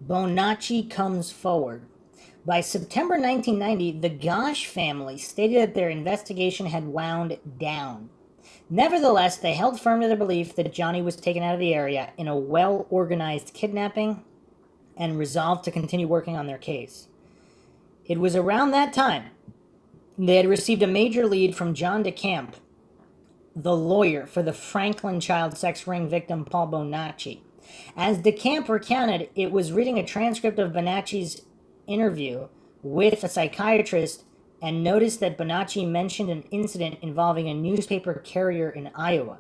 Bonacci comes forward. By September 1990, the Gosh family stated that their investigation had wound down. Nevertheless, they held firm to their belief that Johnny was taken out of the area in a well-organized kidnapping and resolved to continue working on their case. It was around that time they had received a major lead from John DeCamp, the lawyer for the Franklin child sex ring victim Paul Bonacci. As DeCamp recounted, it was reading a transcript of Bonacci's interview with a psychiatrist and noticed that Bonacci mentioned an incident involving a newspaper carrier in Iowa.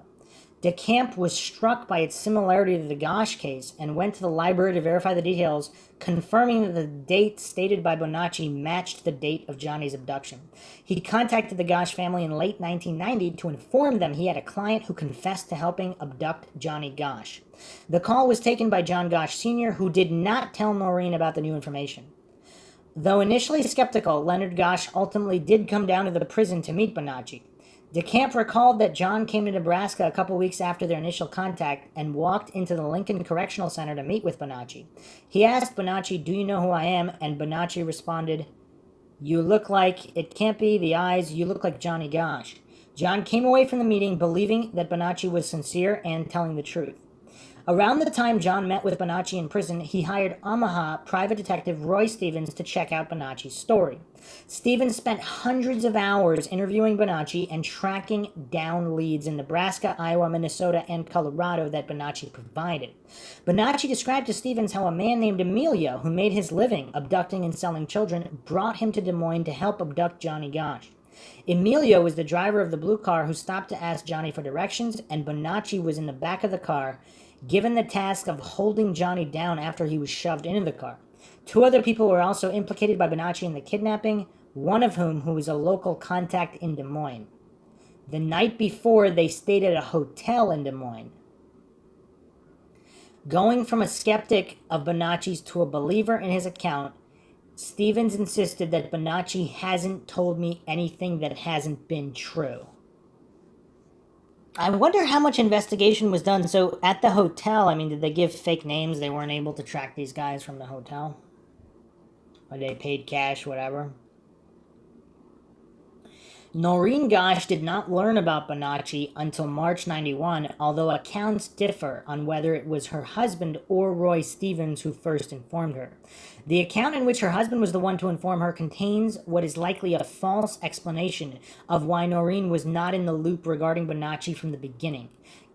DeCamp was struck by its similarity to the Gosh case and went to the library to verify the details, confirming that the date stated by Bonacci matched the date of Johnny's abduction. He contacted the Gosh family in late 1990 to inform them he had a client who confessed to helping abduct Johnny Gosh. The call was taken by John Gosh Sr., who did not tell Noreen about the new information. Though initially skeptical, Leonard Gosh ultimately did come down to the prison to meet Bonacci. DeCamp recalled that John came to Nebraska a couple weeks after their initial contact and walked into the Lincoln Correctional Center to meet with Bonacci. He asked Bonacci, "Do you know who I am?" And Bonacci responded, "You look like, it can't be the eyes, you look like Johnny Gosh." John came away from the meeting believing that Bonacci was sincere and telling the truth. Around the time John met with Bonacci in prison, he hired Omaha private detective Roy Stevens to check out Bonacci's story. Stevens spent hundreds of hours interviewing Bonacci and tracking down leads in Nebraska, Iowa, Minnesota, and Colorado that Bonacci provided. Bonacci described to Stevens how a man named Emilio, who made his living abducting and selling children, brought him to Des Moines to help abduct Johnny Gosh. Emilio was the driver of the blue car who stopped to ask Johnny for directions, and Bonacci was in the back of the car, given the task of holding Johnny down after he was shoved into the car. Two other people were also implicated by Bonacci in the kidnapping, one of whom who was a local contact in Des Moines. The night before, they stayed at a hotel in Des Moines. Going from a skeptic of Bonacci's to a believer in his account, Stevens insisted that Bonacci hasn't told me anything that hasn't been true. I wonder how much investigation was done. So at the hotel, did they give fake names? They weren't able to track these guys from the hotel? Or they paid cash, whatever? Noreen Gosh did not learn about Bonacci until March 91, although accounts differ on whether it was her husband or Roy Stevens who first informed her. The account in which her husband was the one to inform her contains what is likely a false explanation of why Noreen was not in the loop regarding Bonacci from the beginning,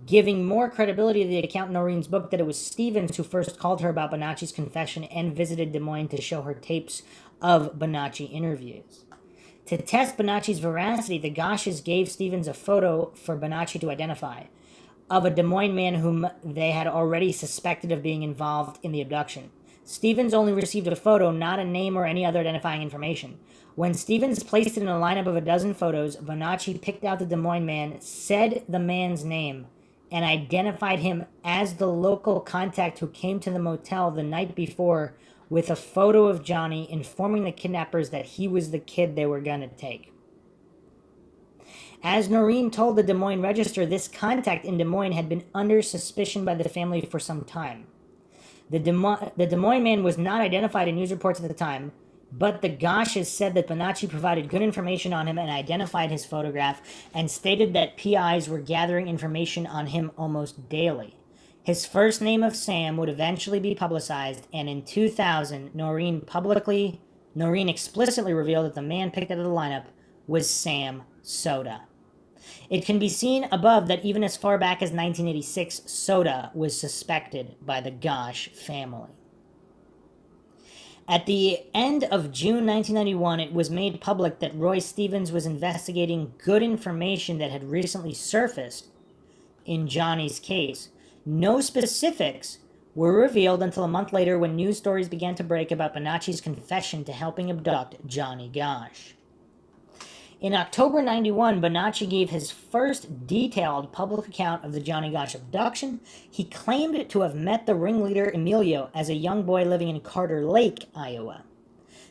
giving more credibility to the account in Noreen's book that it was Stevens who first called her about Bonacci's confession and visited Des Moines to show her tapes of Bonacci interviews. To test Bonacci's veracity, the Goshes gave Stevens a photo for Bonacci to identify of a Des Moines man whom they had already suspected of being involved in the abduction. Stevens only received a photo, not a name or any other identifying information. When Stevens placed it in a lineup of a dozen photos, Bonacci picked out the Des Moines man, said the man's name, and identified him as the local contact who came to the motel the night before with a photo of Johnny, informing the kidnappers that he was the kid they were going to take. As Noreen told the Des Moines Register, this contact in Des Moines had been under suspicion by the family for some time. The Des Moines man was not identified in news reports at the time, but the Goshes said that Bonacci provided good information on him and identified his photograph, and stated that PIs were gathering information on him almost daily. His first name of Sam would eventually be publicized, and in 2000, Noreen explicitly revealed that the man picked out of the lineup was Sam Soda. It can be seen above that even as far back as 1986, Soda was suspected by the Gosh family. At the end of June 1991, it was made public that Roy Stevens was investigating good information that had recently surfaced in Johnny's case. No specifics were revealed until a month later when news stories began to break about Bonacci's confession to helping abduct Johnny Gosh. In October 91, Bonacci gave his first detailed public account of the Johnny Gosh abduction. He claimed to have met the ringleader Emilio as a young boy living in Carter Lake, Iowa.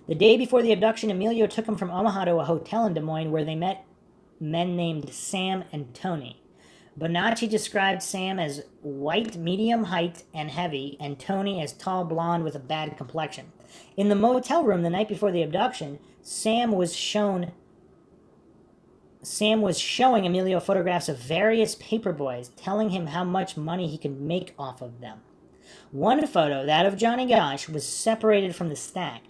The day before the abduction, Emilio took him from Omaha to a hotel in Des Moines where they met men named Sam and Tony. Bonacci described Sam as white, medium height, and heavy, and Tony as tall, blonde with a bad complexion. In the motel room the night before the abduction, Sam was showing Emilio photographs of various paperboys, telling him how much money he could make off of them. One photo, that of Johnny Gosch, was separated from the stack.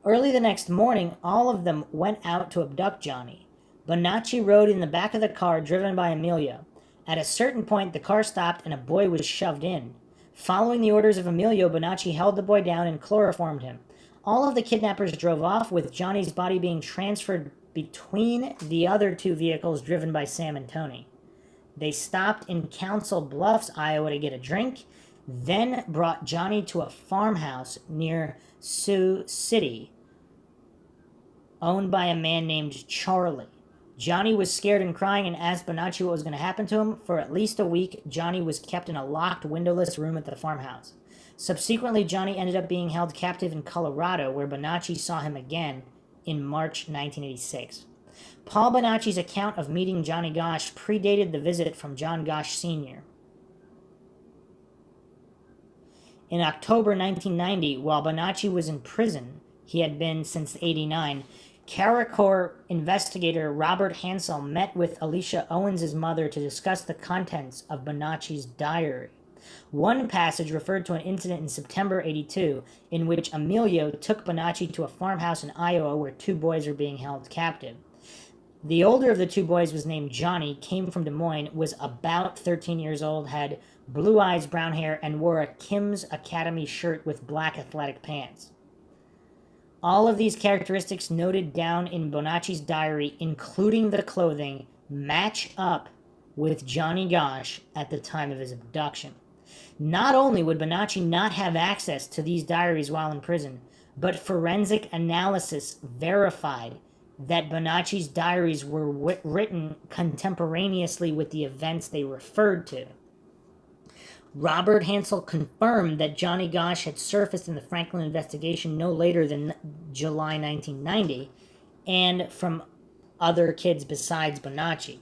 Early the next morning, all of them went out to abduct Johnny. Bonacci rode in the back of the car driven by Emilio. At a certain point, the car stopped and a boy was shoved in. Following the orders of Emilio, Bonacci held the boy down and chloroformed him. All of the kidnappers drove off, with Johnny's body being transferred between the other two vehicles driven by Sam and Tony. They stopped in Council Bluffs, Iowa to get a drink, then brought Johnny to a farmhouse near Sioux City, owned by a man named Charlie. Johnny was scared and crying and asked Bonacci what was going to happen to him. For at least a week, Johnny was kept in a locked, windowless room at the farmhouse. Subsequently, Johnny ended up being held captive in Colorado, where Bonacci saw him again in March 1986. Paul Bonacci's account of meeting Johnny Gosch predated the visit from John Gosch Sr. In October 1990, while Bonacci was in prison, he had been since '89, CARICOR investigator Robert Hansel met with Alicia Owens' mother to discuss the contents of Bonacci's diary. One passage referred to an incident in September '82 in which Emilio took Bonacci to a farmhouse in Iowa where two boys were being held captive. The older of the two boys was named Johnny, came from Des Moines, was about 13 years old, had blue eyes, brown hair, and wore a Kim's Academy shirt with black athletic pants. All of these characteristics noted down in Bonacci's diary, including the clothing, match up with Johnny Gosch at the time of his abduction. Not only would Bonacci not have access to these diaries while in prison, but forensic analysis verified that Bonacci's diaries were written contemporaneously with the events they referred to. Robert Hansel confirmed that Johnny Gosch had surfaced in the Franklin investigation no later than July 1990, and from other kids besides Bonacci.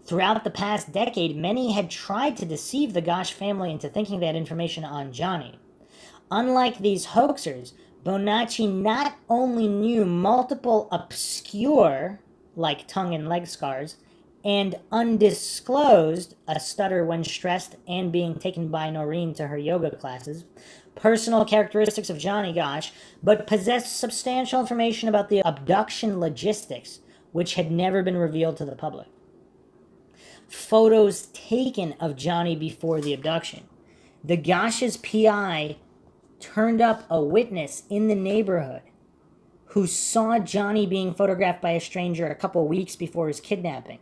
Throughout the past decade, many had tried to deceive the Gosch family into thinking they had information on Johnny. Unlike these hoaxers, Bonacci not only knew multiple obscure, like tongue and leg scars, and undisclosed, a stutter when stressed and being taken by Noreen to her yoga classes, personal characteristics of Johnny Gosch, but possessed substantial information about the abduction logistics, which had never been revealed to the public. Photos taken of Johnny before the abduction. The Gosch's PI turned up a witness in the neighborhood who saw Johnny being photographed by a stranger a couple weeks before his kidnapping.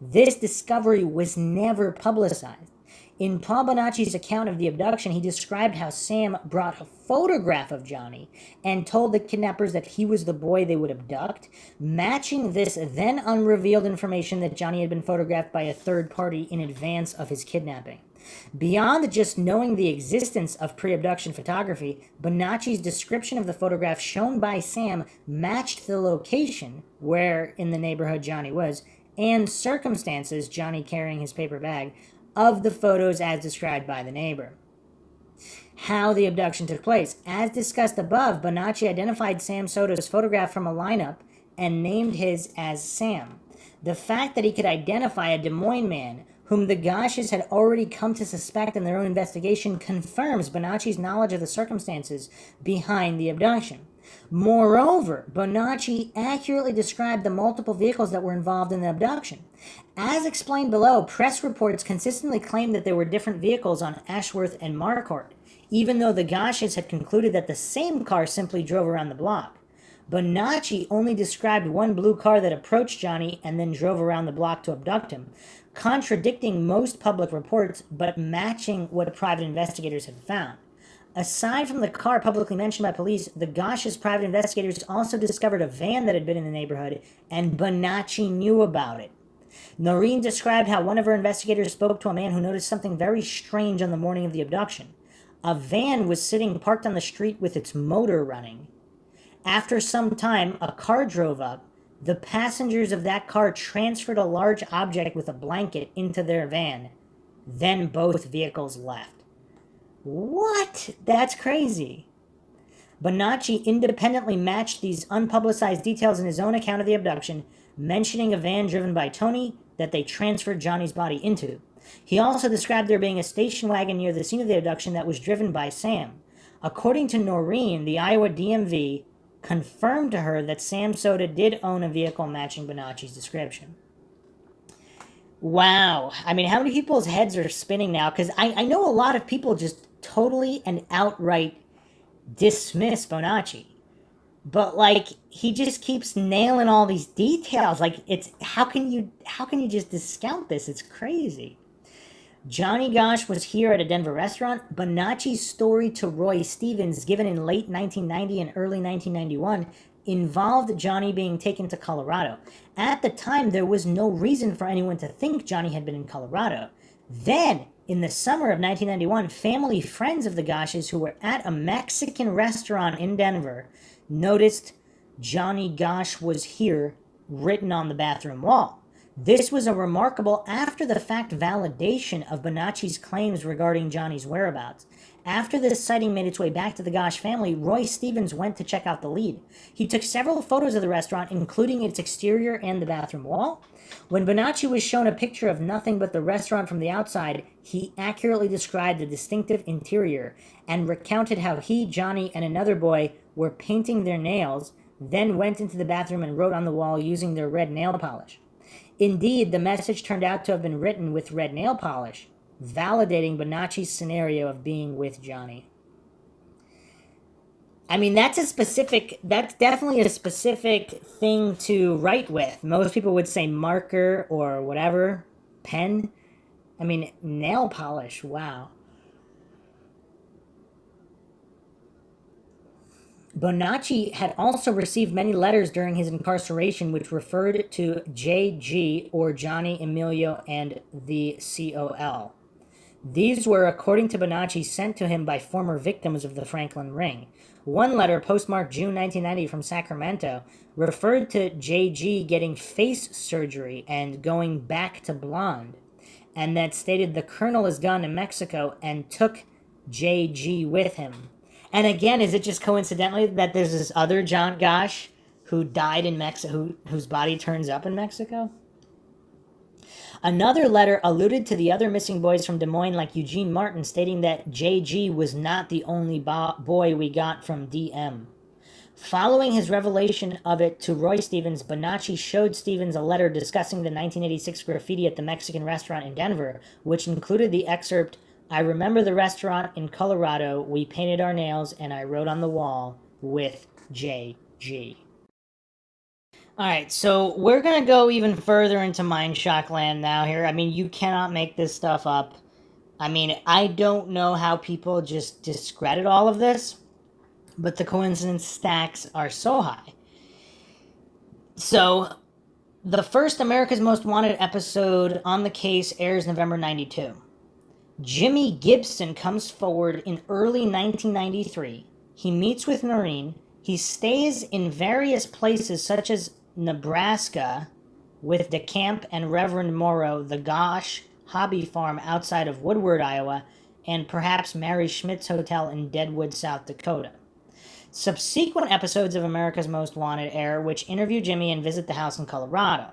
This discovery was never publicized. In Paul Bonacci's account of the abduction, he described how Sam brought a photograph of Johnny and told the kidnappers that he was the boy they would abduct, matching this then unrevealed information that Johnny had been photographed by a third party in advance of his kidnapping. Beyond just knowing the existence of pre-abduction photography, Bonacci's description of the photograph shown by Sam matched the location where in the neighborhood Johnny was, and circumstances, Johnny carrying his paper bag, of the photos as described by the neighbor. How the abduction took place. As discussed above, Bonacci identified Sam Soto's photograph from a lineup and named his as Sam. The fact that he could identify a Des Moines man whom the Gosches had already come to suspect in their own investigation confirms Bonacci's knowledge of the circumstances behind the abduction. Moreover, Bonacci accurately described the multiple vehicles that were involved in the abduction. As explained below, press reports consistently claimed that there were different vehicles on Ashworth and Marquardt, even though the Gosches had concluded that the same car simply drove around the block. Bonacci only described one blue car that approached Johnny and then drove around the block to abduct him, contradicting most public reports but matching what private investigators had found. Aside from the car publicly mentioned by police, the Gosches private investigators also discovered a van that had been in the neighborhood, and Bonacci knew about it. Noreen described how one of her investigators spoke to a man who noticed something very strange on the morning of the abduction. A van was sitting parked on the street with its motor running. After some time, a car drove up, The passengers of that car transferred a large object with a blanket into their van. Then both vehicles left. What? That's crazy. Bonacci independently matched these unpublicized details in his own account of the abduction, mentioning a van driven by Tony that they transferred Johnny's body into. He also described there being a station wagon near the scene of the abduction that was driven by Sam. According to Noreen, the Iowa DMV confirmed to her that Sam Soda did own a vehicle matching Bonacci's description. Wow. I mean, how many people's heads are spinning now? Because I know a lot of people just totally and outright dismiss Bonacci. But like he just keeps nailing all these details. Like it's how can you just discount this? It's crazy. Johnny Gosch was here at a Denver restaurant. Bonacci's story to Roy Stevens, given in late 1990 and early 1991, involved Johnny being taken to Colorado. At the time, there was no reason for anyone to think Johnny had been in Colorado. Then, in the summer of 1991, family friends of the Gosches who were at a Mexican restaurant in Denver noticed Johnny Gosch was here written on the bathroom wall. This was a remarkable after-the-fact validation of Bonacci's claims regarding Johnny's whereabouts. After this sighting made its way back to the Gosch family, Roy Stevens went to check out the lead. He took several photos of the restaurant, including its exterior and the bathroom wall. When Bonacci was shown a picture of nothing but the restaurant from the outside, he accurately described the distinctive interior and recounted how he, Johnny, and another boy were painting their nails, then went into the bathroom and wrote on the wall using their red nail polish. Indeed, the message turned out to have been written with red nail polish, validating Bonacci's scenario of being with Johnny. I mean, that's definitely a specific thing to write with. Most people would say marker or whatever, pen. I mean, nail polish, wow. Bonacci had also received many letters during his incarceration which referred to J.G. or Johnny Emilio and the COL. These were, according to Bonacci, sent to him by former victims of the Franklin Ring. One letter, postmarked June 1990 from Sacramento, referred to J.G. getting face surgery and going back to blonde, and that stated the colonel is gone to Mexico and took J.G. with him. And again, is it just coincidentally that there's this other John Gosch who died in Mexico, whose body turns up in Mexico? Another letter alluded to the other missing boys from Des Moines, like Eugene Martin, stating that JG was not the only boy we got from DM. Following his revelation of it to Roy Stevens, Bonacci showed Stevens a letter discussing the 1986 graffiti at the Mexican restaurant in Denver, which included the excerpt, "I remember the restaurant in Colorado. We painted our nails, and I wrote on the wall with JG." All right, so we're going to go even further into MindShock land now here. I mean, you cannot make this stuff up. I mean, I don't know how people just discredit all of this, but the coincidence stacks are so high. So, the first America's Most Wanted episode on the case airs November 92. Jimmy Gibson comes forward in early 1993. He meets with Noreen. He stays in various places such as Nebraska with DeCamp and Reverend Morrow, the Gosch hobby farm outside of Woodward, Iowa, and perhaps Mary Schmidt's Hotel in Deadwood, South Dakota. Subsequent episodes of America's Most Wanted air, which interview Jimmy and visit the house in Colorado.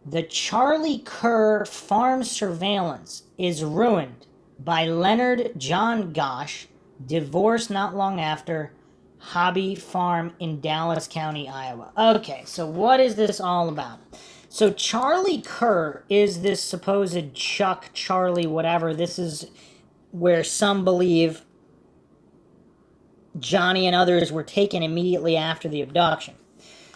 The Charlie Kerr farm surveillance is ruined by Leonard John Gosch, divorced not long after, hobby farm in Dallas County, Iowa. Okay, so what is this all about? So Charlie Kerr is this supposed Chuck, Charlie, whatever. This is where some believe Johnny and others were taken immediately after the abduction.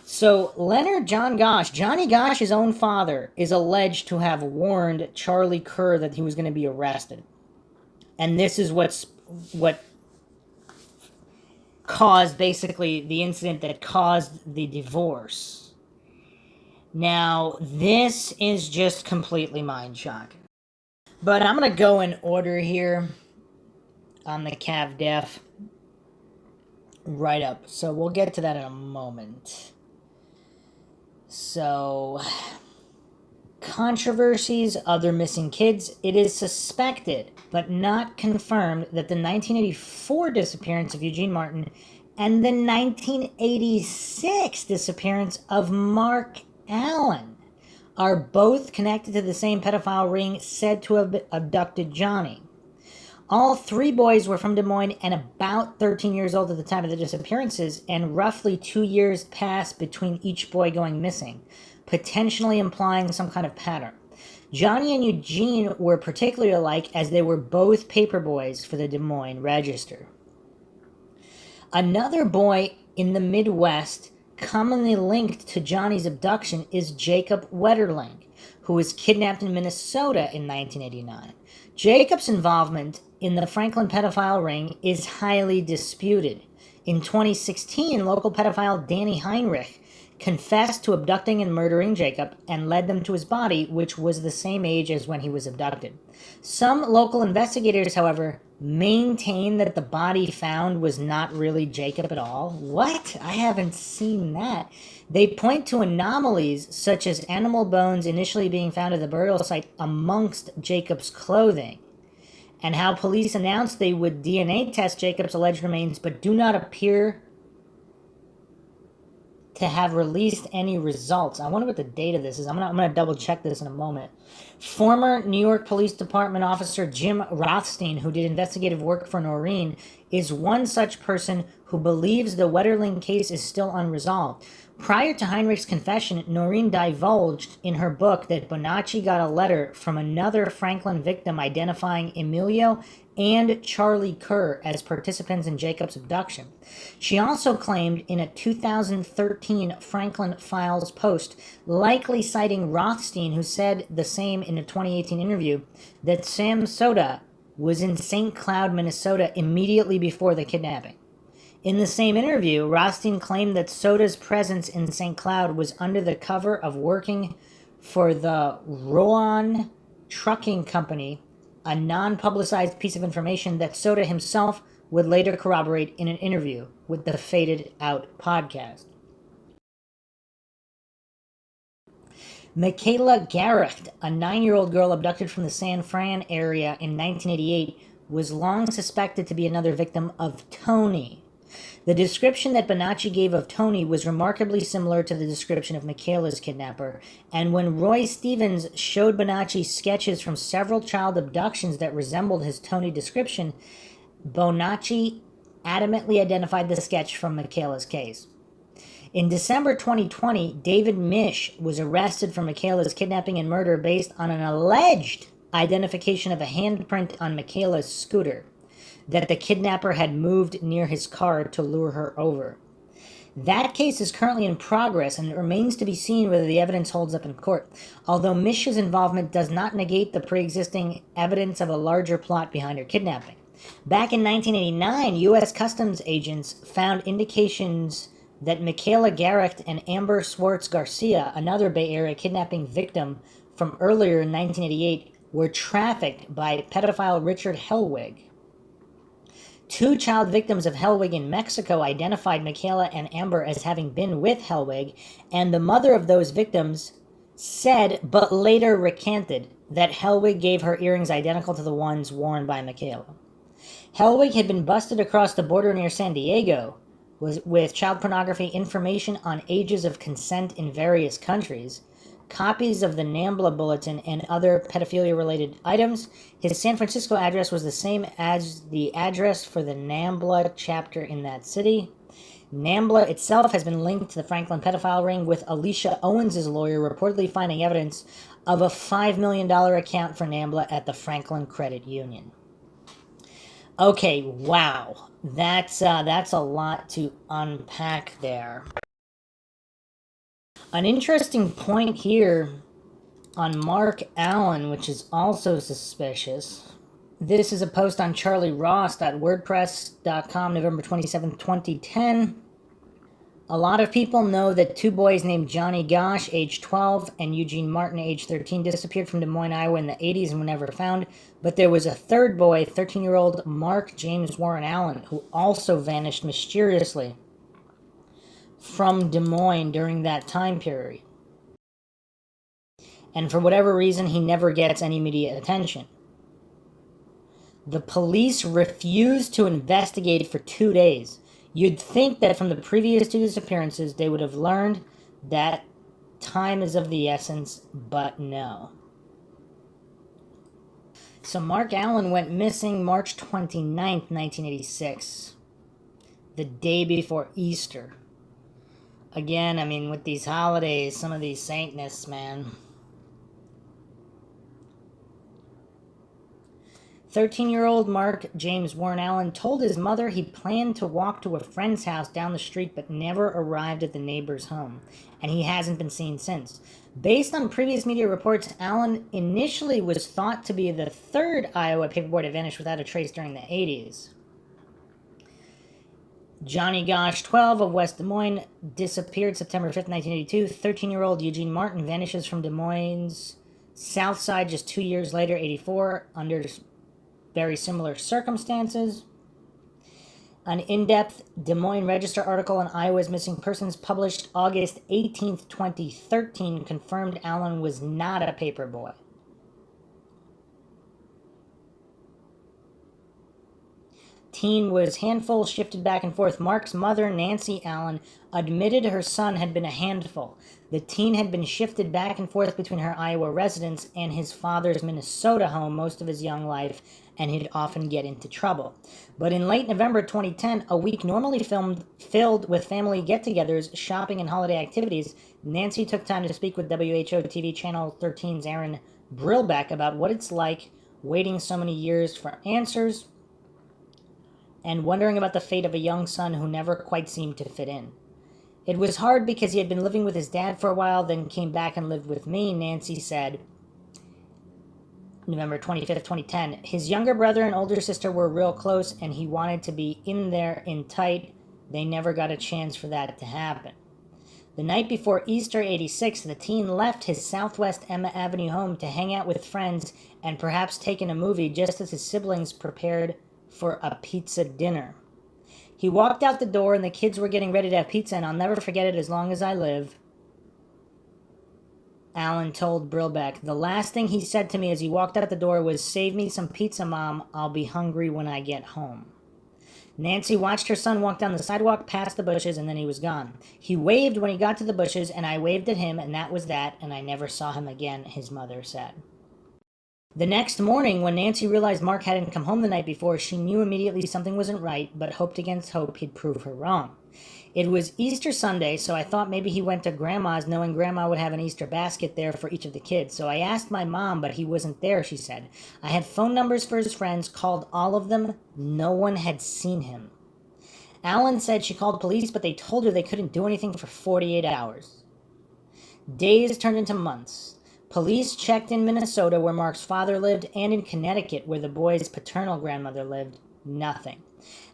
So Leonard John Gosch, Johnny Gosch's own father, is alleged to have warned Charlie Kerr that he was going to be arrested. And this is what caused basically the incident that caused the divorce. Now, this is just completely mind-shocking. But I'm going to go in order here on the Cav Def right up. So we'll get to that in a moment. So, controversies, other missing kids. It is suspected, but not confirmed, that the 1984 disappearance of Eugene Martin and the 1986 disappearance of Mark Allen are both connected to the same pedophile ring said to have abducted Johnny. All three boys were from Des Moines and about 13 years old at the time of the disappearances, and roughly 2 years passed between each boy going missing, potentially implying some kind of pattern. Johnny and Eugene were particularly alike as they were both paper boys for the Des Moines Register. Another boy in the Midwest commonly linked to Johnny's abduction is Jacob Wetterling, who was kidnapped in Minnesota in 1989. Jacob's involvement in the Franklin pedophile ring is highly disputed. In 2016, local pedophile Danny Heinrich confessed to abducting and murdering Jacob and led them to his body, which was the same age as when he was abducted. Some local investigators, however, maintain that the body found was not really Jacob at all. What? I haven't seen that. They point to anomalies such as animal bones initially being found at the burial site amongst Jacob's clothing, and how police announced they would DNA test Jacob's alleged remains but do not appear to have released any results. I wonder what the date of this is. I'm gonna double check this in a moment. Former New York Police Department officer Jim Rothstein, who did investigative work for Noreen, is one such person who believes the Wetterling case is still unresolved. Prior to Heinrich's confession, Noreen divulged in her book that Bonacci got a letter from another Franklin victim identifying Emilio and Charlie Kerr as participants in Jacob's abduction. She also claimed in a 2013 Franklin Files post, likely citing Rothstein, who said the same in a 2018 interview, that Sam Soda was in St. Cloud, Minnesota immediately before the kidnapping. In the same interview, Rothstein claimed that Soda's presence in St. Cloud was under the cover of working for the Rowan Trucking Company, a non-publicized piece of information that Soda himself would later corroborate in an interview with the Faded Out podcast. Michaela Garrecht, a 9-year-old girl abducted from the San Fran area in 1988, was long suspected to be another victim of Tony. The description that Bonacci gave of Tony was remarkably similar to the description of Michaela's kidnapper, and when Roy Stevens showed Bonacci sketches from several child abductions that resembled his Tony description, Bonacci adamantly identified the sketch from Michaela's case. In December 2020, David Mish was arrested for Michaela's kidnapping and murder based on an alleged identification of a handprint on Michaela's scooter that the kidnapper had moved near his car to lure her over. That case is currently in progress, and it remains to be seen whether the evidence holds up in court, although Mish's involvement does not negate the pre-existing evidence of a larger plot behind her kidnapping. Back in 1989, U.S. Customs agents found indications that Michaela Garrecht and Amber Swartz Garcia, another Bay Area kidnapping victim from earlier in 1988, were trafficked by pedophile Richard Hellwig. 2 child victims of Hellwig in Mexico identified Michaela and Amber as having been with Hellwig, and the mother of those victims said, but later recanted, that Hellwig gave her earrings identical to the ones worn by Michaela. Hellwig had been busted across the border near San Diego with child pornography information on ages of consent in various countries, copies of the NAMBLA bulletin, and other pedophilia-related items. His San Francisco address was the same as the address for the NAMBLA chapter in that city. NAMBLA itself has been linked to the Franklin pedophile ring, with Alicia Owens' lawyer reportedly finding evidence of a $5 million account for NAMBLA at the Franklin Credit Union. Okay, wow. That's a lot to unpack there. An interesting point here on Mark Allen, which is also suspicious. This is a post on charlieross.wordpress.com, November 27, 2010. A lot of people know that 2 boys named Johnny Gosch, age 12, and Eugene Martin, age 13, disappeared from Des Moines, Iowa in the 80s and were never found. But there was a 3rd boy, 13-year-old Mark James Warren Allen, who also vanished mysteriously from Des Moines during that time period. and for whatever reason, he never gets any media attention. The police refused to investigate for 2 days. You'd think that from the previous 2 disappearances, they would have learned that time is of the essence, but no. So Mark Allen went missing March 29th, 1986, the day before Easter. Again, I mean, with these holidays, some of these Satanists, man. 13-year-old Mark James Warren Allen told his mother he planned to walk to a friend's house down the street but never arrived at the neighbor's home, and he hasn't been seen since. Based on previous media reports, Allen initially was thought to be the third Iowa paperboy to vanish without a trace during the 80s. Johnny Gosch, 12, of West Des Moines, disappeared September 5th, 1982. 13-year-old Eugene Martin vanishes from Des Moines' south side just 2 years later, 84, under very similar circumstances. An in-depth Des Moines Register article on Iowa's missing persons published August 18th, 2013 confirmed Allen was not a paperboy. Teen was handful, shifted back and forth. Mark's mother, Nancy Allen, admitted her son had been a handful. The teen had been shifted back and forth between her Iowa residence and his father's Minnesota home most of his young life, and he'd often get into trouble. But in late November 2010, a week normally filled with family get-togethers, shopping, and holiday activities, Nancy took time to speak with WHO TV Channel 13's Aaron Brillbeck about what it's like waiting so many years for answers and wondering about the fate of a young son who never quite seemed to fit in. It was hard because he had been living with his dad for a while, then came back and lived with me, Nancy said. November 25th, 2010. His younger brother and older sister were real close, and he wanted to be in there in tight. They never got a chance for that to happen. The night before Easter 86, the teen left his Southwest Emma Avenue home to hang out with friends and perhaps take in a movie just as his siblings prepared for a pizza dinner. He walked out the door and the kids were getting ready to have pizza, and I'll never forget it as long as I live. Allen told Brillbeck, the last thing he said to me as he walked out the door was, "Save me some pizza, Mom. I'll be hungry when I get home." Nancy watched her son walk down the sidewalk past the bushes, and then he was gone. He waved when he got to the bushes, and I waved at him, and that was that, and I never saw him again, his mother said. The next morning, when Nancy realized Mark hadn't come home the night before, she knew immediately something wasn't right, but hoped against hope he'd prove her wrong. It was Easter Sunday, so I thought maybe he went to Grandma's, knowing Grandma would have an Easter basket there for each of the kids. So I asked my mom, but he wasn't there, she said. I had phone numbers for his friends, called all of them. No one had seen him. Allen said she called police, but they told her they couldn't do anything for 48 hours. Days turned into months. Police checked in Minnesota, where Mark's father lived, and in Connecticut, where the boy's paternal grandmother lived. Nothing.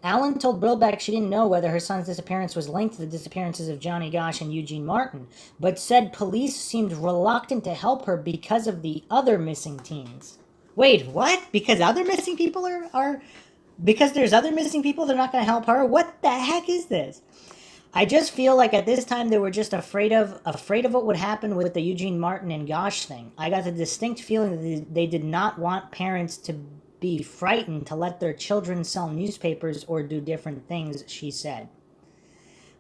Allen told Brillbeck she didn't know whether her son's disappearance was linked to the disappearances of Johnny Gosch and Eugene Martin, but said police seemed reluctant to help her because of the other missing teens. Wait, what? Because other missing people are because there's other missing people, they're not going to help her? What the heck is this? I just feel like at this time they were just afraid of what would happen with the Eugene Martin and Gosch thing. I got the distinct feeling that they did not want parents to be frightened to let their children sell newspapers or do different things, she said.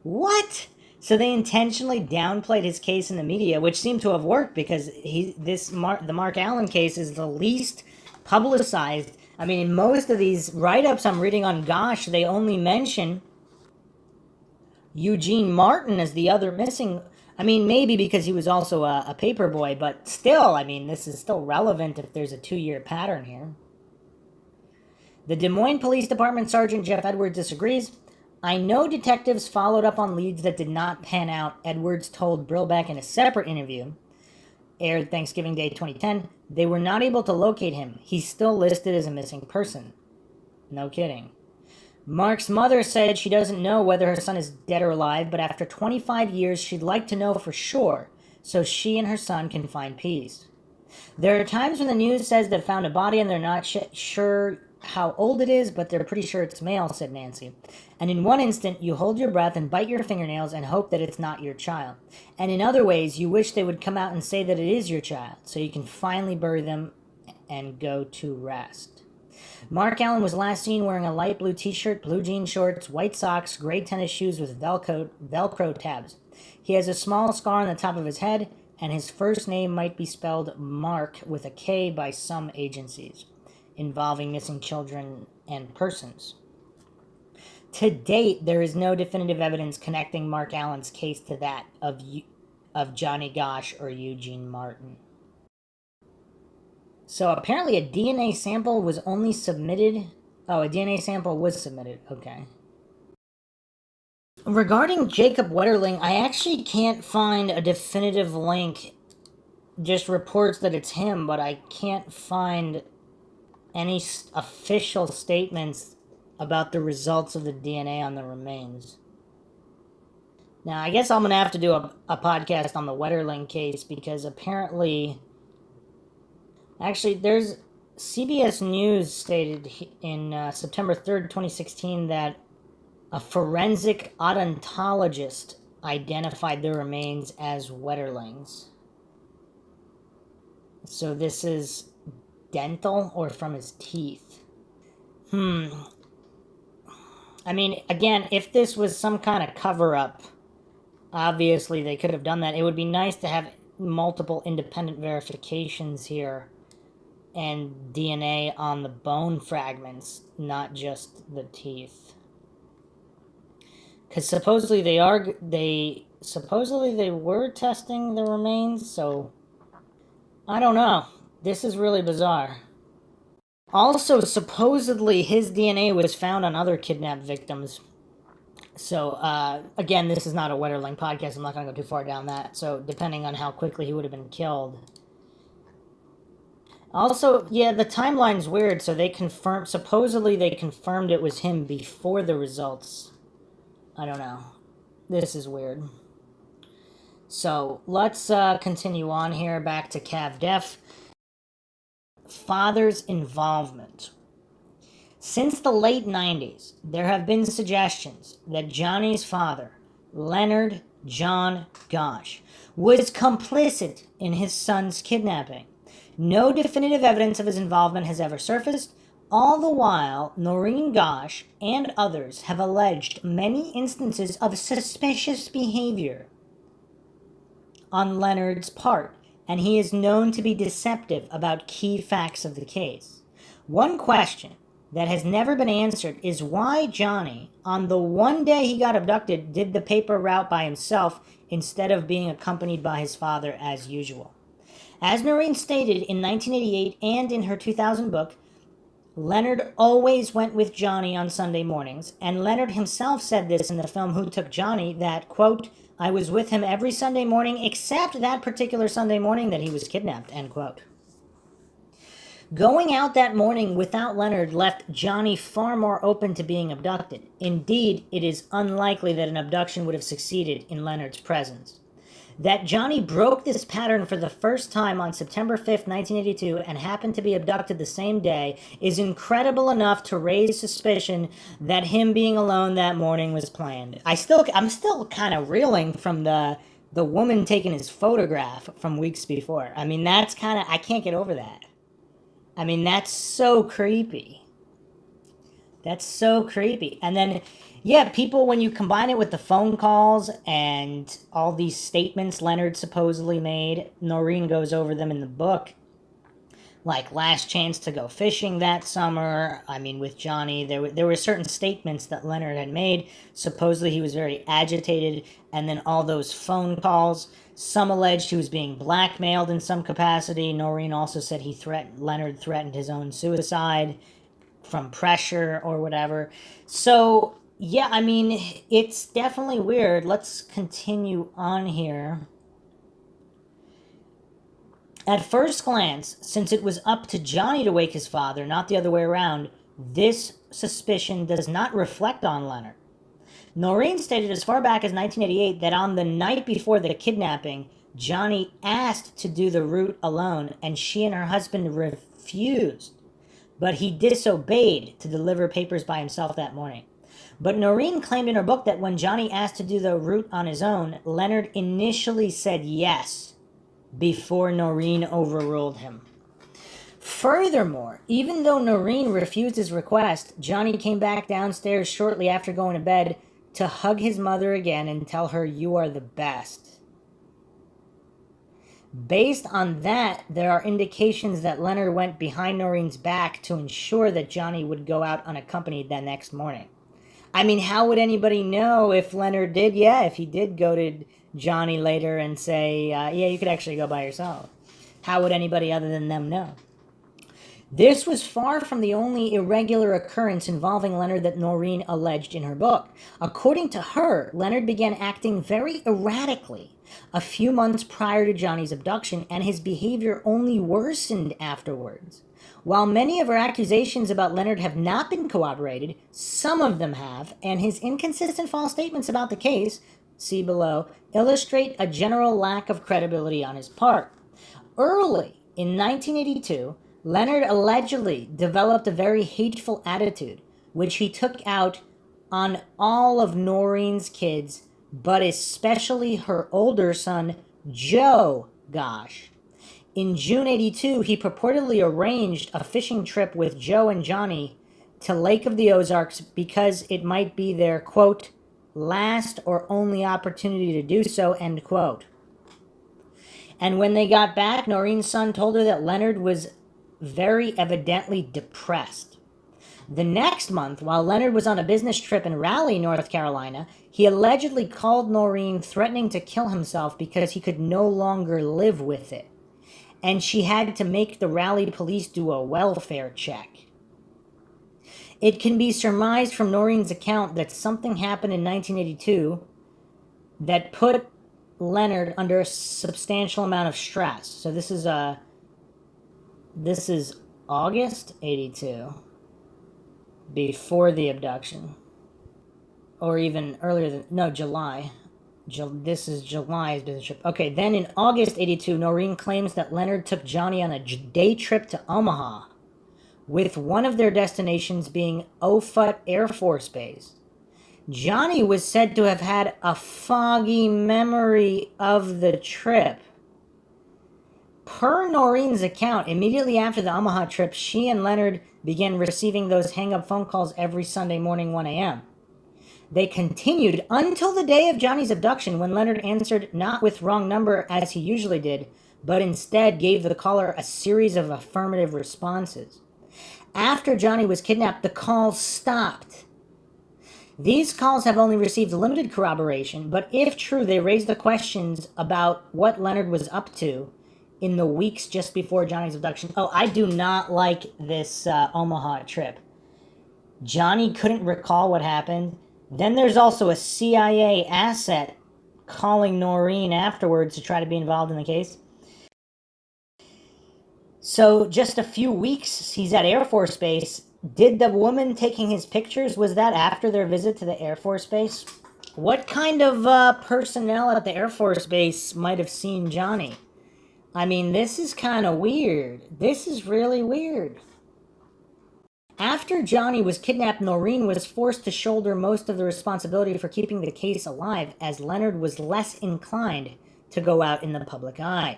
What? So they intentionally downplayed his case in the media, which seemed to have worked because the Mark Allen case is the least publicized. I mean, in most of these write-ups I'm reading on Gosch, they only mention Eugene Martin as the other missing. I mean, maybe because he was also a paper boy, but still, I mean, this is still relevant if there's a 2-year pattern here. The Des Moines Police Department Sergeant Jeff Edwards disagrees. I know detectives followed up on leads that did not pan out, Edwards told Brillbeck in a separate interview, aired Thanksgiving Day 2010. They were not able to locate him. He's still listed as a missing person. No kidding. Mark's mother said she doesn't know whether her son is dead or alive, but after 25 years, she'd like to know for sure, so she and her son can find peace. There are times when the news says they've found a body and they're not sure how old it is, but they're pretty sure it's male, said Nancy. And in one instant, you hold your breath and bite your fingernails and hope that it's not your child. And in other ways, you wish they would come out and say that it is your child, so you can finally bury them and go to rest. Mark Allen was last seen wearing a light blue t-shirt, blue jean shorts, white socks, gray tennis shoes with Velcro tabs. He has a small scar on the top of his head, and his first name might be spelled Mark with a K by some agencies involving missing children and persons. To date, there is no definitive evidence connecting Mark Allen's case to that of Johnny Gosch or Eugene Martin. So apparently a DNA sample was only submitted. Oh, a DNA sample was submitted. Okay. Regarding Jacob Wetterling, I actually can't find a definitive link. Just reports that it's him, but I can't find any official statements about the results of the DNA on the remains. Now, I guess I'm going to have to do a podcast on the Wetterling case because apparently... Actually, there's CBS News stated in September 3rd, 2016 that a forensic odontologist identified the remains as Wetterling's. So this is dental or from his teeth? I mean, again, if this was some kind of cover-up, obviously they could have done that. It would be nice to have multiple independent verifications here and DNA on the bone fragments, not just the teeth. Because supposedly they were testing the remains, so I don't know. This is really bizarre. Also, supposedly his DNA was found on other kidnapped victims. So, again, this is not a Wetterling podcast. I'm not going to go too far down that. So, depending on how quickly he would have been killed. Also, yeah, the timeline's weird. So supposedly they confirmed it was him before the results. I don't know. This is weird. So, let's continue on here back to Cav Def. Father's involvement. Since the late 90s, there have been suggestions that Johnny's father, Leonard John Gosch, was complicit in his son's kidnapping. No definitive evidence of his involvement has ever surfaced. All the while, Noreen Gosch and others have alleged many instances of suspicious behavior on Leonard's part, and he is known to be deceptive about key facts of the case. One question that has never been answered is why Johnny, on the one day he got abducted, did the paper route by himself instead of being accompanied by his father as usual. As Noreen stated in 1988 and in her 2000 book, Leonard always went with Johnny on Sunday mornings, and Leonard himself said this in the film Who Took Johnny, that, quote, I was with him every Sunday morning except that particular Sunday morning that he was kidnapped, end quote. Going out that morning without Leonard left Johnny far more open to being abducted. Indeed, it is unlikely that an abduction would have succeeded in Leonard's presence. That Johnny broke this pattern for the first time on September 5th, 1982, and happened to be abducted the same day is incredible enough to raise suspicion that him being alone that morning was planned. I'm still kind of reeling from the woman taking his photograph from weeks before. I mean, I can't get over that. I mean, that's so creepy. That's so creepy. And then, yeah, people, when you combine it with the phone calls and all these statements Leonard supposedly made, Noreen goes over them in the book, like last chance to go fishing that summer. I mean, with Johnny, there were certain statements that Leonard had made. Supposedly he was very agitated, and then all those phone calls. Some alleged he was being blackmailed in some capacity. Noreen also said Leonard threatened his own suicide from pressure or whatever. So, yeah, I mean, it's definitely weird. Let's continue on here. At first glance, since it was up to Johnny to wake his father, not the other way around, this suspicion does not reflect on Leonard. Noreen stated as far back as 1988 that on the night before the kidnapping, Johnny asked to do the route alone, and she and her husband refused. but he disobeyed to deliver papers by himself that morning. But Noreen claimed in her book that when Johnny asked to do the route on his own, Leonard initially said yes before Noreen overruled him. Furthermore, even though Noreen refused his request, Johnny came back downstairs shortly after going to bed to hug his mother again and tell her, "You are the best." Based on that, there are indications that Leonard went behind Noreen's back to ensure that Johnny would go out unaccompanied that next morning. I mean, how would anybody know if Leonard did? Yeah, if he did go to Johnny later and say, yeah, you could actually go by yourself. How would anybody other than them know? This was far from the only irregular occurrence involving Leonard that Noreen alleged in her book. According to her, Leonard began acting very erratically a few months prior to Johnny's abduction, and his behavior only worsened afterwards. While many of her accusations about Leonard have not been corroborated, some of them have, and his inconsistent false statements about the case, see below, illustrate a general lack of credibility on his part. Early in 1982, Leonard allegedly developed a very hateful attitude, which he took out on all of Noreen's kids, but especially her older son, Joe Gosh. In June 82, he purportedly arranged a fishing trip with Joe and Johnny to Lake of the Ozarks because it might be their, quote, last or only opportunity to do so, end quote. And when they got back, Noreen's son told her that Leonard was very evidently depressed. The next month, while Leonard was on a business trip in Raleigh, North Carolina, he allegedly called Noreen, threatening to kill himself because he could no longer live with it. And she had to make the Raleigh police do a welfare check. It can be surmised from Noreen's account that something happened in 1982 that put Leonard under a substantial amount of stress. So this is August 82, before the abduction, or even earlier than, no, July. This is July's business trip. Okay, then in August 82, Noreen claims that Leonard took Johnny on a day trip to Omaha, with one of their destinations being Offutt Air Force Base. Johnny was said to have had a foggy memory of the trip. Per Noreen's account, immediately after the Omaha trip, she and Leonard began receiving those hang-up phone calls every Sunday morning, 1 a.m. They continued until the day of Johnny's abduction, when Leonard answered not with wrong number as he usually did, but instead gave the caller a series of affirmative responses. After Johnny was kidnapped, the calls stopped. These calls have only received limited corroboration, but if true, they raise the questions about what Leonard was up to in the weeks just before Johnny's abduction. Oh, I do not like this Omaha trip. Johnny couldn't recall what happened. Then there's also a CIA asset calling Noreen afterwards to try to be involved in the case. So just a few weeks he's at Air Force Base. Did the woman taking his pictures, was that after their visit to the Air Force Base? What kind of personnel at the Air Force Base might have seen Johnny? I mean, this is kind of weird. This is really weird. After Johnny was kidnapped, Noreen was forced to shoulder most of the responsibility for keeping the case alive, as Leonard was less inclined to go out in the public eye.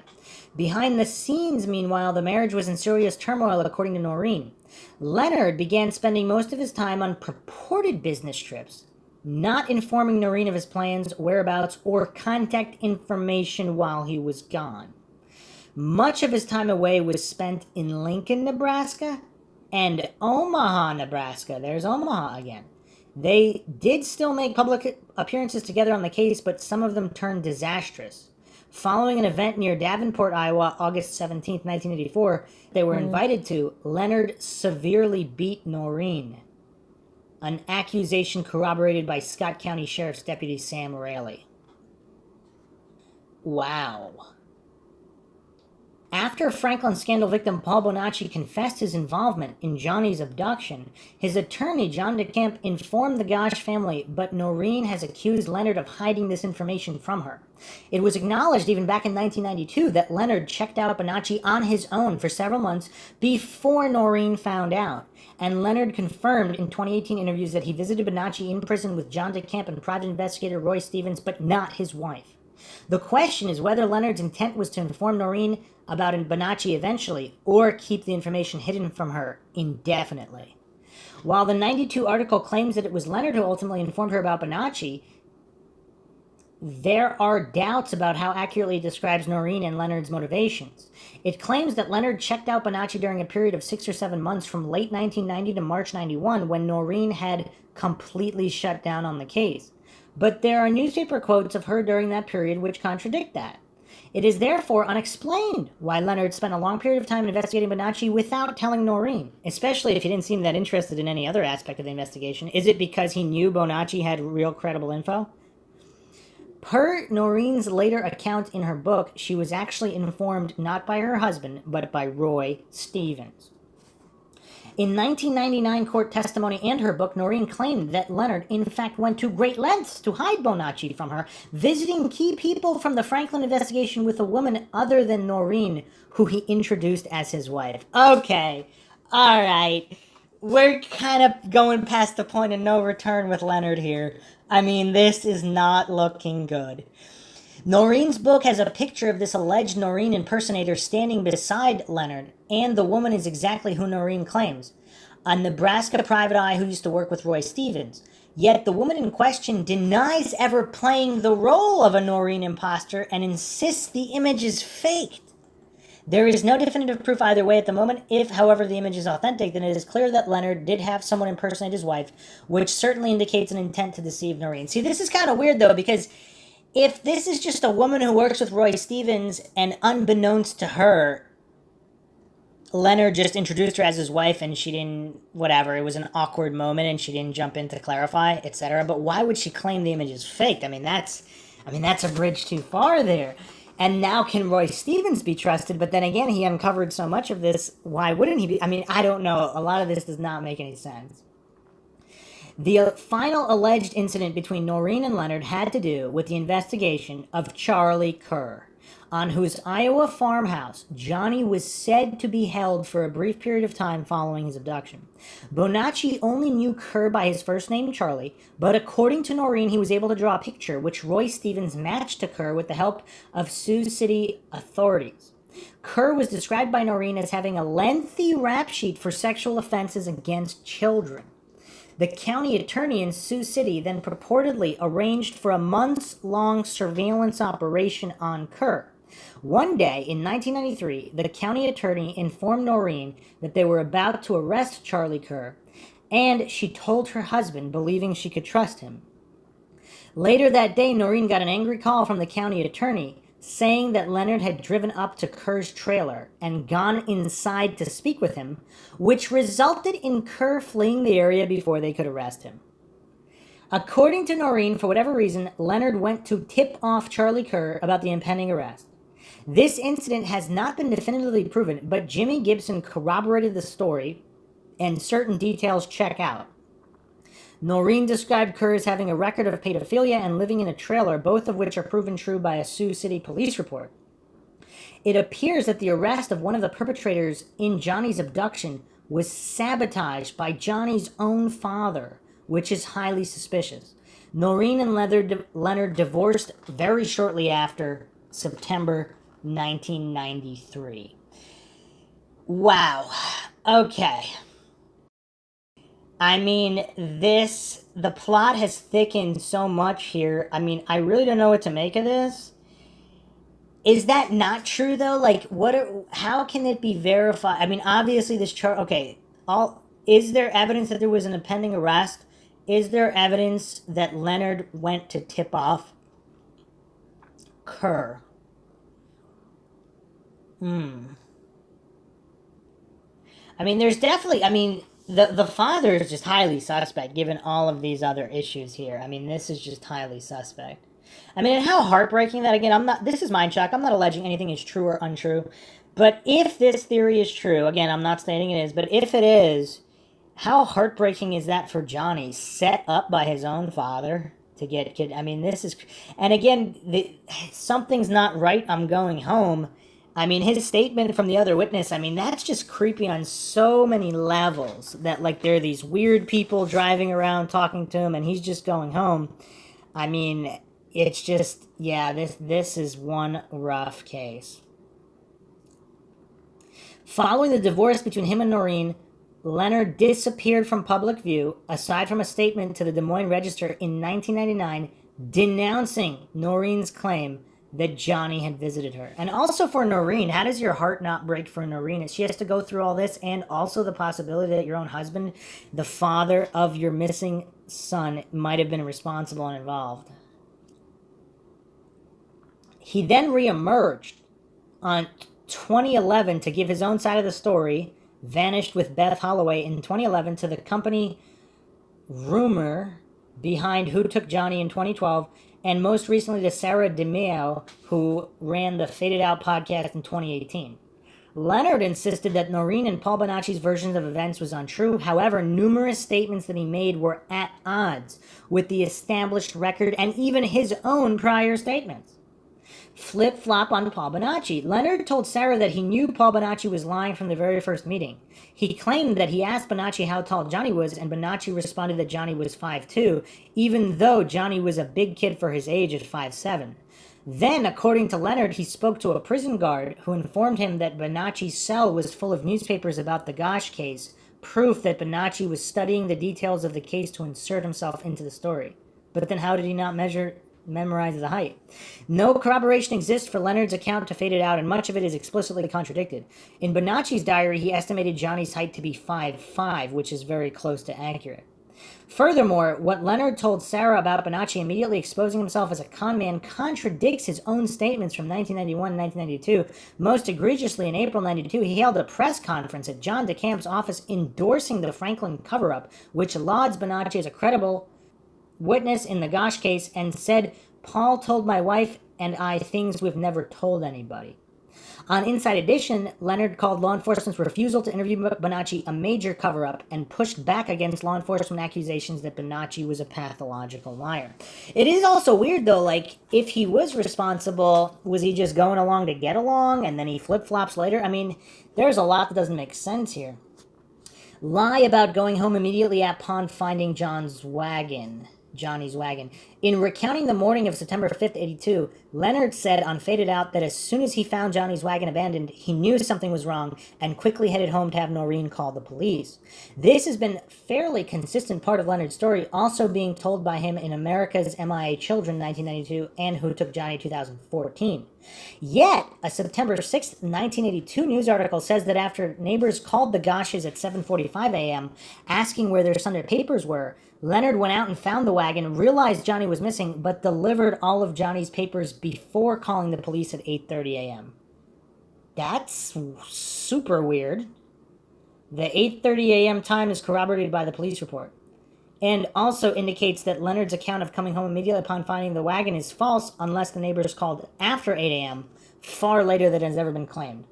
Behind the scenes, meanwhile, the marriage was in serious turmoil, according to Noreen. Leonard began spending most of his time on purported business trips, not informing Noreen of his plans, whereabouts, or contact information while he was gone. Much of his time away was spent in Lincoln, Nebraska, and Omaha, Nebraska. There's Omaha again. They did still make public appearances together on the case, but some of them turned disastrous. Following an event near Davenport, Iowa, August 17, 1984, they were invited to, Leonard severely beat Noreen, an accusation corroborated by Scott County Sheriff's Deputy Sam Raley. Wow. After Franklin scandal victim Paul Bonacci confessed his involvement in Johnny's abduction, his attorney John DeCamp informed the Gosh family, but Noreen has accused Leonard of hiding this information from her. It was acknowledged even back in 1992 that Leonard checked out Bonacci on his own for several months before Noreen found out. And Leonard confirmed in 2018 interviews that he visited Bonacci in prison with John DeCamp and private investigator Roy Stevens, but not his wife. The question is whether Leonard's intent was to inform Noreen about Bonacci eventually, or keep the information hidden from her indefinitely. While the 92 article claims that it was Leonard who ultimately informed her about Bonacci, there are doubts about how accurately it describes Noreen and Leonard's motivations. It claims that Leonard checked out Bonacci during a period of 6 or 7 months from late 1990 to March 91, when Noreen had completely shut down on the case. But there are newspaper quotes of her during that period which contradict that. It is therefore unexplained why Leonard spent a long period of time investigating Bonacci without telling Noreen, especially if he didn't seem that interested in any other aspect of the investigation. Is it because he knew Bonacci had real credible info? Per Noreen's later account in her book, she was actually informed not by her husband, but by Roy Stevens. In 1999 court testimony and her book, Noreen claimed that Leonard in fact went to great lengths to hide Bonacci from her, visiting key people from the Franklin investigation with a woman other than Noreen, who he introduced as his wife. Okay, all right. We're kind of going past the point of no return with Leonard here. I mean, this is not looking good. Noreen's book has a picture of this alleged Noreen impersonator standing beside Leonard, and the woman is exactly who Noreen claims, a Nebraska private eye who used to work with Roy Stevens. Yet the woman in question denies ever playing the role of a Noreen imposter and insists the image is faked. There is no definitive proof either way at the moment. If, however, the image is authentic, then it is clear that Leonard did have someone impersonate his wife, which certainly indicates an intent to deceive Noreen. See, this is kind of weird, though, because if this is just a woman who works with Roy Stevens and unbeknownst to her, Leonard just introduced her as his wife and she didn't, whatever, it was an awkward moment and she didn't jump in to clarify, etc. But why would she claim the image is faked? I mean, that's a bridge too far there. And now can Roy Stevens be trusted? But then again, he uncovered so much of this. Why wouldn't he be? I mean, I don't know. A lot of this does not make any sense. The final alleged incident between Noreen and Leonard had to do with the investigation of Charlie Kerr, on whose Iowa farmhouse Johnny was said to be held for a brief period of time following his abduction. Bonacci only knew Kerr by his first name, Charlie, but according to Noreen, he was able to draw a picture which Roy Stevens matched to Kerr with the help of Sioux City authorities. Kerr was described by Noreen as having a lengthy rap sheet for sexual offenses against children. The county attorney in Sioux City then purportedly arranged for a months-long surveillance operation on Kerr. One day in 1993, the county attorney informed Noreen that they were about to arrest Charlie Kerr, and she told her husband, believing she could trust him. Later that day, Noreen got an angry call from the county attorney saying that Leonard had driven up to Kerr's trailer and gone inside to speak with him, which resulted in Kerr fleeing the area before they could arrest him. According to Noreen, for whatever reason, Leonard went to tip off Charlie Kerr about the impending arrest. This incident has not been definitively proven, but Jimmy Gibson corroborated the story, and certain details check out. Noreen described Kerr as having a record of pedophilia and living in a trailer, both of which are proven true by a Sioux City police report. It appears that the arrest of one of the perpetrators in Johnny's abduction was sabotaged by Johnny's own father, which is highly suspicious. Noreen and Leonard divorced very shortly after September 1993. Wow. Okay. I mean, the plot has thickened so much here. I mean, I really don't know what to make of this. Is that not true, though? Like, how can it be verified? I mean, obviously this chart, okay, is there evidence that there was an impending arrest? Is there evidence that Leonard went to tip off Kerr? I mean, there's definitely, the father is just highly suspect, given all of these other issues here. I mean, this is just highly suspect. I mean, and how heartbreaking that, again, this is MINDSHOCK. I'm not alleging anything is true or untrue. But if this theory is true, again, I'm not stating it is, but if it is, how heartbreaking is that for Johnny? Set up by his own father to get kid. I mean, this is, and again, something's not right. I'm going home. I mean, his statement from the other witness, I mean, that's just creepy on so many levels. That, like, there are these weird people driving around talking to him, and he's just going home. I mean, it's just, yeah, this is one rough case. Following the divorce between him and Noreen, Leonard disappeared from public view, aside from a statement to the Des Moines Register in 1999 denouncing Noreen's claim that Johnny had visited her. And also for Noreen, how does your heart not break for Noreen? She has to go through all this, and also the possibility that your own husband, the father of your missing son, might have been responsible and involved. He then reemerged on 2011 to give his own side of the story, vanished with Beth Holloway in 2011 to the company Rumor behind Who Took Johnny in 2012, and most recently to Sarah DeMeo, who ran the Faded Out podcast in 2018. Leonard insisted that Noreen and Paul Bonacci's versions of events was untrue. However, numerous statements that he made were at odds with the established record and even his own prior statements. Flip-flop on Paul Bonacci. Leonard told Sarah that he knew Paul Bonacci was lying from the very first meeting. He claimed that he asked Bonacci how tall Johnny was, and Bonacci responded that Johnny was 5'2", even though Johnny was a big kid for his age at 5'7". Then, according to Leonard, he spoke to a prison guard who informed him that Bonacci's cell was full of newspapers about the Gosh case, proof that Bonacci was studying the details of the case to insert himself into the story. But then how did he not memorize the height? No corroboration exists for Leonard's account to Fade It Out, and much of it is explicitly contradicted. In Bonacci's diary, he estimated Johnny's height to be 5'5", which is very close to accurate. Furthermore, what Leonard told Sarah about Bonacci immediately exposing himself as a con man contradicts his own statements from 1991 and 1992. Most egregiously, in April 92, he held a press conference at John DeCamp's office endorsing the Franklin cover-up, which lauds Bonacci as a credible witness in the Gosh case, and said, "Paul told my wife and I things we've never told anybody." On Inside Edition, Leonard called law enforcement's refusal to interview Bonacci a major cover-up and pushed back against law enforcement accusations that Bonacci was a pathological liar. It is also weird, though, like, if he was responsible, was he just going along to get along, and then he flip-flops later? I mean, there's a lot that doesn't make sense here. Lie about going home immediately upon finding Johnny's wagon. In recounting the morning of September 5th, 82, Leonard said on Faded Out that as soon as he found Johnny's wagon abandoned, he knew something was wrong and quickly headed home to have Noreen call the police. This has been a fairly consistent part of Leonard's story, also being told by him in America's MIA Children 1992 and Who Took Johnny 2014. Yet, a September 6, 1982 news article says that after neighbors called the Goshes at 7:45 a.m. asking where their Sunday papers were, Leonard went out and found the wagon, realized Johnny was missing, but delivered all of Johnny's papers before calling the police at 8:30 a.m. That's super weird. The 8:30 a.m. time is corroborated by the police report, and also indicates that Leonard's account of coming home immediately upon finding the wagon is false unless the neighbors called after 8 a.m., far later than has ever been claimed.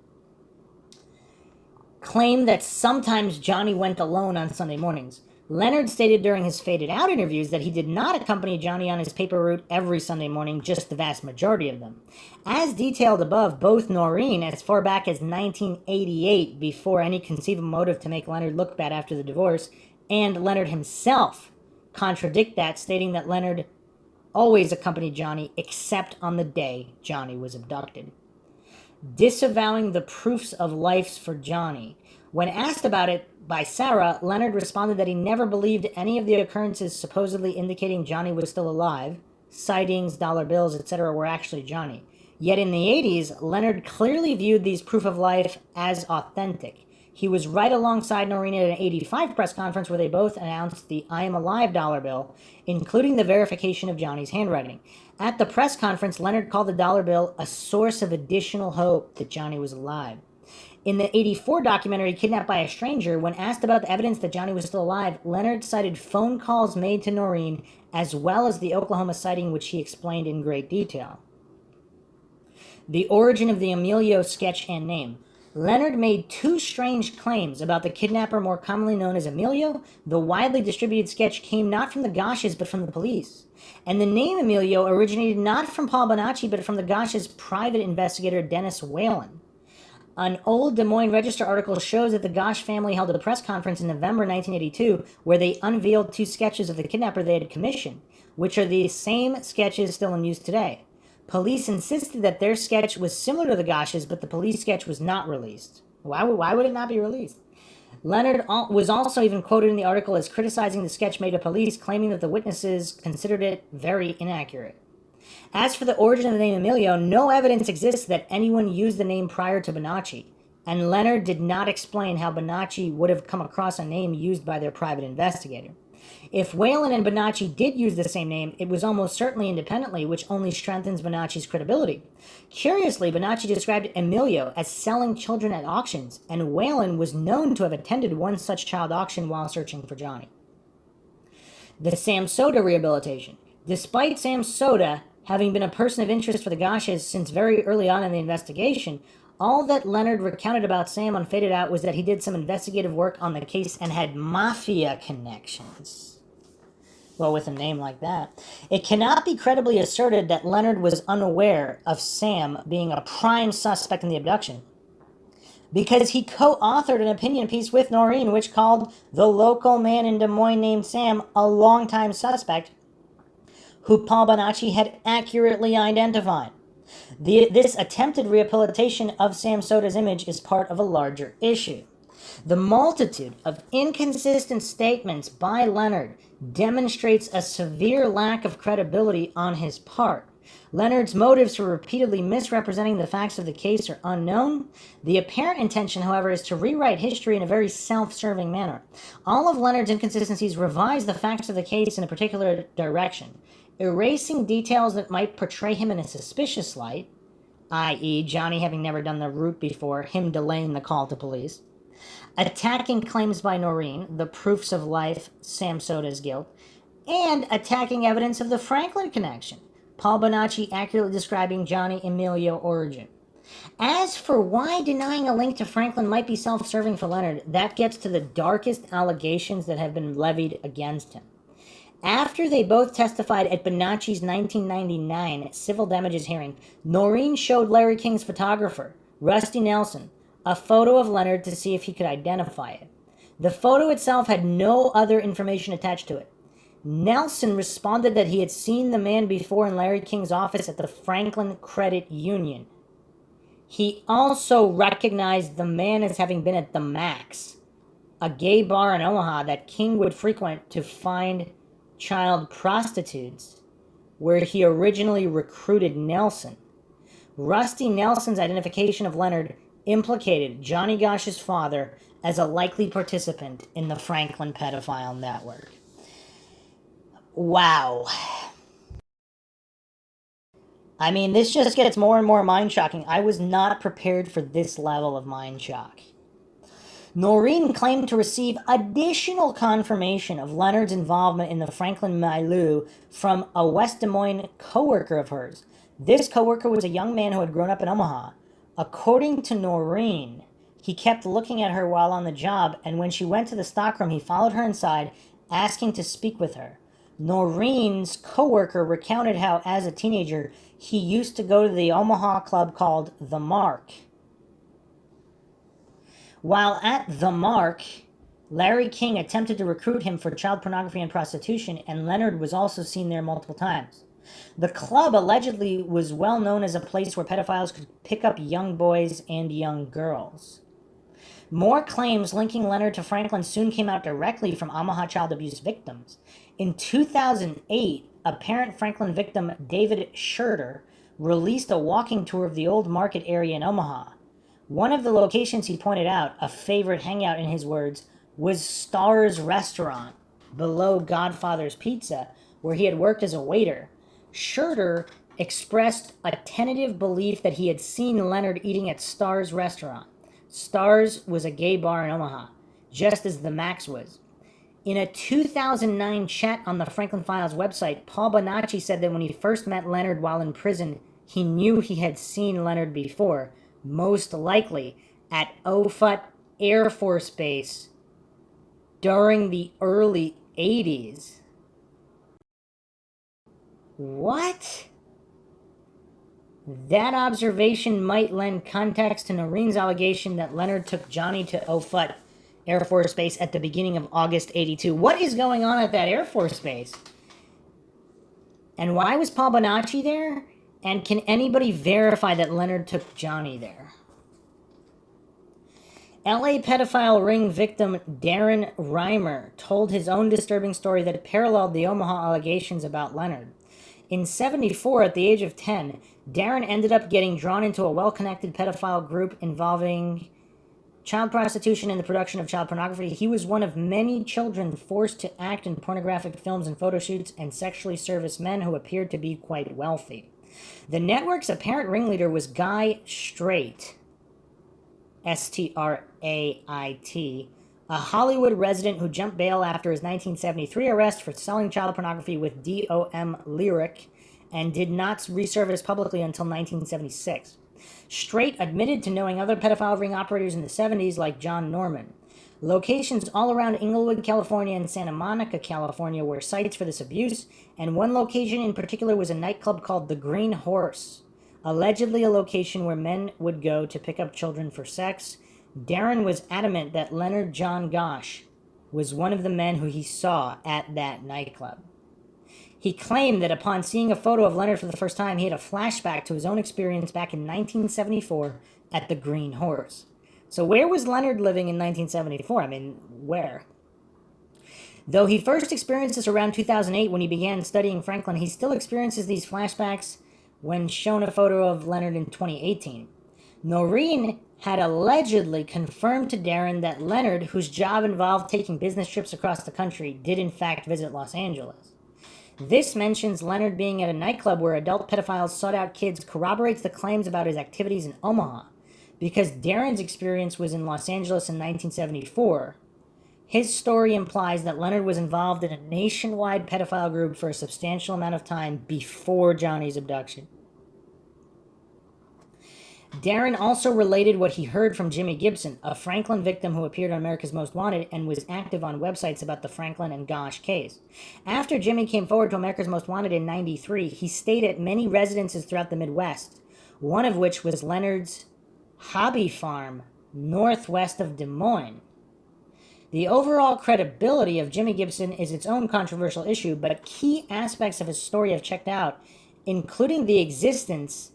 Claimed that sometimes Johnny went alone on Sunday mornings. Leonard stated during his Faded Out interviews that he did not accompany Johnny on his paper route every Sunday morning, just the vast majority of them. As detailed above, both Noreen, as far back as 1988, before any conceivable motive to make Leonard look bad after the divorce, and Leonard himself contradict that, stating that Leonard always accompanied Johnny except on the day Johnny was abducted. Disavowing the proofs of life for Johnny. When asked about it by Sarah, Leonard responded that he never believed any of the occurrences supposedly indicating Johnny was still alive, sightings, dollar bills, etc., were actually Johnny. Yet in the 80s, Leonard clearly viewed these proof of life as authentic. He was right alongside Noreen at an 85 press conference where they both announced the I Am Alive dollar bill, including the verification of Johnny's handwriting. At the press conference, Leonard called the dollar bill a source of additional hope that Johnny was alive. In the 84 documentary, Kidnapped by a Stranger, when asked about the evidence that Johnny was still alive, Leonard cited phone calls made to Noreen, as well as the Oklahoma sighting, which he explained in great detail. The origin of the Emilio sketch and name. Leonard made two strange claims about the kidnapper more commonly known as Emilio. The widely distributed sketch came not from the Gosches but from the police. And the name Emilio originated not from Paul Bonacci but from the Gosches' private investigator Dennis Whalen. An old Des Moines Register article shows that the Gosch family held a press conference in November 1982 where they unveiled two sketches of the kidnapper they had commissioned, which are the same sketches still in use today. Police insisted that their sketch was similar to the Gosches, but the police sketch was not released. Why would it not be released? Leonard was also even quoted in the article as criticizing the sketch made to police, claiming that the witnesses considered it very inaccurate. As for the origin of the name Emilio, no evidence exists that anyone used the name prior to Bonacci, and Leonard did not explain how Bonacci would have come across a name used by their private investigator. If Whalen and Bonacci did use the same name, it was almost certainly independently, which only strengthens Bonacci's credibility. Curiously, Bonacci described Emilio as selling children at auctions, and Whalen was known to have attended one such child auction while searching for Johnny. The Sam Soda rehabilitation. Despite Sam Soda having been a person of interest for the Gosches since very early on in the investigation, all that Leonard recounted about Sam on Faded Out was that he did some investigative work on the case and had mafia connections. Well, with a name like that. It cannot be credibly asserted that Leonard was unaware of Sam being a prime suspect in the abduction, because he co-authored an opinion piece with Noreen which called the local man in Des Moines named Sam a longtime suspect who Paul Bonacci had accurately identified. This attempted rehabilitation of Sam Soda's image is part of a larger issue. The multitude of inconsistent statements by Leonard demonstrates a severe lack of credibility on his part. Leonard's motives for repeatedly misrepresenting the facts of the case are unknown. The apparent intention, however, is to rewrite history in a very self-serving manner. All of Leonard's inconsistencies revise the facts of the case in a particular direction, erasing details that might portray him in a suspicious light, i.e. Johnny having never done the route before, him delaying the call to police, attacking claims by Noreen, the proofs of life, Sam Soda's guilt, and attacking evidence of the Franklin connection, Paul Bonacci accurately describing Johnny Emilio origin. As for why denying a link to Franklin might be self-serving for Leonard, that gets to the darkest allegations that have been levied against him. After they both testified at Bonacci's 1999 civil damages hearing, Noreen showed Larry King's photographer, Rusty Nelson, a photo of Leonard to see if he could identify it. The photo itself had no other information attached to it. Nelson responded that he had seen the man before in Larry King's office at the Franklin Credit Union. He also recognized the man as having been at the Max, a gay bar in Omaha that King would frequent to find child prostitutes, where he originally recruited Nelson. Rusty Nelson's identification of Leonard implicated Johnny Gosch's father as a likely participant in the Franklin pedophile network. Wow. I mean, this just gets more and more mind-shocking. I was not prepared for this level of mind shock. Noreen claimed to receive additional confirmation of Leonard's involvement in the Franklin milieu from a West Des Moines co-worker of hers. This co-worker was a young man who had grown up in Omaha. According to Noreen, he kept looking at her while on the job, and when she went to the stockroom, he followed her inside, asking to speak with her. Noreen's co-worker recounted how, as a teenager, he used to go to the Omaha club called The Mark. While at The Mark, Larry King attempted to recruit him for child pornography and prostitution, and Leonard was also seen there multiple times. The club allegedly was well known as a place where pedophiles could pick up young boys and young girls. More claims linking Leonard to Franklin soon came out directly from Omaha child abuse victims. In 2008, a parent Franklin victim, David Schurter, released a walking tour of the old market area in Omaha. One of the locations he pointed out, a favorite hangout in his words, was Star's Restaurant, below Godfather's Pizza, where he had worked as a waiter. Schurter expressed a tentative belief that he had seen Leonard eating at Star's Restaurant. Star's was a gay bar in Omaha, just as the Max was. In a 2009 chat on the Franklin Files website, Paul Bonacci said that when he first met Leonard while in prison, he knew he had seen Leonard before, most likely at Offutt Air Force Base during the early 80s. What? That observation might lend context to Noreen's allegation that Leonard took Johnny to Offutt Air Force Base at the beginning of August 82. What is going on at that Air Force Base? And why was Paul Bonacci there? And can anybody verify that Leonard took Johnny there? LA pedophile ring victim Darren Reimer told his own disturbing story that paralleled the Omaha allegations about Leonard. In 74, at the age of 10, Darren ended up getting drawn into a well-connected pedophile group involving child prostitution and the production of child pornography. He was one of many children forced to act in pornographic films and photo shoots and sexually service men who appeared to be quite wealthy. The network's apparent ringleader was Guy Strait, Strait, a Hollywood resident who jumped bail after his 1973 arrest for selling child pornography with DOM Lyric and did not resurface publicly until 1976. Strait admitted to knowing other pedophile ring operators in the 70s like John Norman. Locations all around Inglewood, California and Santa Monica, California were sites for this abuse, and one location in particular was a nightclub called the Green Horse, allegedly a location where men would go to pick up children for sex. Darren was adamant that Leonard John Gosch was one of the men who he saw at that nightclub. He claimed that upon seeing a photo of Leonard for the first time, he had a flashback to his own experience back in 1974 at the Green Horse. So where was Leonard living in 1974? I mean, where? Though he first experienced this around 2008 when he began studying Franklin, he still experiences these flashbacks when shown a photo of Leonard in 2018. Noreen had allegedly confirmed to Darren that Leonard, whose job involved taking business trips across the country, did in fact visit Los Angeles. This mentions Leonard being at a nightclub where adult pedophiles sought out kids corroborates the claims about his activities in Omaha. Because Darren's experience was in Los Angeles in 1974, his story implies that Leonard was involved in a nationwide pedophile group for a substantial amount of time before Johnny's abduction. Darren also related what he heard from Jimmy Gibson, a Franklin victim who appeared on America's Most Wanted and was active on websites about the Franklin and Gosch case. After Jimmy came forward to America's Most Wanted in '93, he stayed at many residences throughout the Midwest, one of which was Leonard's hobby farm northwest of Des Moines. The overall credibility of Jimmy Gibson is its own controversial issue, but key aspects of his story have checked out, including the existence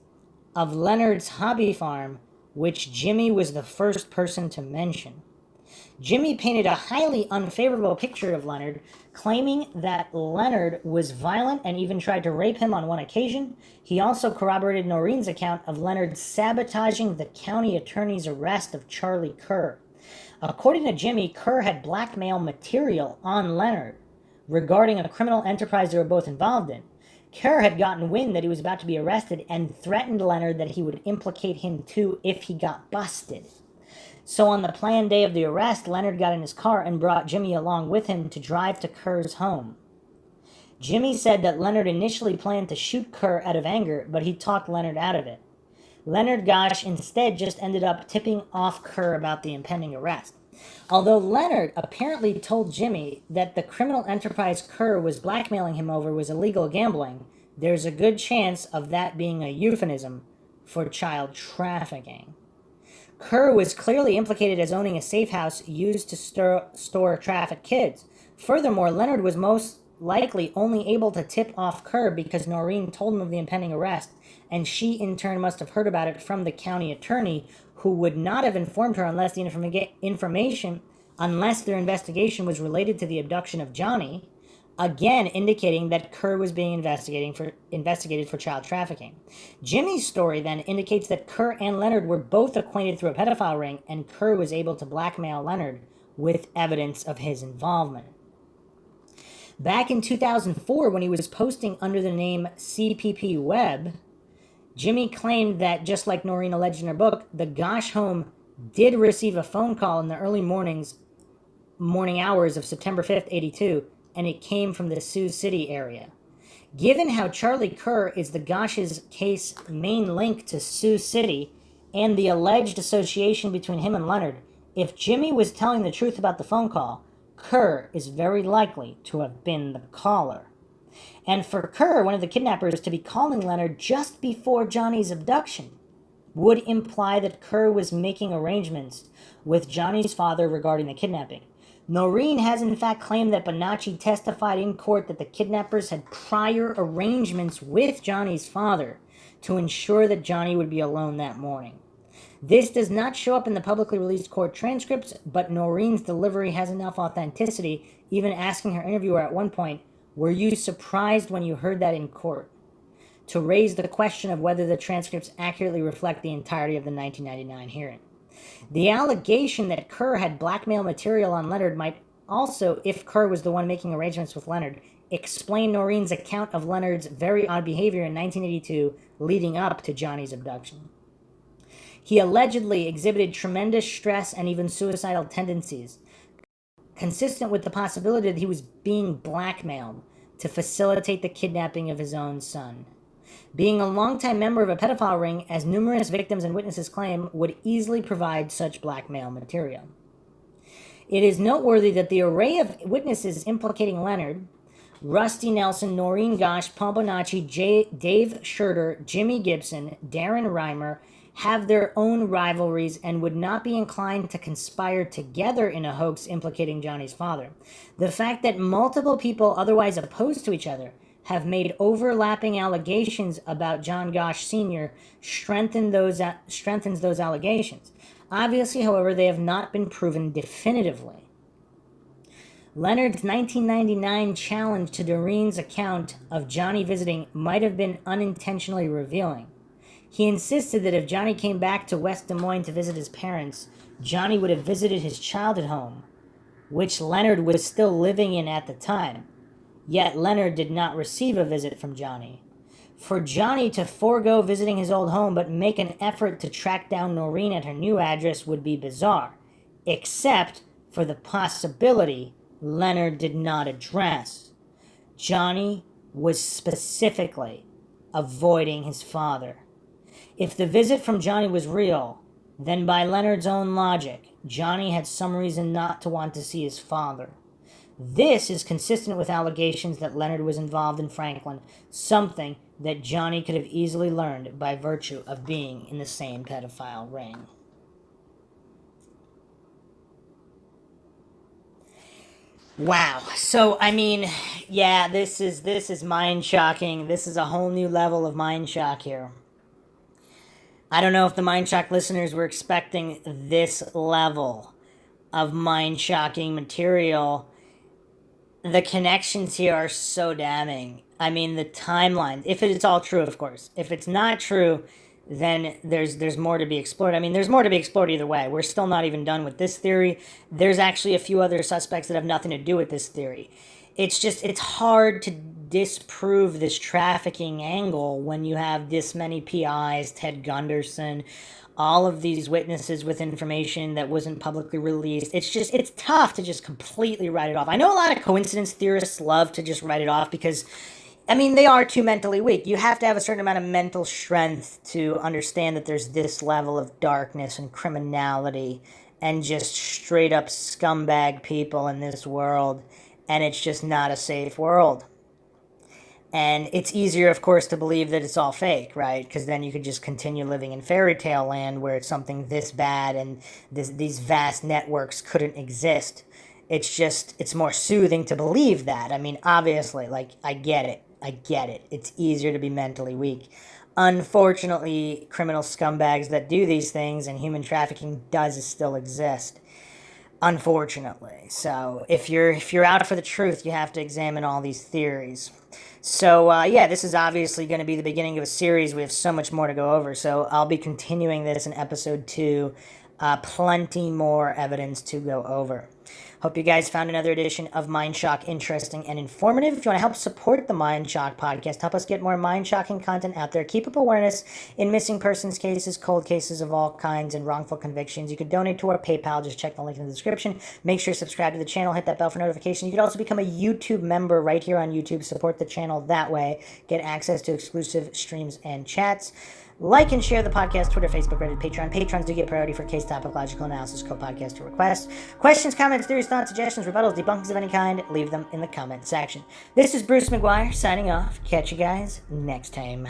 of Leonard's hobby farm, which Jimmy was the first person to mention. Jimmy painted a highly unfavorable picture of Leonard, claiming that Leonard was violent and even tried to rape him on one occasion. He also corroborated Noreen's account of Leonard sabotaging the county attorney's arrest of Charlie Kerr. According to Jimmy, Kerr had blackmail material on Leonard regarding a criminal enterprise they were both involved in. Kerr had gotten wind that he was about to be arrested and threatened Leonard that he would implicate him too if he got busted. So on the planned day of the arrest, Leonard got in his car and brought Jimmy along with him to drive to Kerr's home. Jimmy said that Leonard initially planned to shoot Kerr out of anger, but he talked Leonard out of it. Leonard Gosch instead just ended up tipping off Kerr about the impending arrest. Although Leonard apparently told Jimmy that the criminal enterprise Kerr was blackmailing him over was illegal gambling, there's a good chance of that being a euphemism for child trafficking. Kerr was clearly implicated as owning a safe house used to store trafficked kids. Furthermore, Leonard was most likely only able to tip off Kerr because Noreen told him of the impending arrest, and she in turn must have heard about it from the county attorney, who would not have informed her unless their investigation was related to the abduction of Johnny, again indicating that Kerr was being investigated for child trafficking. Jimmy's story then indicates that Kerr and Leonard were both acquainted through a pedophile ring, and Kerr was able to blackmail Leonard with evidence of his involvement. Back in 2004, when he was posting under the name CPP Web, Jimmy claimed that, just like Noreen alleged in her book, the Gosch home did receive a phone call in the early morning hours of September 5th, 82, and it came from the Sioux City area. Given how Charlie Kerr is the Gosch's case main link to Sioux City, and the alleged association between him and Leonard, if Jimmy was telling the truth about the phone call, Kerr is very likely to have been the caller. And for Kerr, one of the kidnappers, to be calling Leonard just before Johnny's abduction would imply that Kerr was making arrangements with Johnny's father regarding the kidnapping. Noreen has in fact claimed that Bonacci testified in court that the kidnappers had prior arrangements with Johnny's father to ensure that Johnny would be alone that morning. This does not show up in the publicly released court transcripts, but Noreen's delivery has enough authenticity, even asking her interviewer at one point, "Were you surprised when you heard that in court?" to raise the question of whether the transcripts accurately reflect the entirety of the 1999 hearing. The allegation that Kerr had blackmail material on Leonard might also, if Kerr was the one making arrangements with Leonard, explain Noreen's account of Leonard's very odd behavior in 1982 leading up to Johnny's abduction. He allegedly exhibited tremendous stress and even suicidal tendencies, consistent with the possibility that he was being blackmailed to facilitate the kidnapping of his own son. Being a longtime member of a pedophile ring, as numerous victims and witnesses claim, would easily provide such blackmail material. It is noteworthy that the array of witnesses implicating Leonard, Rusty Nelson, Noreen Gosch, Paul Bonacci, Dave Schurter, Jimmy Gibson, Darren Reimer, have their own rivalries and would not be inclined to conspire together in a hoax implicating Johnny's father. The fact that multiple people otherwise opposed to each other have made overlapping allegations about John Gosch Sr. strengthens those allegations. Obviously, however, they have not been proven definitively. Leonard's 1999 challenge to Doreen's account of Johnny visiting might have been unintentionally revealing. He insisted that if Johnny came back to West Des Moines to visit his parents, Johnny would have visited his childhood home, which Leonard was still living in at the time. Yet Leonard did not receive a visit from Johnny. For Johnny to forego visiting his old home but make an effort to track down Noreen at her new address would be bizarre, except for the possibility Leonard did not address. Johnny was specifically avoiding his father. If the visit from Johnny was real, then by Leonard's own logic, Johnny had some reason not to want to see his father. This is consistent with allegations that Leonard was involved in Franklin, something that Johnny could have easily learned by virtue of being in the same pedophile ring. Wow. So, I mean, yeah, this is mind-shocking. This is a whole new level of mind shock here. I don't know if the Mind Shock listeners were expecting this level of mind-shocking material. The connections here are so damning. I mean, the timeline, if it's all true, of course. If it's not true, then there's more to be explored. I mean, there's more to be explored either way. We're still not even done with this theory. There's actually a few other suspects that have nothing to do with this theory. It's hard to disprove this trafficking angle when you have this many PIs, Ted Gunderson, all of these witnesses with information that wasn't publicly released. It's tough to just completely write it off. I know a lot of coincidence theorists love to just write it off because, I mean, they are too mentally weak. You have to have a certain amount of mental strength to understand that there's this level of darkness and criminality and just straight up scumbag people in this world. And it's just not a safe world. And it's easier, of course, to believe that it's all fake, right? Because then you could just continue living in fairy tale land where it's something this bad and these vast networks couldn't exist. It's more soothing to believe that. I mean, obviously, like, I get it. It's easier to be mentally weak. Unfortunately, criminal scumbags that do these things and human trafficking does still exist. Unfortunately. So if you're out for the truth, you have to examine all these theories. So yeah, this is obviously going to be the beginning of a series. We have so much more to go over. So I'll be continuing this in episode 2. Plenty more evidence to go over. Hope you guys found another edition of MindShock interesting and informative. If you want to help support the MindShock podcast, help us get more mind-shocking content out there, keep up awareness in missing persons cases, cold cases of all kinds, and wrongful convictions, you can donate to our PayPal. Just check the link in the description. Make sure you subscribe to the channel, hit that bell for notification. You can also become a YouTube member right here on YouTube. Support the channel that way. Get access to exclusive streams and chats. Like and share the podcast, Twitter, Facebook, Reddit, Patreon. Patrons do get priority for case topic, logical analysis, co-podcaster requests. Questions, comments, theories, thoughts, suggestions, rebuttals, debunkings of any kind, leave them in the comment section. This is Bruce McGuire signing off. Catch you guys next time.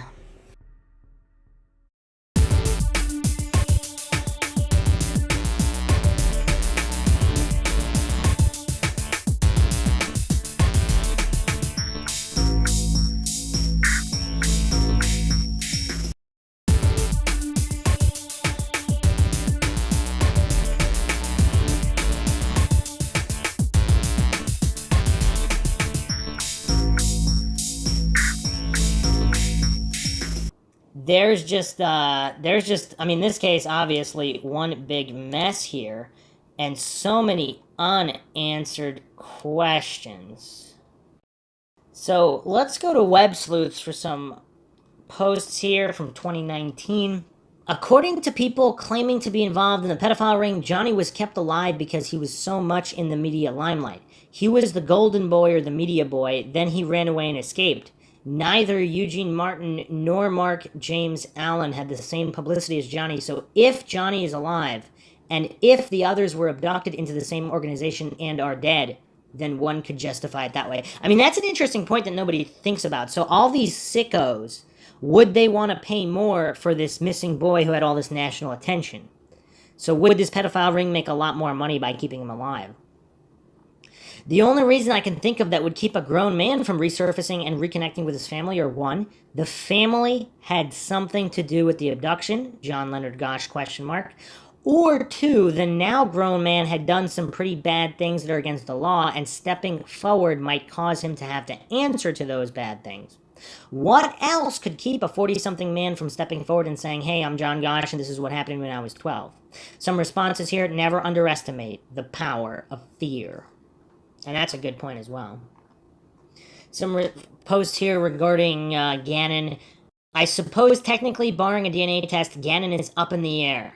There's just, I mean, this case, obviously, one big mess here, and so many unanswered questions. So let's go to Web Sleuths for some posts here from 2019. According to people claiming to be involved in the pedophile ring, Johnny was kept alive because he was so much in the media limelight. He was the golden boy or the media boy, then he ran away and escaped. Neither Eugene Martin nor Mark James Allen had the same publicity as Johnny, so if Johnny is alive, and if the others were abducted into the same organization and are dead, then one could justify it that way. I mean, that's an interesting point that nobody thinks about. So all these sickos, would they want to pay more for this missing boy who had all this national attention? So would this pedophile ring make a lot more money by keeping him alive? The only reason I can think of that would keep a grown man from resurfacing and reconnecting with his family are: one, the family had something to do with the abduction, John Leonard Gosh, ? Or two, the now grown man had done some pretty bad things that are against the law, and stepping forward might cause him to have to answer to those bad things. What else could keep a 40-something man from stepping forward and saying, hey, I'm John Gosh, and this is what happened when I was 12? Some responses here: never underestimate the power of fear. And that's a good point as well. Some posts here regarding Gannon. I suppose technically, barring a DNA test, Gannon is up in the air.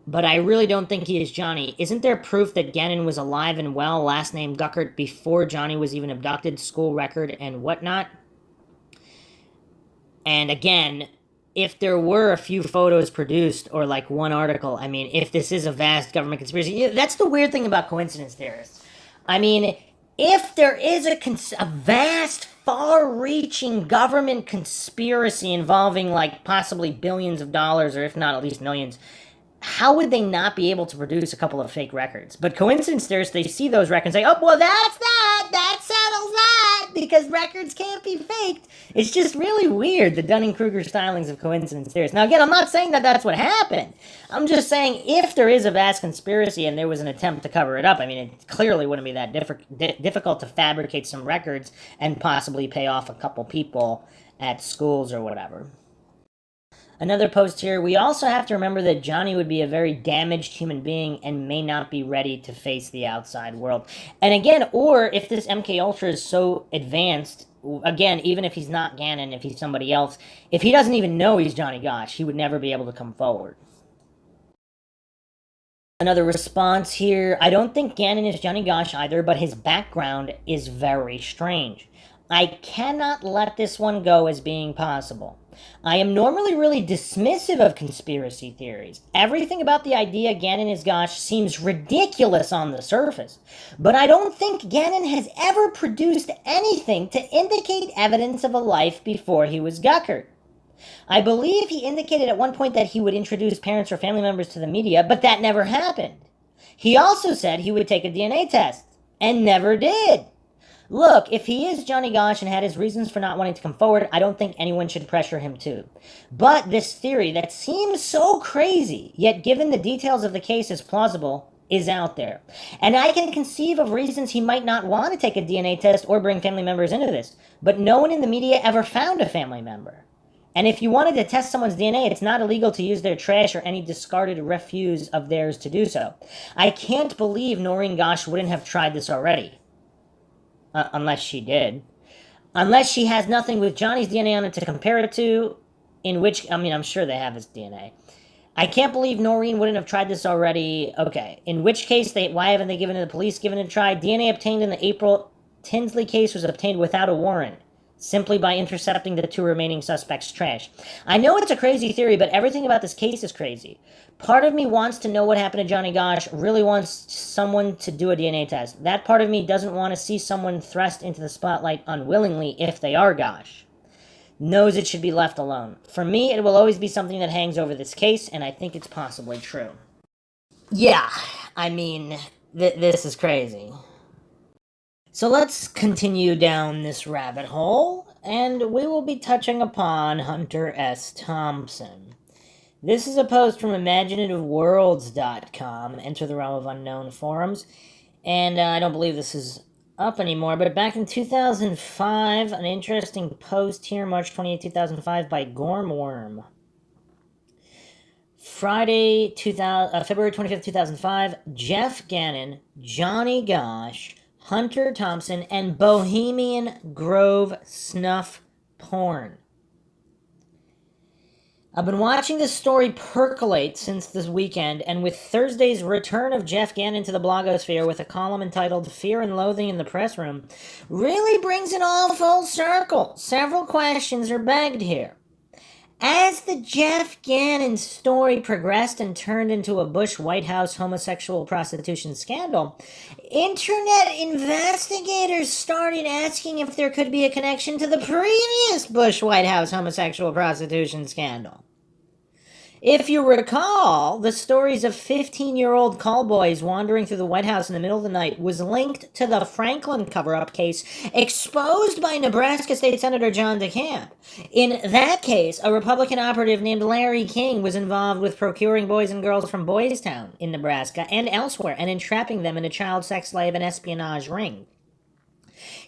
But I really don't think he is Johnny. Isn't there proof that Gannon was alive and well, last name Guckert, before Johnny was even abducted, school record, and whatnot? And again, if there were a few photos produced, or like one article, I mean, if this is a vast government conspiracy, that's the weird thing about coincidence theorists. I mean, if there is a vast, far-reaching government conspiracy involving, like, possibly billions of dollars, or if not, at least millions, how would they not be able to produce a couple of fake records? But coincidence theorists, they see those records and say, oh, well, that's that settles that, because records can't be faked. It's just really weird, the Dunning-Kruger stylings of coincidence theorists. Now, again, I'm not saying that that's what happened. I'm just saying, if there is a vast conspiracy and there was an attempt to cover it up, I mean, it clearly wouldn't be that difficult to fabricate some records and possibly pay off a couple people at schools or whatever. Another post here: we also have to remember that Johnny would be a very damaged human being and may not be ready to face the outside world. And again, or if this MK Ultra is so advanced, again, even if he's not Gannon, if he's somebody else, if he doesn't even know he's Johnny Gosh, he would never be able to come forward. Another response here: I don't think Gannon is Johnny Gosh either, but his background is very strange. I cannot let this one go as being possible. I am normally really dismissive of conspiracy theories. Everything about the idea Gannon is Gosh seems ridiculous on the surface, but I don't think Gannon has ever produced anything to indicate evidence of a life before he was Guckert. I believe he indicated at one point that he would introduce parents or family members to the media, but that never happened. He also said he would take a DNA test, and never did. Look, if he is Johnny Gosh and had his reasons for not wanting to come forward, I don't think anyone should pressure him to. But this theory that seems so crazy, yet given the details of the case is plausible, is out there. And I can conceive of reasons he might not want to take a DNA test or bring family members into this, but no one in the media ever found a family member. And if you wanted to test someone's DNA, it's not illegal to use their trash or any discarded refuse of theirs to do so. I can't believe Noreen Gosh wouldn't have tried this already. Unless she did. Unless she has nothing with Johnny's DNA on it to compare it to, in which, I mean, I'm sure they have his DNA. I can't believe Noreen wouldn't have tried this already. Okay. In which case, why haven't they given it the police given it a try? DNA obtained in the April Tinsley case was obtained without a warrant, simply by intercepting the 2 remaining suspects' trash. I know it's a crazy theory, but everything about this case is crazy. Part of me wants to know what happened to Johnny Gosh, really wants someone to do a DNA test. That part of me doesn't want to see someone thrust into the spotlight unwillingly if they are Gosh. Knows it should be left alone. For me, it will always be something that hangs over this case, and I think it's possibly true. Yeah, I mean, this is crazy. So let's continue down this rabbit hole, and we will be touching upon Hunter S. Thompson. This is a post from ImaginativeWorlds.com, Enter the Realm of Unknown forums, and I don't believe this is up anymore, but back in 2005, an interesting post here, March 28, 2005, by Gormworm. Friday, February 25th, 2005, Jeff Gannon, Johnny Gosh, Hunter Thompson, and Bohemian Grove snuff porn. I've been watching this story percolate since this weekend, and with Thursday's return of Jeff Gannon to the blogosphere with a column entitled Fear and Loathing in the Press Room, really brings it all full circle. Several questions are begged here. As the Jeff Gannon story progressed and turned into a Bush White House homosexual prostitution scandal, internet investigators started asking if there could be a connection to the previous Bush White House homosexual prostitution scandal. If you recall, the stories of 15-year-old callboys wandering through the White House in the middle of the night was linked to the Franklin cover-up case exposed by Nebraska State Senator John DeCamp. In that case, a Republican operative named Larry King was involved with procuring boys and girls from Boys Town in Nebraska and elsewhere and entrapping them in a child sex slave and espionage ring.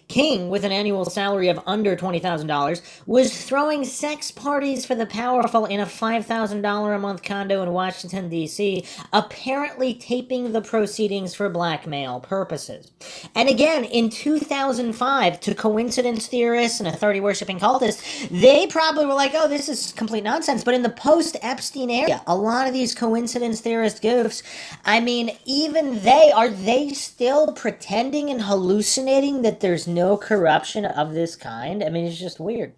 King, with an annual salary of under $20,000, was throwing sex parties for the powerful in a $5,000 a month condo in Washington, D.C., apparently taping the proceedings for blackmail purposes. And again, in 2005, to coincidence theorists and authority-worshipping cultists, they probably were like, oh, this is complete nonsense. But in the post-Epstein era, a lot of these coincidence theorist goofs, I mean, even are they still pretending and hallucinating that there's no corruption of this kind? I mean, it's just weird.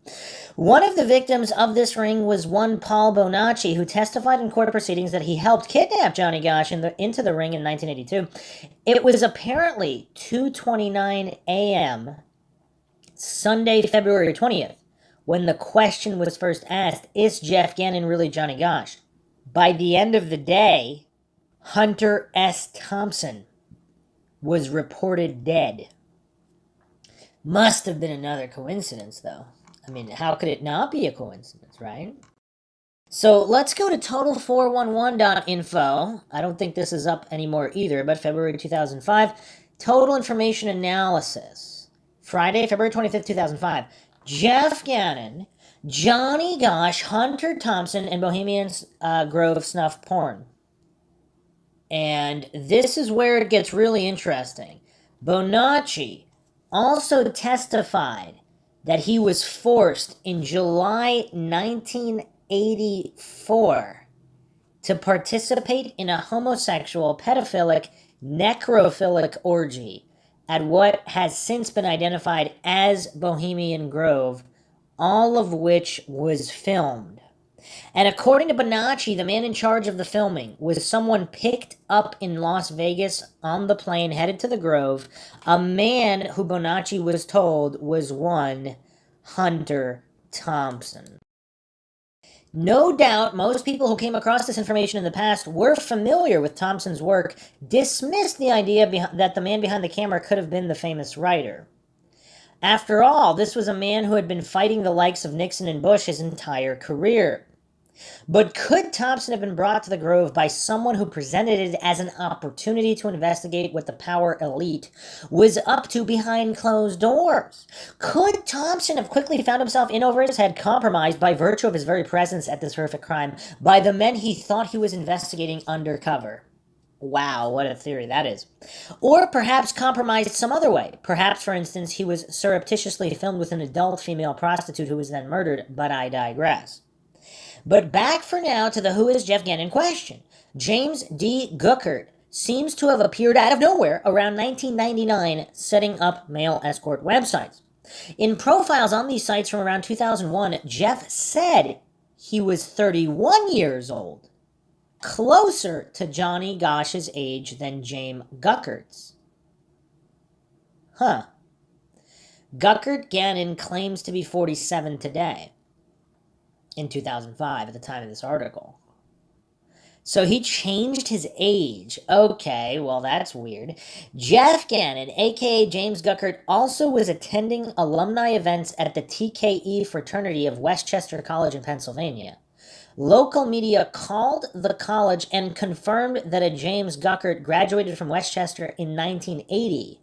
One of the victims of this ring was one Paul Bonacci, who testified in court proceedings that he helped kidnap Johnny Gosh into the ring in 1982. It was apparently 2:29 a.m. Sunday, February 20th, when the question was first asked, is Jeff Gannon really Johnny Gosh? By the end of the day, Hunter S. Thompson was reported dead. Must have been another coincidence, though. I mean, how could it not be a coincidence, right? So let's go to total411.info. I don't think this is up anymore either, but February 2005. Total information analysis. Friday, February 25th, 2005. Jeff Gannon, Johnny Gosh, Hunter Thompson, and Bohemian Grove snuff porn. And this is where it gets really interesting. Bonacci also testified that he was forced in July 1984 to participate in a homosexual, pedophilic, necrophilic orgy at what has since been identified as Bohemian Grove, all of which was filmed. And according to Bonacci, the man in charge of the filming was someone picked up in Las Vegas on the plane headed to the Grove, a man who Bonacci was told was one Hunter Thompson. No doubt most people who came across this information in the past were familiar with Thompson's work, dismissed the idea that the man behind the camera could have been the famous writer. After all, this was a man who had been fighting the likes of Nixon and Bush his entire career. But could Thompson have been brought to the Grove by someone who presented it as an opportunity to investigate what the power elite was up to behind closed doors? Could Thompson have quickly found himself in over his head, compromised by virtue of his very presence at this horrific crime by the men he thought he was investigating undercover? Wow, what a theory that is. Or perhaps compromised some other way. Perhaps, for instance, he was surreptitiously filmed with an adult female prostitute who was then murdered, but I digress. But back for now to the Who is Jeff Gannon question. James D. Guckert seems to have appeared out of nowhere around 1999 setting up male escort websites. In profiles on these sites from around 2001, Jeff said he was 31 years old, closer to Johnny Gosch's age than James Guckert's. Guckert Gannon claims to be 47 today. In 2005, at the time of this article. So he changed his age. Okay, well, that's weird. Jeff Gannon, aka James Guckert, also was attending alumni events at the TKE fraternity of Westchester College in Pennsylvania. Local media called the college and confirmed that a James Guckert graduated from Westchester in 1980.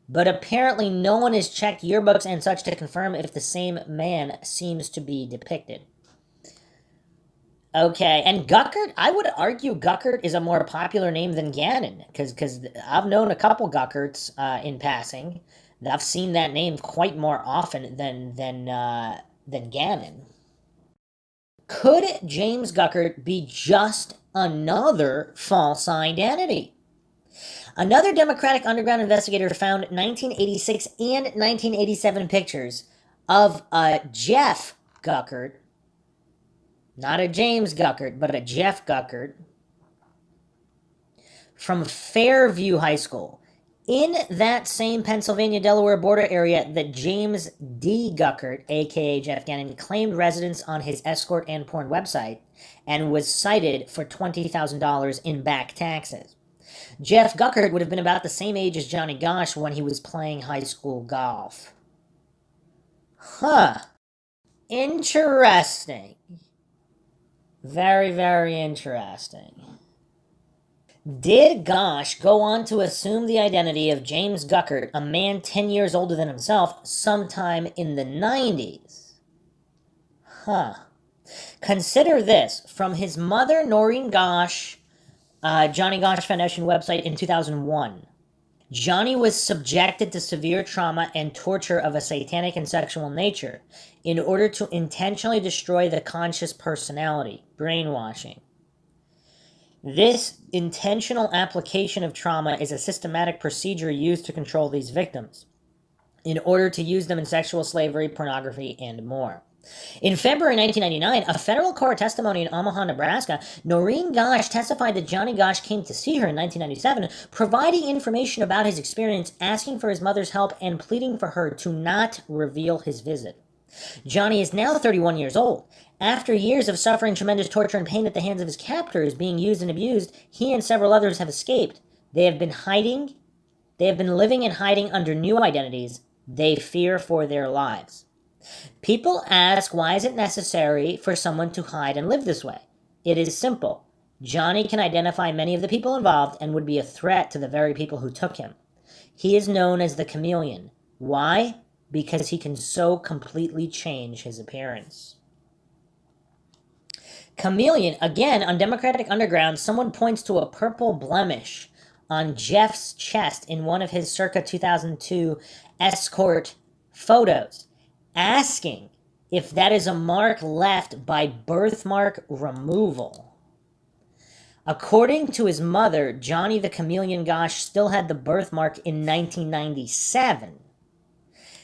But apparently no one has checked yearbooks and such to confirm if the same man seems to be depicted. Okay, and Guckert, I would argue Guckert is a more popular name than Gannon, because I've known a couple Guckerts in passing. I've seen that name quite more often than Gannon. Could James Guckert be just another false identity? Another Democratic underground investigator found 1986 and 1987 pictures of Jeff Guckert, not a James Guckert, but a Jeff Guckert, from Fairview High School, in that same Pennsylvania-Delaware border area that James D. Guckert, aka Jeff Gannon, claimed residence on his escort and porn website and was cited for $20,000 in back taxes. Jeff Guckert would have been about the same age as Johnny Gosch when he was playing high school golf. Interesting. Very, very interesting. Did Gosch go on to assume the identity of James Guckert, a man 10 years older than himself, sometime in the 90s? Consider this. From his mother, Noreen Gosch, Johnny Gosch Foundation website in 2001. Johnny was subjected to severe trauma and torture of a satanic and sexual nature in order to intentionally destroy the conscious personality, brainwashing. This intentional application of trauma is a systematic procedure used to control these victims in order to use them in sexual slavery, pornography, and more. In February 1999, a federal court testimony in Omaha, Nebraska, Noreen Gosch testified that Johnny Gosch came to see her in 1997, providing information about his experience, asking for his mother's help, and pleading for her to not reveal his visit. Johnny is now 31 years old. After years of suffering tremendous torture and pain at the hands of his captors, being used and abused, he and several others have escaped. They have been living and hiding under new identities. They fear for their lives. People ask, why is it necessary for someone to hide and live this way? It is simple. Johnny can identify many of the people involved and would be a threat to the very people who took him. He is known as the chameleon. Why? Because he can so completely change his appearance. Chameleon, again, on Democratic Underground, someone points to a purple blemish on Jeff's chest in one of his circa 2002 escort photos, asking if that is a mark left by birthmark removal. According to his mother, Johnny the Chameleon Gosch still had the birthmark in 1997.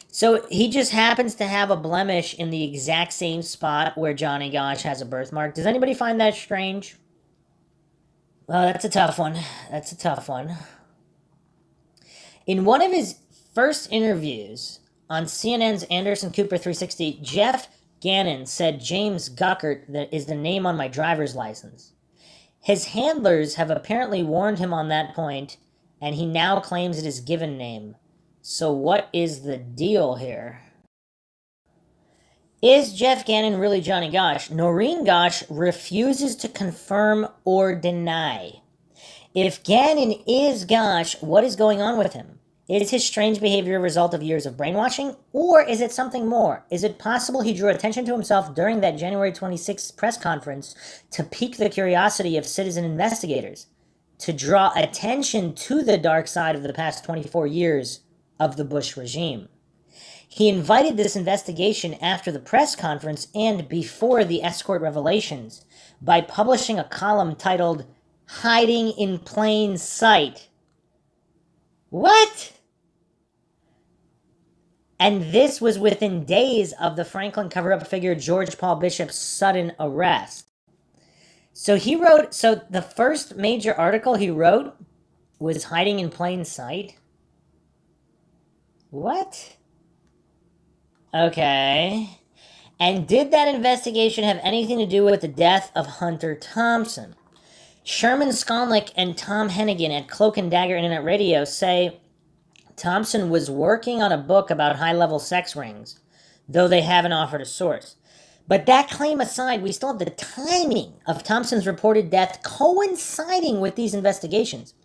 So he just happens to have a blemish in the exact same spot where Johnny Gosch has a birthmark. Does anybody find that strange? Well, that's a tough one. In one of his first interviews on CNN's Anderson Cooper 360, Jeff Gannon said James Guckert is the name on my driver's license. His handlers have apparently warned him on that point, and he now claims it is given name. So what is the deal here? Is Jeff Gannon really Johnny Gosch? Noreen Gosch refuses to confirm or deny. If Gannon is Gosch, what is going on with him? Is his strange behavior a result of years of brainwashing, or is it something more? Is it possible he drew attention to himself during that January 26th press conference to pique the curiosity of citizen investigators, to draw attention to the dark side of the past 24 years of the Bush regime? He invited this investigation after the press conference and before the escort revelations by publishing a column titled Hiding in Plain Sight. What? And this was within days of the Franklin cover-up figure George Paul Bishop's sudden arrest. So the first major article he wrote was Hiding in Plain Sight? What? Okay. And did that investigation have anything to do with the death of Hunter Thompson? Sherman Skolnick and Tom Hennigan at Cloak and Dagger Internet Radio say Thompson was working on a book about high-level sex rings, though they haven't offered a source. But that claim aside, we still have the timing of Thompson's reported death coinciding with these investigations.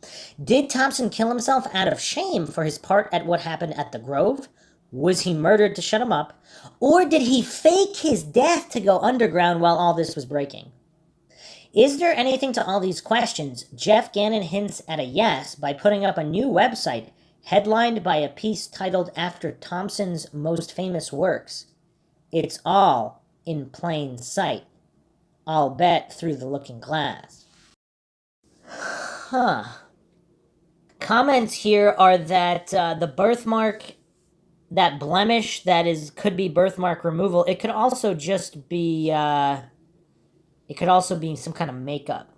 Did Thompson kill himself out of shame for his part at what happened at the Grove? Was he murdered to shut him up? Or did he fake his death to go underground while all this was breaking? Is there anything to all these questions? Jeff Gannon hints at a yes by putting up a new website headlined by a piece titled after Thompson's most famous works. It's all in plain sight. I'll bet through the looking glass. Huh. Comments here are that the birthmark, that blemish that could be birthmark removal, it could also just be some kind of makeup.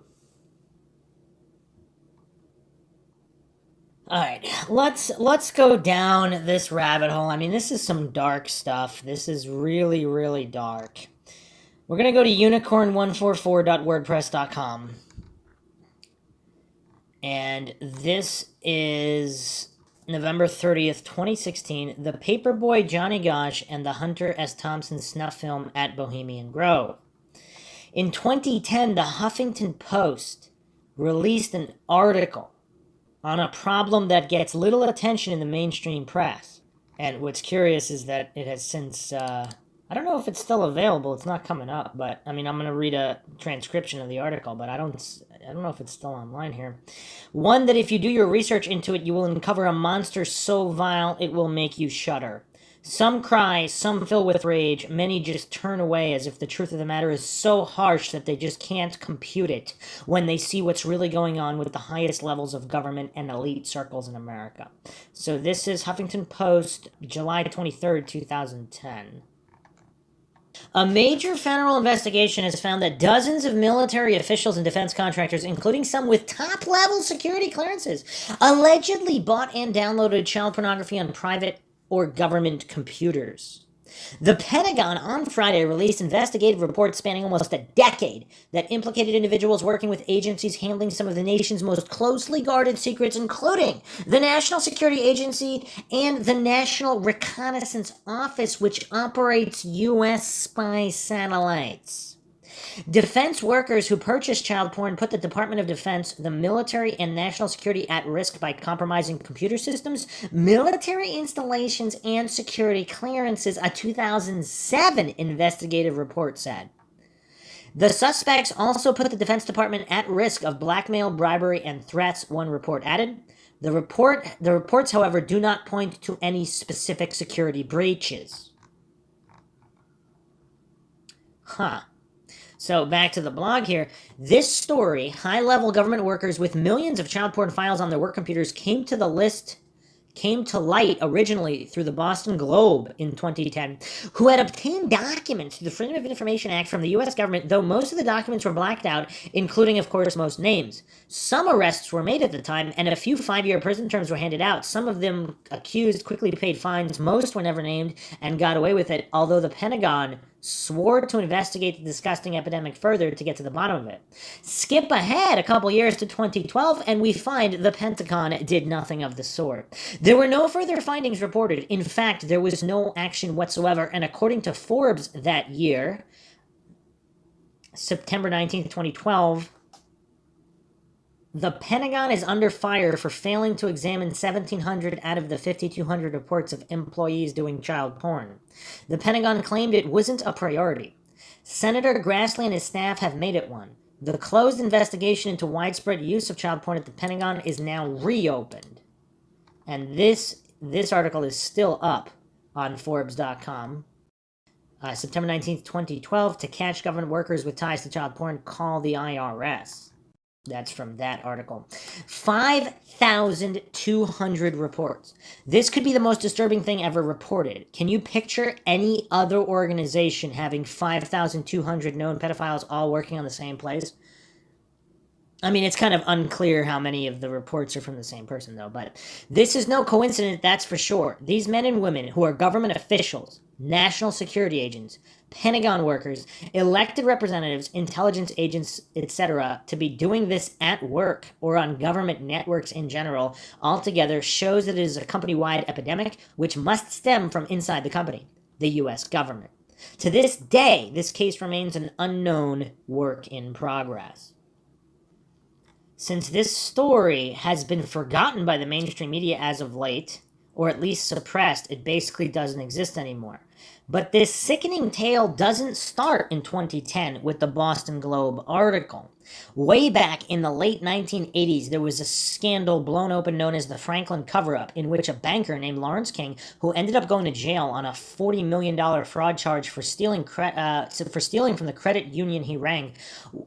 All right, let's go down this rabbit hole. I mean, this is some dark stuff. This is really, really dark. We're going to go to unicorn144.wordpress.com. And this is November 30th, 2016, the paperboy Johnny Gosch and the Hunter S. Thompson snuff film at Bohemian Grove. In 2010, the Huffington Post released an article on a problem that gets little attention in the mainstream press. And what's curious is that it has since, I don't know if it's still available, it's not coming up, but, I mean, I'm going to read a transcription of the article, but I don't know if it's still online here. One that if you do your research into it, you will uncover a monster so vile it will make you shudder. Some cry, some fill with rage, many just turn away as if the truth of the matter is so harsh that they just can't compute it when they see what's really going on with the highest levels of government and elite circles in America. So this is Huffington Post, July 23rd, 2010. A major federal investigation has found that dozens of military officials and defense contractors, including some with top-level security clearances, allegedly bought and downloaded child pornography on private or government computers. The Pentagon on Friday released investigative reports spanning almost a decade that implicated individuals working with agencies handling some of the nation's most closely guarded secrets, including the National Security Agency and the National Reconnaissance Office, which operates U.S. spy satellites. Defense workers who purchased child porn put the Department of Defense, the military, and national security at risk by compromising computer systems, military installations, and security clearances, a 2007 investigative report said. The suspects also put the Defense Department at risk of blackmail, bribery, and threats, one report added. The reports, however, do not point to any specific security breaches. So back to the blog here. This story, high-level government workers with millions of child porn files on their work computers came to light originally through the Boston Globe in 2010, who had obtained documents through the Freedom of Information Act from the U.S. government, though most of the documents were blacked out, including, of course, most names. Some arrests were made at the time, and a few 5-year prison terms were handed out. Some of them accused quickly paid fines. Most were never named and got away with it, although the Pentagon swore to investigate the disgusting epidemic further to get to the bottom of it. Skip ahead a couple years to 2012, and we find the Pentagon did nothing of the sort. There were no further findings reported. In fact, there was no action whatsoever, and according to Forbes that year, September 19th, 2012, the Pentagon is under fire for failing to examine 1,700 out of the 5,200 reports of employees doing child porn. The Pentagon claimed it wasn't a priority. Senator Grassley and his staff have made it one. The closed investigation into widespread use of child porn at the Pentagon is now reopened. And this article is still up on Forbes.com. September 19th, 2012, to catch government workers with ties to child porn, call the IRS. That's from that article. 5,200 reports. This could be the most disturbing thing ever reported. Can you picture any other organization having 5,200 known pedophiles all working on the same place? I mean, it's kind of unclear how many of the reports are from the same person, though, but this is no coincidence, that's for sure. These men and women who are government officials, national security agents, Pentagon workers, elected representatives, intelligence agents, etc., to be doing this at work or on government networks in general, altogether shows that it is a company-wide epidemic which must stem from inside the company, the U.S. government. To this day, this case remains an unknown work in progress. Since this story has been forgotten by the mainstream media as of late, or at least suppressed, it basically doesn't exist anymore. But this sickening tale doesn't start in 2010 with the Boston Globe article. Way back in the late 1980s, there was a scandal blown open known as the Franklin cover-up, in which a banker named Lawrence King, who ended up going to jail on a $40 million fraud charge for stealing from the credit union he rang,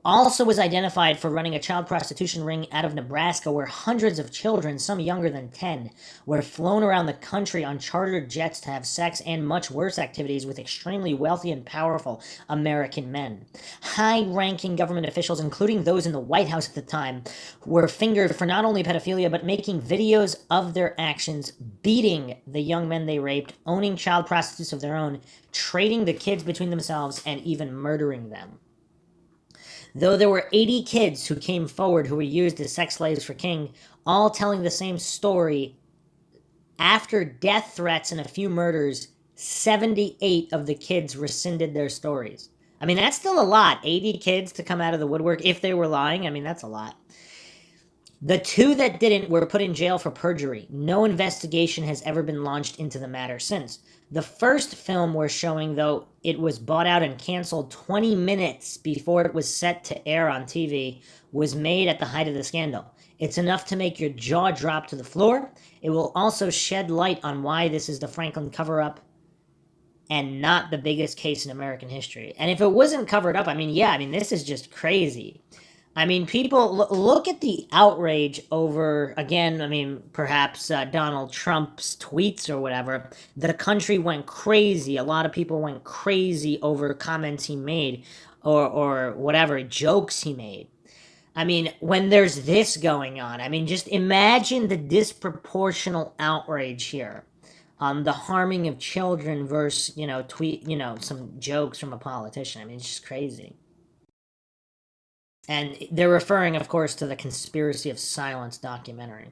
also was identified for running a child prostitution ring out of Nebraska, where hundreds of children, some younger than 10, were flown around the country on chartered jets to have sex and much worse activities with extremely wealthy and powerful American men. High-ranking government officials, including those in the White House at the time, were fingered for not only pedophilia, but making videos of their actions, beating the young men they raped, owning child prostitutes of their own, trading the kids between themselves, and even murdering them. Though there were 80 kids who came forward who were used as sex slaves for King, all telling the same story, after death threats and a few murders, 78 of the kids rescinded their stories. I mean, that's still a lot. 80 kids to come out of the woodwork if they were lying. I mean, that's a lot. The two that didn't were put in jail for perjury. No investigation has ever been launched into the matter since. The first film we're showing, though, it was bought out and canceled 20 minutes before it was set to air on TV, was made at the height of the scandal. It's enough to make your jaw drop to the floor. It will also shed light on why this is the Franklin cover-up and not the biggest case in American history. And if it wasn't covered up, this is just crazy. I mean, people, look at the outrage over, again, perhaps Donald Trump's tweets or whatever. The country went crazy. A lot of people went crazy over comments he made or whatever, jokes he made. I mean, when there's this going on, just imagine the disproportional outrage here. The harming of children versus, some jokes from a politician. It's just crazy. And they're referring, of course, to the Conspiracy of Silence documentary.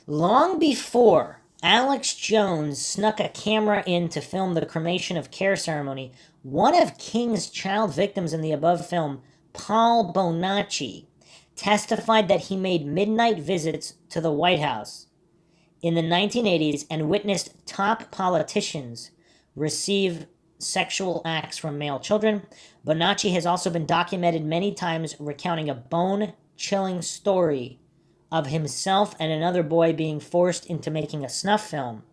Long before Alex Jones snuck a camera in to film the cremation of care ceremony, one of King's child victims in the above film, Paul Bonacci, testified that he made midnight visits to the White House in the 1980s and witnessed top politicians receive sexual acts from male children. Bonacci has also been documented many times recounting a bone-chilling story of himself and another boy being forced into making a snuff film,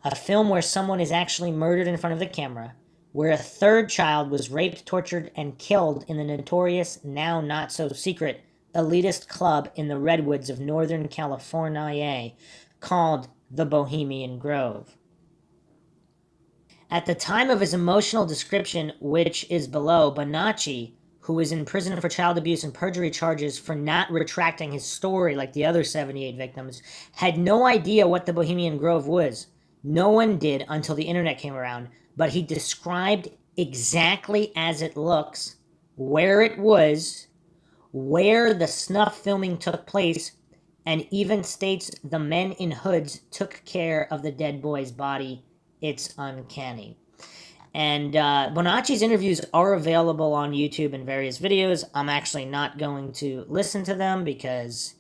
a film where someone is actually murdered in front of the camera, where a third child was raped, tortured, and killed in the notorious, now not so secret, elitist club in the redwoods of Northern California called the Bohemian Grove. At the time of his emotional description, which is below, Bonacci, who was in prison for child abuse and perjury charges for not retracting his story like the other 78 victims, had no idea what the Bohemian Grove was. No one did until the internet came around, but he described exactly as it looks, where it was, where the snuff filming took place, and even states the men in hoods took care of the dead boy's body. It's uncanny. And Bonacci's interviews are available on YouTube in various videos. I'm actually not going to listen to them because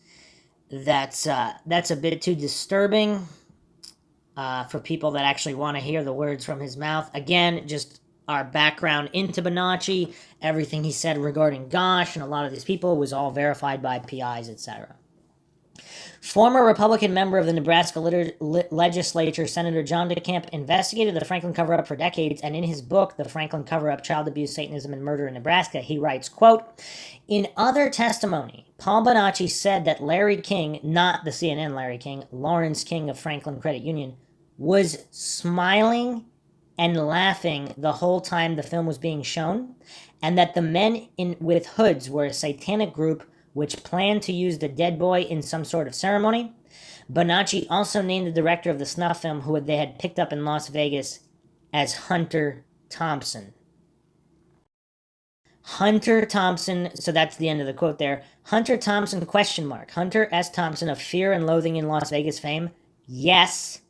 that's a bit too disturbing for people that actually want to hear the words from his mouth. Again, just our background into Bonacci, everything he said regarding Gosh and a lot of these people was all verified by PIs, etc. Former Republican member of the Nebraska legislature, Senator John DeCamp, investigated the Franklin cover-up for decades, and in his book, The Franklin Cover-Up, Child Abuse, Satanism, and Murder in Nebraska, he writes, quote, "In other testimony, Paul Bonacci said that Larry King, not the CNN Larry King, Lawrence King of Franklin Credit Union, was smiling and laughing the whole time the film was being shown, and that the men with hoods were a satanic group which planned to use the dead boy in some sort of ceremony." Bonacci also named the director of the snuff film, who they had picked up in Las Vegas, as Hunter Thompson. Hunter Thompson, so that's the end of the quote there. Hunter Thompson, question mark. Hunter S. Thompson of Fear and Loathing in Las Vegas fame? Yes,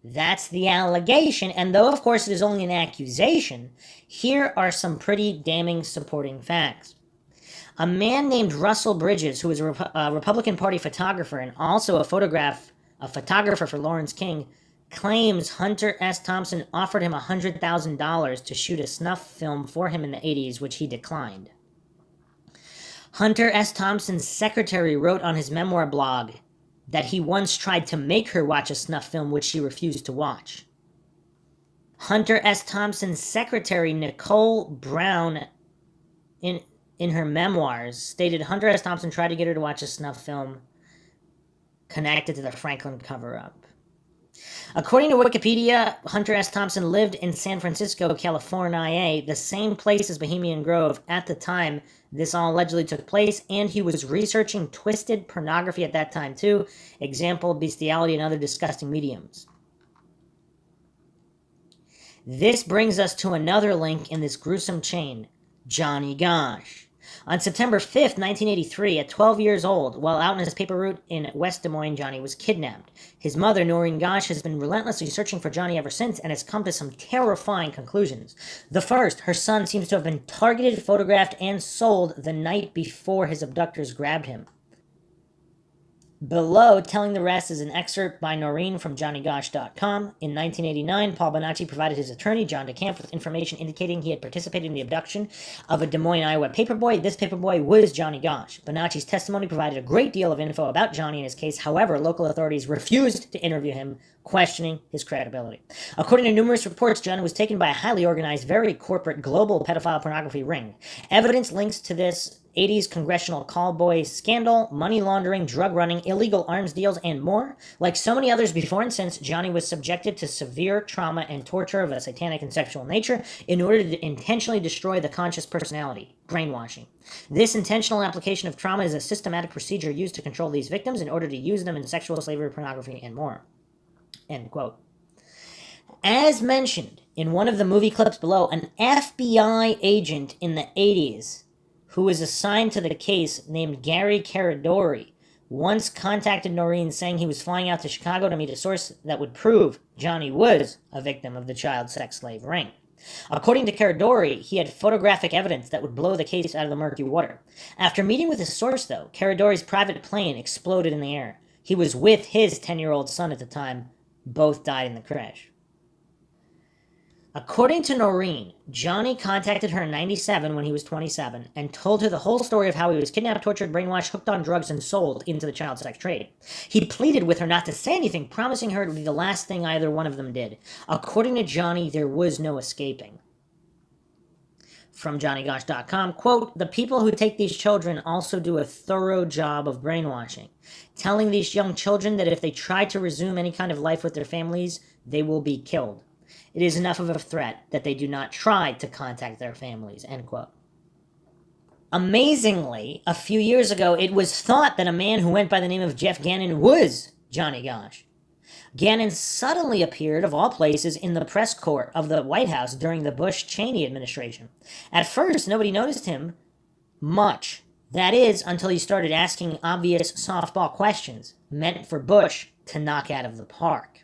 that's the allegation, and though of course it is only an accusation, here are some pretty damning supporting facts. A man named Russell Bridges, who was a Republican Party photographer and also a photographer for Lawrence King, claims Hunter S. Thompson offered him $100,000 to shoot a snuff film for him in the 80s, which he declined. Hunter S. Thompson's secretary wrote on his memoir blog that he once tried to make her watch a snuff film which she refused to watch. Hunter S. Thompson's secretary, Nicole Brown, in her memoirs, stated Hunter S. Thompson tried to get her to watch a snuff film connected to the Franklin cover-up. According to Wikipedia, Hunter S. Thompson lived in San Francisco, California, the same place as Bohemian Grove at the time this all allegedly took place, and he was researching twisted pornography at that time too, example, bestiality, and other disgusting mediums. This brings us to another link in this gruesome chain, Johnny Gosch. On September 5th, 1983, at 12 years old, while out on his paper route in West Des Moines, Johnny was kidnapped. His mother, Noreen Gosch, has been relentlessly searching for Johnny ever since and has come to some terrifying conclusions. The first, her son seems to have been targeted, photographed, and sold the night before his abductors grabbed him. Below, telling the rest, is an excerpt by Noreen from JohnnyGosch.com. In 1989, Paul Bonacci provided his attorney, John DeCamp, with information indicating he had participated in the abduction of a Des Moines, Iowa paperboy. This paperboy was Johnny Gosch. Bonacci's testimony provided a great deal of info about Johnny and his case. However, local authorities refused to interview him, questioning his credibility. According to numerous reports, Johnny was taken by a highly organized, very corporate, global pedophile pornography ring. Evidence links to this 80s congressional callboy scandal, money laundering, drug running, illegal arms deals, and more. Like so many others before and since, Johnny was subjected to severe trauma and torture of a satanic and sexual nature in order to intentionally destroy the conscious personality, brainwashing. This intentional application of trauma is a systematic procedure used to control these victims in order to use them in sexual slavery, pornography, and more. End quote. As mentioned in one of the movie clips below, an FBI agent in the 80s who was assigned to the case named Gary Caradori once contacted Noreen saying he was flying out to Chicago to meet a source that would prove Johnny was a victim of the child sex slave ring. According to Caradori, he had photographic evidence that would blow the case out of the murky water. After meeting with his source, though, Caradori's private plane exploded in the air. He was with his 10-year-old son at the time. Both died in the crash. According to Noreen, Johnny contacted her in 97 when he was 27 and told her the whole story of how he was kidnapped, tortured, brainwashed, hooked on drugs, and sold into the child sex trade. He pleaded with her not to say anything, promising her it would be the last thing either one of them did. According to Johnny, there was no escaping. From JohnnyGosh.com, quote, "The people who take these children also do a thorough job of brainwashing, telling these young children that if they try to resume any kind of life with their families, they will be killed. It is enough of a threat that they do not try to contact their families," end quote. Amazingly, a few years ago, it was thought that a man who went by the name of Jeff Gannon was Johnny Gosch. Gannon suddenly appeared, of all places, in the press corps of the White House during the Bush-Cheney administration. At first, nobody noticed him much. That is, until he started asking obvious softball questions, meant for Bush to knock out of the park.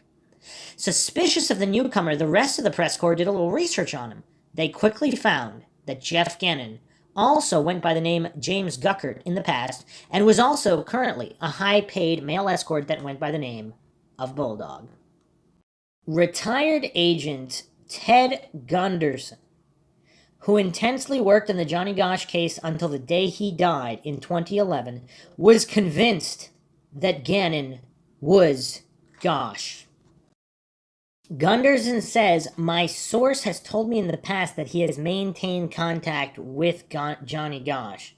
Suspicious of the newcomer, the rest of the press corps did a little research on him. They quickly found that Jeff Gannon also went by the name James Guckert in the past, and was also currently a high-paid male escort that went by the name of Bulldog. Retired agent Ted Gunderson, who intensely worked on the Johnny Gosch case until the day he died in 2011, was convinced that Gannon was Gosch. Gunderson says, "My source has told me in the past that he has maintained contact with Johnny Gosch.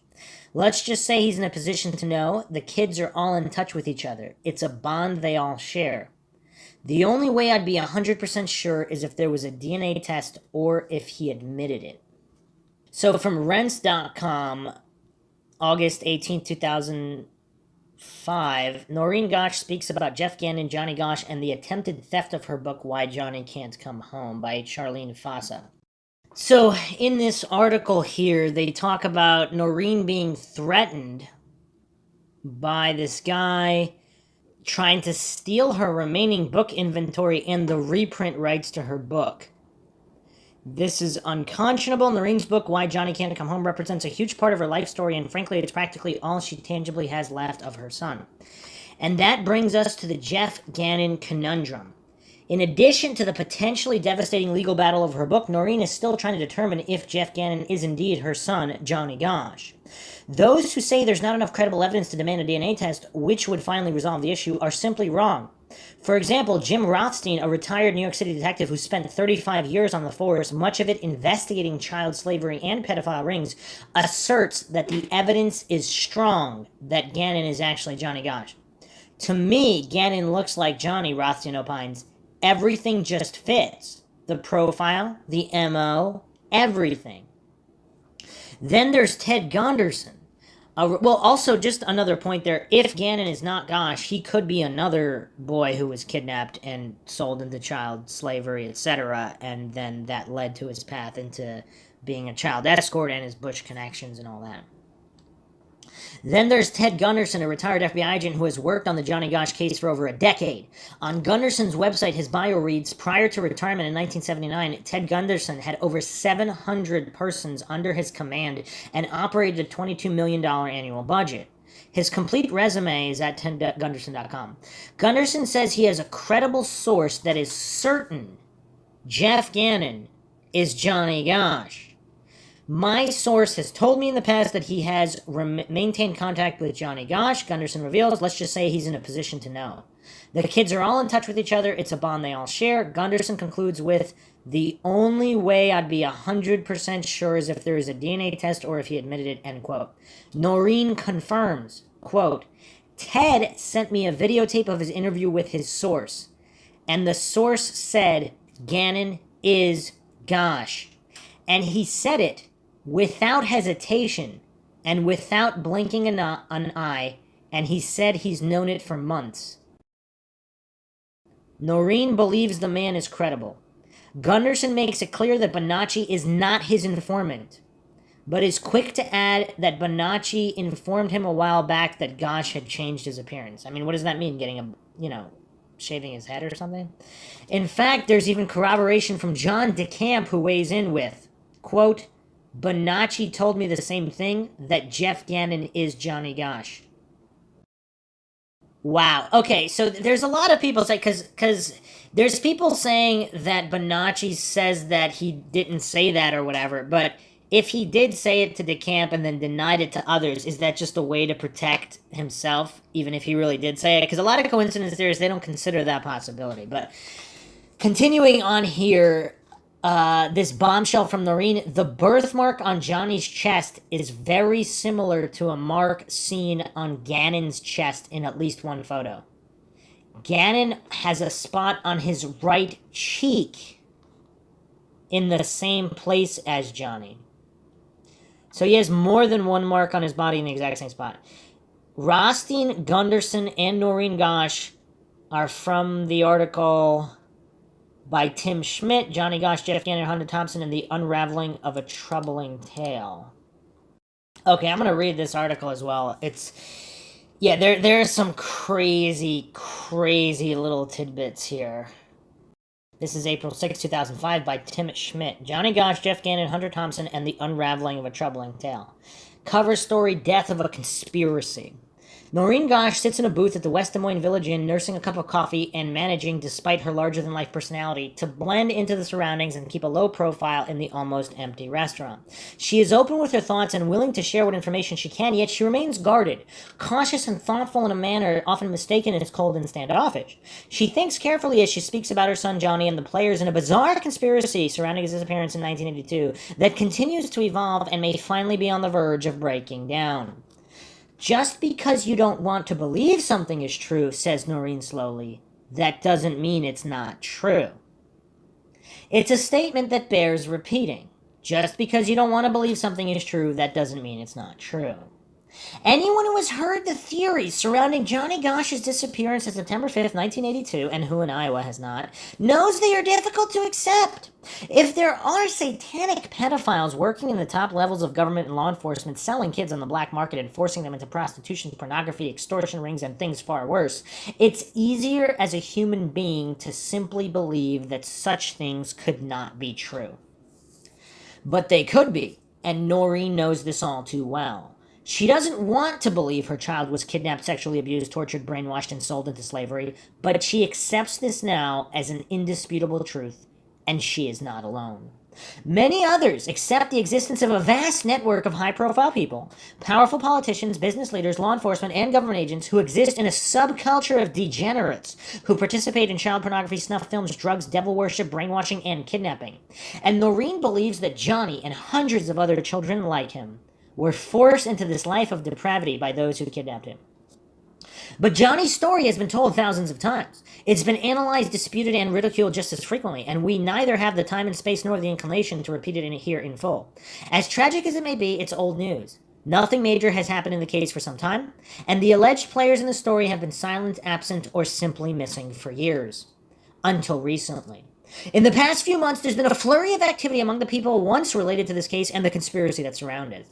Let's just say he's in a position to know the kids are all in touch with each other. It's a bond they all share. The only way I'd be 100% sure is if there was a DNA test or if he admitted it." So from Rents.com, August 18, 2005, Noreen Gosch speaks about Jeff Gannon, Johnny Gosch, and the attempted theft of her book, Why Johnny Can't Come Home, by Charlene Fossa. So in this article here, they talk about Noreen being threatened by this guy trying to steal her remaining book inventory and the reprint rights to her book. This is unconscionable. Noreen's book, Why Johnny Can't Come Home, represents a huge part of her life story, and frankly, it's practically all she tangibly has left of her son. And that brings us to the Jeff Gannon conundrum. In addition to the potentially devastating legal battle over her book, Noreen is still trying to determine if Jeff Gannon is indeed her son, Johnny Gosch. Those who say there's not enough credible evidence to demand a DNA test, which would finally resolve the issue, are simply wrong. For example, Jim Rothstein, a retired New York City detective who spent 35 years on the force, much of it investigating child slavery and pedophile rings, asserts that the evidence is strong that Gannon is actually Johnny Gosch. To me, Gannon looks like Johnny, Rothstein opines. Everything just fits. The profile, the MO, everything. Then there's Ted Gunderson. Well, also, just another point there. If Gannon is not Gosch, he could be another boy who was kidnapped and sold into child slavery, etc. And then that led to his path into being a child escort and his Bush connections and all that. Then there's Ted Gunderson, a retired FBI agent who has worked on the Johnny Gosch case for over a decade. On Gunderson's website, his bio reads, prior to retirement in 1979, Ted Gunderson had over 700 persons under his command and operated a $22 million annual budget. His complete resume is at tedgunderson.com. Gunderson says he has a credible source that is certain Jeff Gannon is Johnny Gosch. My source has told me in the past that he has maintained contact with Johnny Gosch. Gunderson reveals, let's just say he's in a position to know. The kids are all in touch with each other. It's a bond they all share. Gunderson concludes with, the only way I'd be 100% sure is if there is a DNA test or if he admitted it, end quote. Noreen confirms, quote, Ted sent me a videotape of his interview with his source, and the source said Gannon is Gosch. And he said it without hesitation and without blinking an eye, and he said he's known it for months. Noreen believes the man is credible. Gunderson makes it clear that Bonacci is not his informant, but is quick to add that Bonacci informed him a while back that Gosch had changed his appearance. I mean, what does that mean? Getting shaving his head or something? In fact, there's even corroboration from John DeCamp, who weighs in with, quote, Bonacci told me the same thing, that Jeff Gannon is Johnny Gosch. Wow. Okay, so there's a lot of people say, because there's people saying that Bonacci says that he didn't say that or whatever, but if he did say it to DeCamp and then denied it to others, is that just a way to protect himself, even if he really did say it? Because a lot of coincidence theories, they don't consider that possibility. But continuing on here, this bombshell from Noreen, the birthmark on Johnny's chest is very similar to a mark seen on Gannon's chest in at least one photo. Gannon has a spot on his right cheek in the same place as Johnny. So he has more than one mark on his body in the exact same spot. Rothstein, Gunderson, and Noreen Gosch are from the article by Tim Schmidt, Johnny Gosch, Jeff Gannon, Hunter Thompson, and the Unraveling of a Troubling Tale. Okay, I'm going to read this article as well. Yeah, there are some crazy, crazy little tidbits here. This is April 6, 2005 by Tim Schmidt. Johnny Gosch, Jeff Gannon, Hunter Thompson, and the Unraveling of a Troubling Tale. Cover story, Death of a Conspiracy. Noreen Gosch sits in a booth at the West Des Moines Village Inn, nursing a cup of coffee and managing, despite her larger-than-life personality, to blend into the surroundings and keep a low profile in the almost empty restaurant. She is open with her thoughts and willing to share what information she can, yet she remains guarded, cautious and thoughtful in a manner often mistaken as cold and standoffish. She thinks carefully as she speaks about her son Johnny and the players in a bizarre conspiracy surrounding his disappearance in 1982 that continues to evolve and may finally be on the verge of breaking down. Just because you don't want to believe something is true, says Noreen slowly, that doesn't mean it's not true. It's a statement that bears repeating. Just because you don't want to believe something is true, that doesn't mean it's not true. Anyone who has heard the theories surrounding Johnny Gosch's disappearance on September 5th, 1982, and who in Iowa has not, knows they are difficult to accept. If there are satanic pedophiles working in the top levels of government and law enforcement, selling kids on the black market and forcing them into prostitution, pornography, extortion rings, and things far worse, it's easier as a human being to simply believe that such things could not be true. But they could be, and Noreen knows this all too well. She doesn't want to believe her child was kidnapped, sexually abused, tortured, brainwashed, and sold into slavery, but she accepts this now as an indisputable truth, and she is not alone. Many others accept the existence of a vast network of high-profile people, powerful politicians, business leaders, law enforcement, and government agents who exist in a subculture of degenerates who participate in child pornography, snuff films, drugs, devil worship, brainwashing, and kidnapping. And Noreen believes that Johnny and hundreds of other children like him were forced into this life of depravity by those who kidnapped him. But Johnny's story has been told thousands of times. It's been analyzed, disputed, and ridiculed just as frequently, and we neither have the time and space nor the inclination to repeat it here in full. As tragic as it may be, it's old news. Nothing major has happened in the case for some time, and the alleged players in the story have been silent, absent, or simply missing for years. Until recently. In the past few months, there's been a flurry of activity among the people once related to this case and the conspiracy that surrounded it.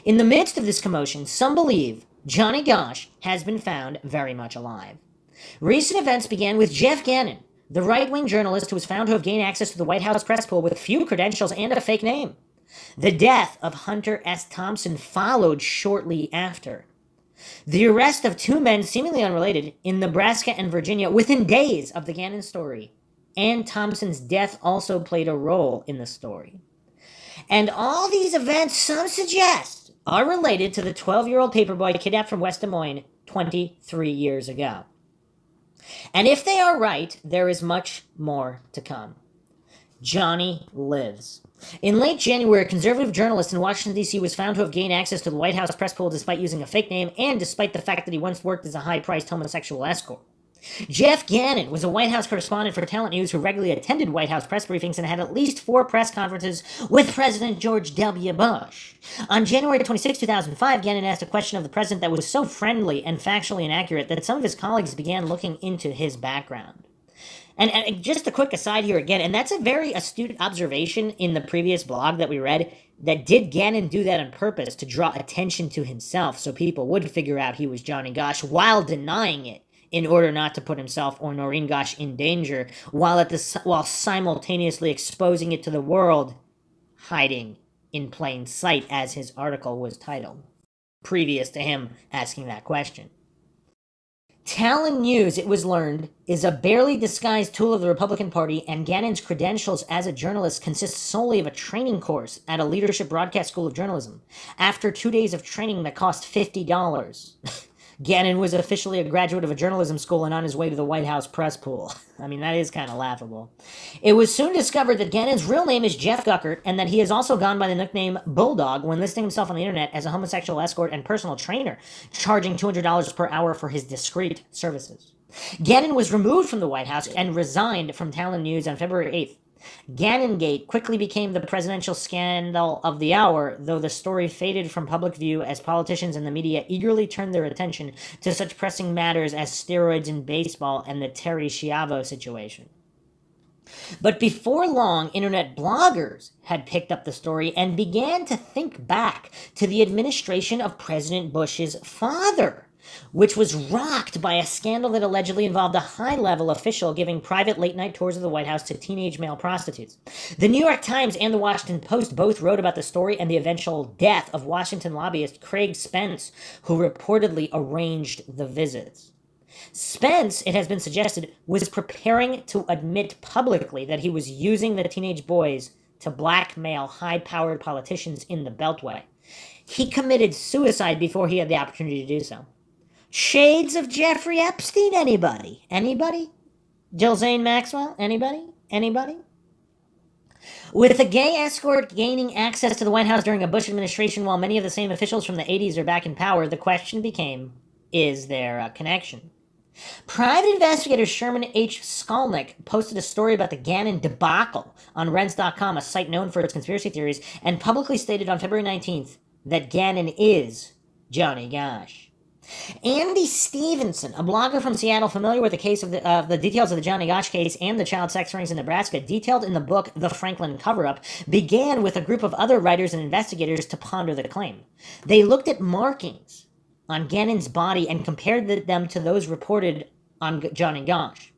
In the midst of this commotion, some believe Johnny Gosch has been found very much alive. Recent events began with Jeff Gannon, the right-wing journalist who was found to have gained access to the White House press pool with few credentials and a fake name. The death of Hunter S. Thompson followed shortly after. The arrest of two men seemingly unrelated in Nebraska and Virginia within days of the Gannon story, and Thompson's death also played a role in the story. And all these events, some suggest, are related to the 12-year-old paperboy kidnapped from West Des Moines 23 years ago. And if they are right, there is much more to come. Johnny lives. In late January, a conservative journalist in Washington, D.C. was found to have gained access to the White House press pool despite using a fake name and despite the fact that he once worked as a high-priced homosexual escort. Jeff Gannon was a White House correspondent for Talent News who regularly attended White House press briefings and had at least 4 press conferences with President George W. Bush. On January 26, 2005, Gannon asked a question of the president that was so friendly and factually inaccurate that some of his colleagues began looking into his background. And just a quick aside here again, and that's a very astute observation in the previous blog that we read, that did Gannon do that on purpose to draw attention to himself so people would figure out he was Johnny Gosch while denying it, in order not to put himself or Noreen Gosch in danger, while simultaneously exposing it to the world, hiding in plain sight, as his article was titled, previous to him asking that question. Talent News, it was learned, is a barely disguised tool of the Republican Party, and Gannon's credentials as a journalist consist solely of a training course at a leadership broadcast school of journalism. After 2 days of training that cost $50. Gannon was officially a graduate of a journalism school and on his way to the White House press pool. I mean, that is kind of laughable. It was soon discovered that Gannon's real name is Jeff Guckert and that he has also gone by the nickname Bulldog when listing himself on the internet as a homosexual escort and personal trainer, charging $200 per hour for his discreet services. Gannon was removed from the White House and resigned from Talent News on February 8th. Gannongate quickly became the presidential scandal of the hour, though the story faded from public view as politicians and the media eagerly turned their attention to such pressing matters as steroids in baseball and the Terry Schiavo situation. But before long, internet bloggers had picked up the story and began to think back to the administration of President Bush's father, which was rocked by a scandal that allegedly involved a high-level official giving private late-night tours of the White House to teenage male prostitutes. The New York Times and the Washington Post both wrote about the story and the eventual death of Washington lobbyist Craig Spence, who reportedly arranged the visits. Spence, it has been suggested, was preparing to admit publicly that he was using the teenage boys to blackmail high-powered politicians in the Beltway. He committed suicide before he had the opportunity to do so. Shades of Jeffrey Epstein, anybody? Anybody? Jill Zane Maxwell, anybody? Anybody? With a gay escort gaining access to the White House during a Bush administration while many of the same officials from the 80s are back in power, the question became, is there a connection? Private investigator Sherman H. Skolnick posted a story about the Gannon debacle on Rense.com, a site known for its conspiracy theories, and publicly stated on February 19th that Gannon is Johnny Gosch. Andy Stevenson, a blogger from Seattle familiar with the case of the details of the Johnny Gosch case and the child sex rings in Nebraska, detailed in the book The Franklin Cover-Up, began with a group of other writers and investigators to ponder the claim. They looked at markings on Gannon's body and compared them to those reported on Johnny Gosch.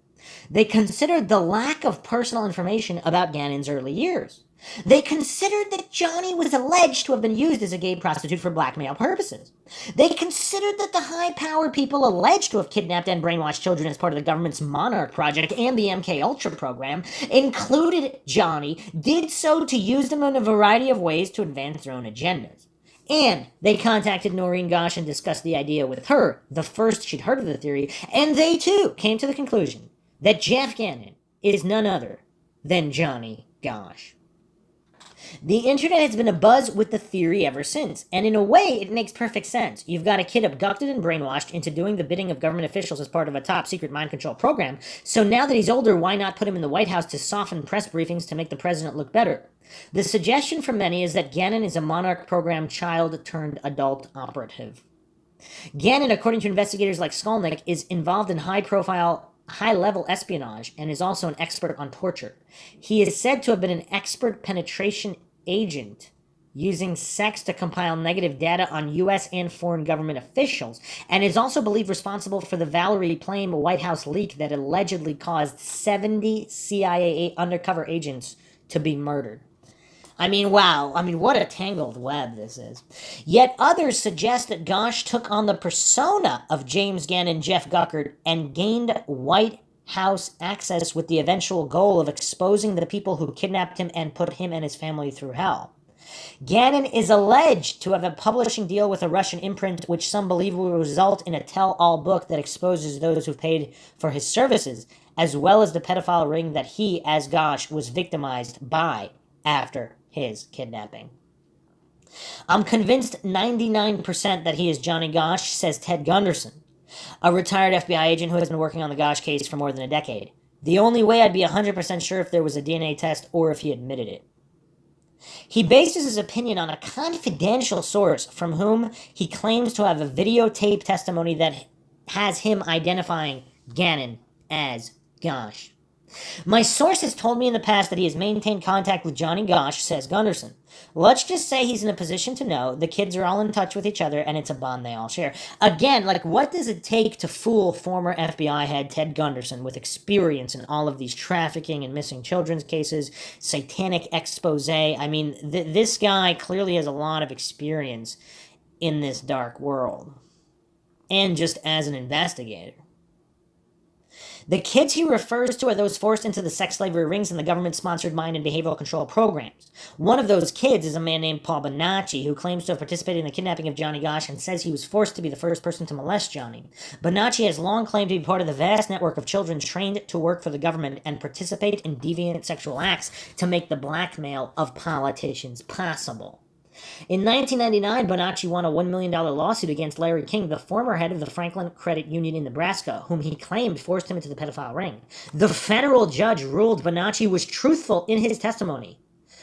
They considered the lack of personal information about Gannon's early years. They considered that Johnny was alleged to have been used as a gay prostitute for blackmail purposes. They considered that the high-powered people alleged to have kidnapped and brainwashed children as part of the government's Monarch Project and the MKUltra program included Johnny, did so to use them in a variety of ways to advance their own agendas. And they contacted Noreen Gosch and discussed the idea with her, the first she'd heard of the theory, and they too came to the conclusion that Jeff Gannon is none other than Johnny Gosch. The internet has been abuzz with the theory ever since, and in a way, it makes perfect sense. You've got a kid abducted and brainwashed into doing the bidding of government officials as part of a top-secret mind control program, so now that he's older, why not put him in the White House to soften press briefings to make the president look better? The suggestion from many is that Gannon is a Monarch program child-turned-adult operative. Gannon, according to investigators like Skolnick, is involved in high-level espionage and is also an expert on torture. He is said to have been an expert penetration agent using sex to compile negative data on U.S. and foreign government officials, and is also believed responsible for the Valerie Plame White House leak that allegedly caused 70 CIA undercover agents to be murdered. I mean, wow. I mean, what a tangled web this is. Yet others suggest that Gosch took on the persona of James Gannon, Jeff Guckert, and gained White House access with the eventual goal of exposing the people who kidnapped him and put him and his family through hell. Gannon is alleged to have a publishing deal with a Russian imprint, which some believe will result in a tell-all book that exposes those who've paid for his services, as well as the pedophile ring that he, as Gosch, was victimized by after his kidnapping. I'm convinced 99% that he is Johnny Gosch, says Ted Gunderson, a retired FBI agent who has been working on the Gosch case for more than a decade. The only way I'd be 100% sure if there was a DNA test or if he admitted it. He bases his opinion on a confidential source from whom he claims to have a videotape testimony that has him identifying Gannon as Gosch. My source has told me in the past that he has maintained contact with Johnny Gosch, says Gunderson. Let's just say he's in a position to know the kids are all in touch with each other and it's a bond they all share. Again, like, what does it take to fool former FBI head Ted Gunderson with experience in all of these trafficking and missing children's cases, satanic expose? I mean, this guy clearly has a lot of experience in this dark world. And just as an investigator. The kids he refers to are those forced into the sex slavery rings in the government-sponsored mind and behavioral control programs. One of those kids is a man named Paul Bonacci, who claims to have participated in the kidnapping of Johnny Gosch and says he was forced to be the first person to molest Johnny. Bonacci has long claimed to be part of the vast network of children trained to work for the government and participate in deviant sexual acts to make the blackmail of politicians possible. In 1999, Bonacci won a $1 million lawsuit against Larry King, the former head of the Franklin Credit Union in Nebraska, whom he claimed forced him into the pedophile ring. The federal judge ruled Bonacci was truthful in his testimony,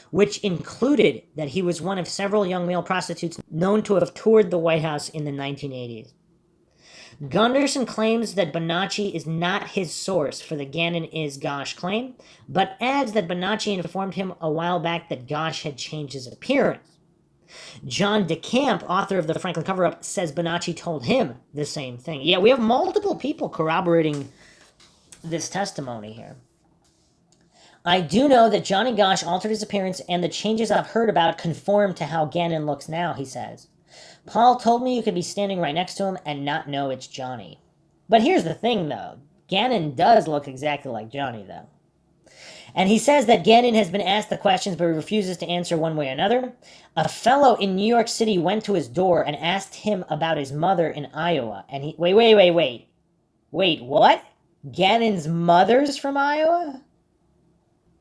which included that he was one of several young male prostitutes known to have toured the White House in the 1980s. Gunderson claims that Bonacci is not his source for the Gannon is Gosh claim, but adds that Bonacci informed him a while back that Gosh had changed his appearance. John DeCamp, author of the Franklin cover-up, says Bonacci told him the same thing. Yeah, we have multiple people corroborating this testimony here. I do know that Johnny Gosh altered his appearance, and the changes I've heard about conform to how Gannon looks now, he says. Paul told me you could be standing right next to him and not know it's Johnny. But here's the thing, though. Gannon does look exactly like Johnny, though. And he says that Gannon has been asked the questions but refuses to answer one way or another. A fellow in New York City went to his door and asked him about his mother in Iowa. And he... Wait, what? Gannon's mother's from Iowa?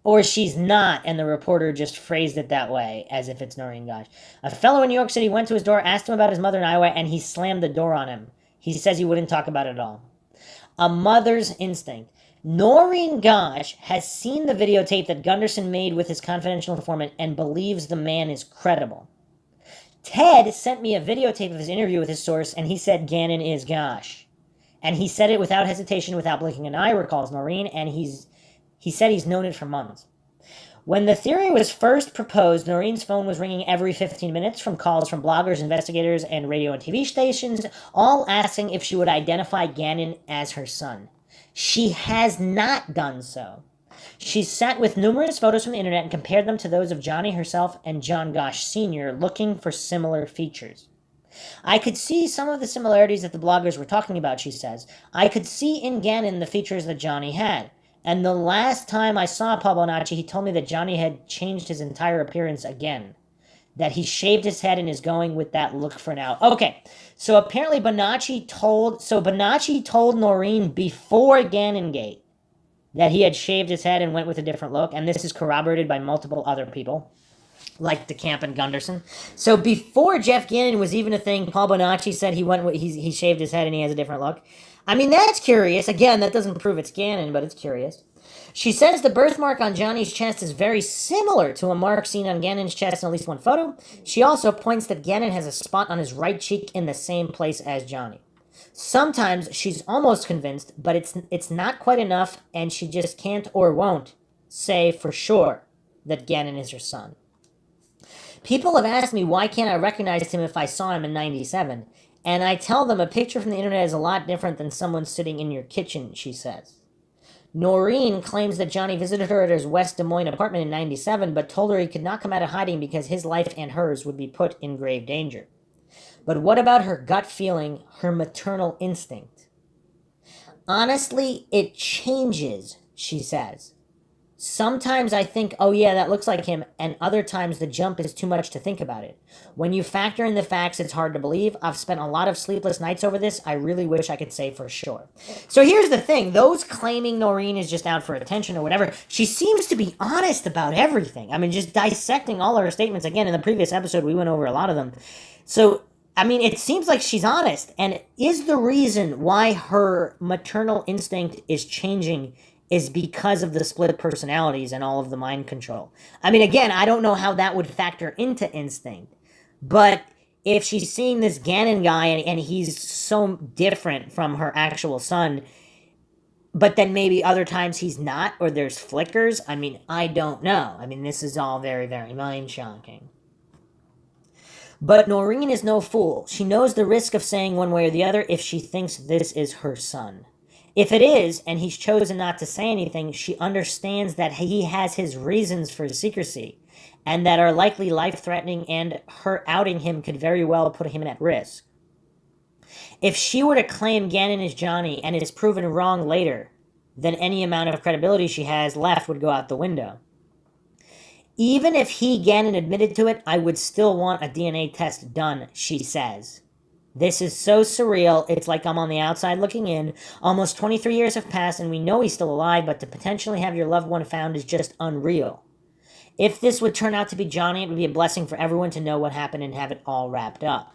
Or she's not, and the reporter just phrased it that way, as if it's Noreen Gosh. A fellow in New York City went to his door, asked him about his mother in Iowa, and he slammed the door on him. He says he wouldn't talk about it at all. A mother's instinct. Noreen Gosh has seen the videotape that Gunderson made with his confidential informant and believes the man is credible. Ted sent me a videotape of his interview with his source, and he said Gannon is Gosh. And he said it without hesitation, without blinking an eye, recalls Noreen, and he said he's known it for months. When the theory was first proposed, Noreen's phone was ringing every 15 minutes from calls from bloggers, investigators, and radio and TV stations, all asking if she would identify Gannon as her son. She has not done so. She sat with numerous photos from the internet and compared them to those of Johnny herself and John Gosh Sr., looking for similar features. I could see some of the similarities that the bloggers were talking about, she says. I could see in Gannon the features that Johnny had. And the last time I saw Paul Bonacci, he told me that Johnny had changed his entire appearance again. That he shaved his head and is going with that look for now. Okay, so apparently Bonacci told Noreen before Gannongate that he had shaved his head and went with a different look, and this is corroborated by multiple other people, like DeCamp and Gunderson. So before Jeff Gannon was even a thing, Paul Bonacci said he shaved his head and he has a different look. I mean, that's curious. Again, that doesn't prove it's Gannon, but it's curious. She says the birthmark on Johnny's chest is very similar to a mark seen on Gannon's chest in at least one photo. She also points that Gannon has a spot on his right cheek in the same place as Johnny. Sometimes she's almost convinced, but it's not quite enough, and she just can't or won't say for sure that Gannon is her son. People have asked me why can't I recognize him if I saw him in 97, and I tell them a picture from the internet is a lot different than someone sitting in your kitchen, she says. Noreen claims that Johnny visited her at his West Des Moines apartment in 97, but told her he could not come out of hiding because his life and hers would be put in grave danger. But what about her gut feeling, her maternal instinct? Honestly, it changes, she says. Sometimes I think, oh yeah, that looks like him, and other times the jump is too much to think about it. When you factor in the facts, it's hard to believe. I've spent a lot of sleepless nights over this. I really wish I could say for sure. So here's the thing. Those claiming Noreen is just out for attention or whatever, she seems to be honest about everything. I mean, just dissecting all her statements. Again, in the previous episode, we went over a lot of them. So, I mean, it seems like she's honest. And is the reason why her maternal instinct is changing is because of the split personalities and all of the mind control. I mean, again, I don't know how that would factor into instinct, but if she's seeing this Gannon guy and he's so different from her actual son, but then maybe other times he's not, or there's flickers, I mean, I don't know. I mean, this is all very, very mind-shocking. But Noreen is no fool. She knows the risk of saying one way or the other if she thinks this is her son. If it is, and he's chosen not to say anything, she understands that he has his reasons for secrecy, and that are likely life-threatening, and her outing him could very well put him at risk. If she were to claim Gannon is Johnny, and it is proven wrong later, then any amount of credibility she has left would go out the window. Even if Gannon, admitted to it, I would still want a DNA test done, she says. This is so surreal, it's like I'm on the outside looking in. Almost 23 years have passed and we know he's still alive, but to potentially have your loved one found is just unreal. If this would turn out to be Johnny, it would be a blessing for everyone to know what happened and have it all wrapped up.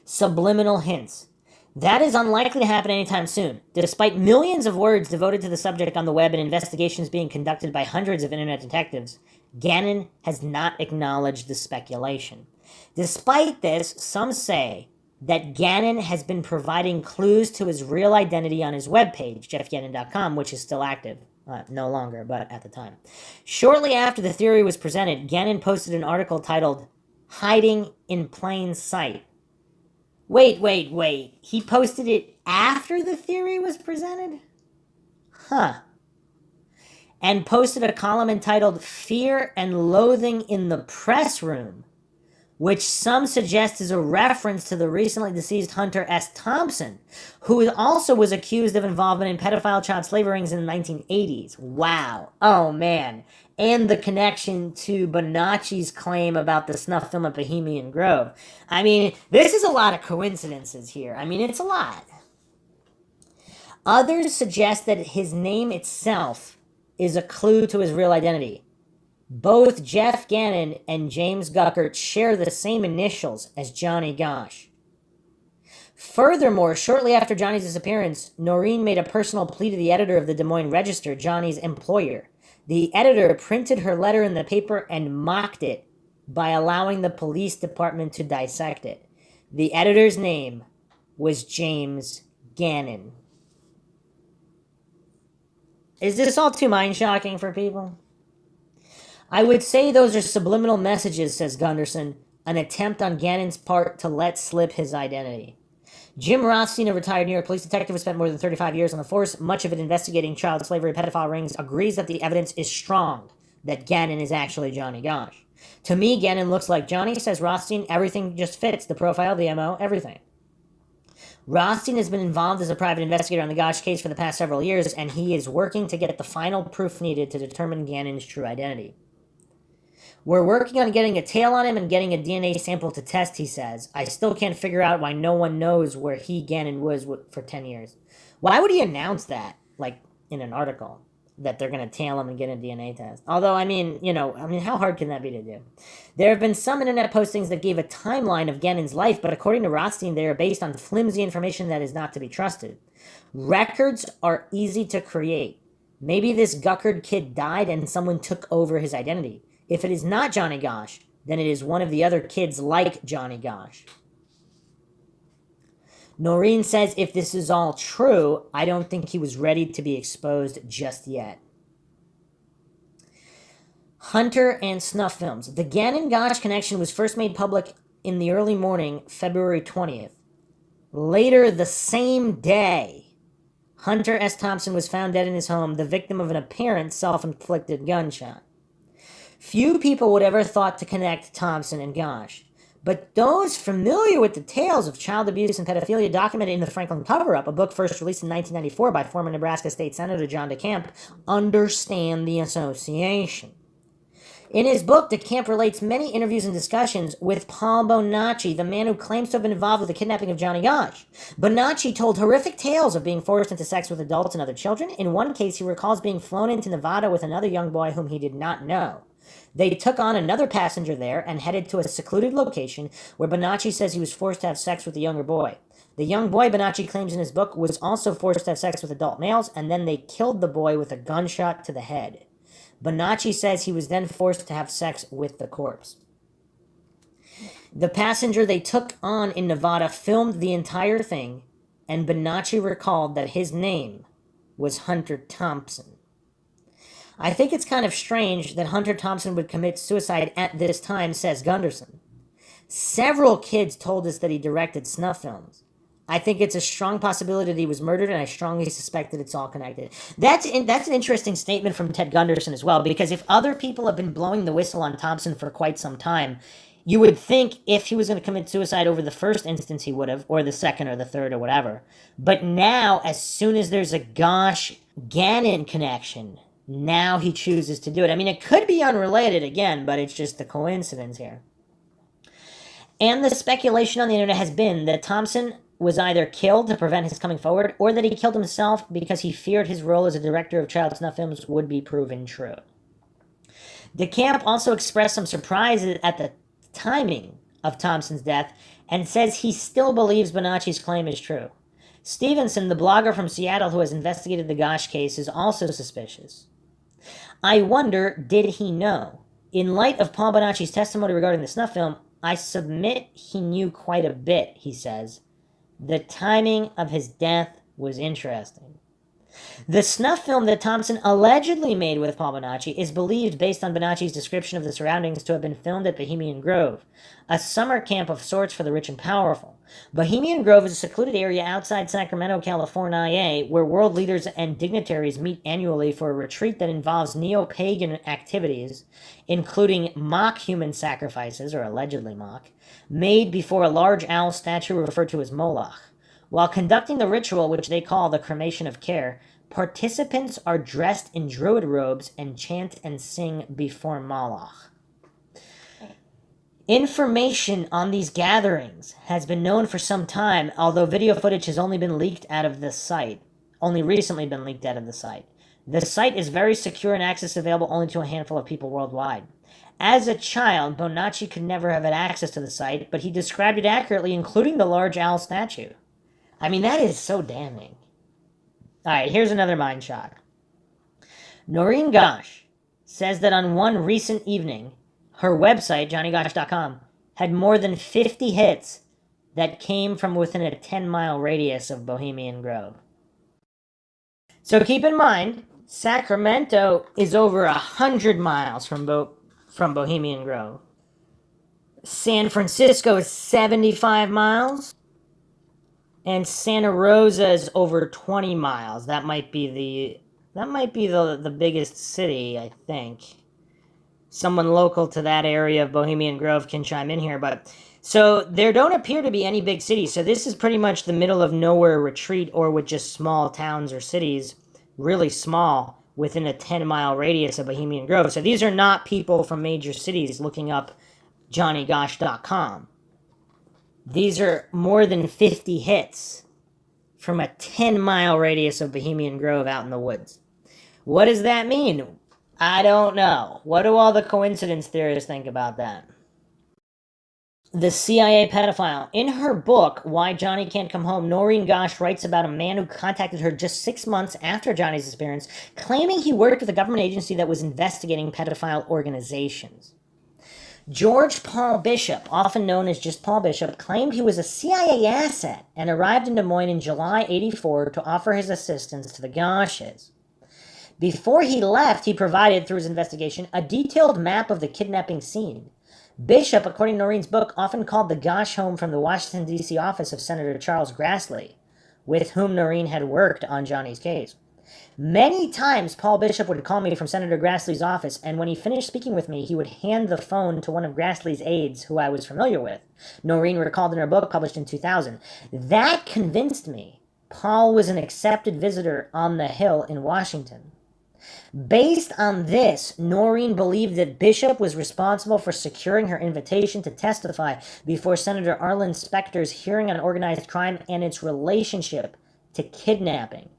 Subliminal hints. That is unlikely to happen anytime soon. Despite millions of words devoted to the subject on the web and investigations being conducted by hundreds of internet detectives, Gannon has not acknowledged the speculation. Despite this, some say that Gannon has been providing clues to his real identity on his webpage, jeffgannon.com, which is still active. No longer, but at the time. Shortly after the theory was presented, Gannon posted an article titled, "Hiding in Plain Sight." Wait. He posted it after the theory was presented? Huh. And posted a column entitled "Fear and Loathing in the Press Room," which some suggest is a reference to the recently deceased Hunter S. Thompson, who also was accused of involvement in pedophile child slavery rings in the 1980s. Wow. Oh, man. And the connection to Bonacci's claim about the snuff film at Bohemian Grove. I mean, this is a lot of coincidences here. I mean, it's a lot. Others suggest that his name itself is a clue to his real identity. Both Jeff Gannon and James Guckert share the same initials as Johnny Gosch. Furthermore, shortly after Johnny's disappearance, Noreen made a personal plea to the editor of the Des Moines Register, Johnny's employer. The editor printed her letter in the paper and mocked it by allowing the police department to dissect it. The editor's name was James Gannon. Is this all too mind-shocking for people? I would say those are subliminal messages, says Gunderson, an attempt on Gannon's part to let slip his identity. Jim Rothstein, a retired New York police detective who spent more than 35 years on the force, much of it investigating child slavery and pedophile rings, agrees that the evidence is strong that Gannon is actually Johnny Gosch. To me, Gannon looks like Johnny, says Rothstein. Everything just fits. The profile, the MO, everything. Rothstein has been involved as a private investigator on the Gosch case for the past several years, and he is working to get the final proof needed to determine Gannon's true identity. We're working on getting a tail on him and getting a DNA sample to test, he says. I still can't figure out why no one knows where Gannon was for 10 years. Why would he announce that, like, in an article, that they're going to tail him and get a DNA test? Although, how hard can that be to do? There have been some internet postings that gave a timeline of Gannon's life, but according to Rothstein, they are based on flimsy information that is not to be trusted. Records are easy to create. Maybe this Guckert kid died and someone took over his identity. If it is not Johnny Gosch, then it is one of the other kids like Johnny Gosch. Noreen says if this is all true, I don't think he was ready to be exposed just yet. Hunter and snuff films. The Gannon-Gosch connection was first made public in the early morning, February 20th. Later the same day, Hunter S. Thompson was found dead in his home, the victim of an apparent self-inflicted gunshot. Few people would ever thought to connect Thompson and Gosch, but those familiar with the tales of child abuse and pedophilia documented in the Franklin Cover-Up, a book first released in 1994 by former Nebraska State Senator John DeCamp, understand the association. In his book, DeCamp relates many interviews and discussions with Paul Bonacci, the man who claims to have been involved with the kidnapping of Johnny Gosch. Bonacci told horrific tales of being forced into sex with adults and other children. In one case, he recalls being flown into Nevada with another young boy whom he did not know. They took on another passenger there and headed to a secluded location where Bonacci says he was forced to have sex with the younger boy. The young boy, Bonacci claims in his book, was also forced to have sex with adult males, and then they killed the boy with a gunshot to the head. Bonacci says he was then forced to have sex with the corpse. The passenger they took on in Nevada filmed the entire thing, and Bonacci recalled that his name was Hunter Thompson. I think it's kind of strange that Hunter Thompson would commit suicide at this time, says Gunderson. Several kids told us that he directed snuff films. I think it's a strong possibility that he was murdered, and I strongly suspect that it's all connected. That's an interesting statement from Ted Gunderson as well, because if other people have been blowing the whistle on Thompson for quite some time, you would think if he was going to commit suicide over the first instance he would have, or the second or the third or whatever. But now, as soon as there's a Gosch-Gannon connection, now he chooses to do it. I mean, it could be unrelated again, but it's just a coincidence here. And the speculation on the internet has been that Thompson was either killed to prevent his coming forward, or that he killed himself because he feared his role as a director of child snuff films would be proven true. DeCamp also expressed some surprise at the timing of Thompson's death and says he still believes Bonacci's claim is true. Stevenson, the blogger from Seattle who has investigated the Gosh case, is also suspicious. I wonder, did he know? In light of Paul Bonacci's testimony regarding the snuff film, I submit he knew quite a bit, he says. The timing of his death was interesting. The snuff film that Thompson allegedly made with Paul Bonacci is believed, based on Bonacci's description of the surroundings, to have been filmed at Bohemian Grove, a summer camp of sorts for the rich and powerful. Bohemian Grove is a secluded area outside Sacramento, California, where world leaders and dignitaries meet annually for a retreat that involves neo-pagan activities, including mock human sacrifices, or allegedly mock, made before a large owl statue referred to as Moloch. While conducting the ritual, which they call the cremation of care, participants are dressed in druid robes and chant and sing before Moloch. Information on these gatherings has been known for some time, although video footage has only been leaked out of the site. Only recently been leaked out of the site. The site is very secure and access available only to a handful of people worldwide. As a child, Bonacci could never have had access to the site, but he described it accurately, including the large owl statue. I mean, that is so damning. Alright, here's another mind shock. Noreen Gosh says that on one recent evening, her website, johnnygosh.com, had more than 50 hits that came from within a 10-mile radius of Bohemian Grove. So keep in mind, Sacramento is over 100 miles from Bohemian Grove. San Francisco is 75 miles. And Santa Rosa is over 20 miles. That might be the biggest city, I think. Someone local to that area of Bohemian Grove can chime in here, but so there don't appear to be any big cities. So this is pretty much the middle of nowhere retreat, or with just small towns or cities, really small, within a 10-mile radius of Bohemian Grove. So these are not people from major cities looking up johnnygosh.com. These are more than 50 hits from a 10-mile radius of Bohemian Grove out in the woods. What does that mean? I don't know. What do all the coincidence theorists think about that? The CIA pedophile. In her book, Why Johnny Can't Come Home, Noreen Gosh writes about a man who contacted her just 6 months after Johnny's disappearance, claiming he worked with a government agency that was investigating pedophile organizations. George Paul Bishop, often known as just Paul Bishop, claimed he was a CIA asset and arrived in Des Moines in July '84 to offer his assistance to the Goshes. Before he left, he provided, through his investigation, a detailed map of the kidnapping scene. Bishop, according to Noreen's book, often called the Gosh home from the Washington, D.C. office of Senator Charles Grassley, with whom Noreen had worked on Johnny's case. Many times, Paul Bishop would call me from Senator Grassley's office, and when he finished speaking with me, he would hand the phone to one of Grassley's aides, who I was familiar with. Noreen recalled in her book, published in 2000. That convinced me Paul was an accepted visitor on the Hill in Washington. Based on this, Noreen believed that Bishop was responsible for securing her invitation to testify before Senator Arlen Specter's hearing on organized crime and its relationship to kidnapping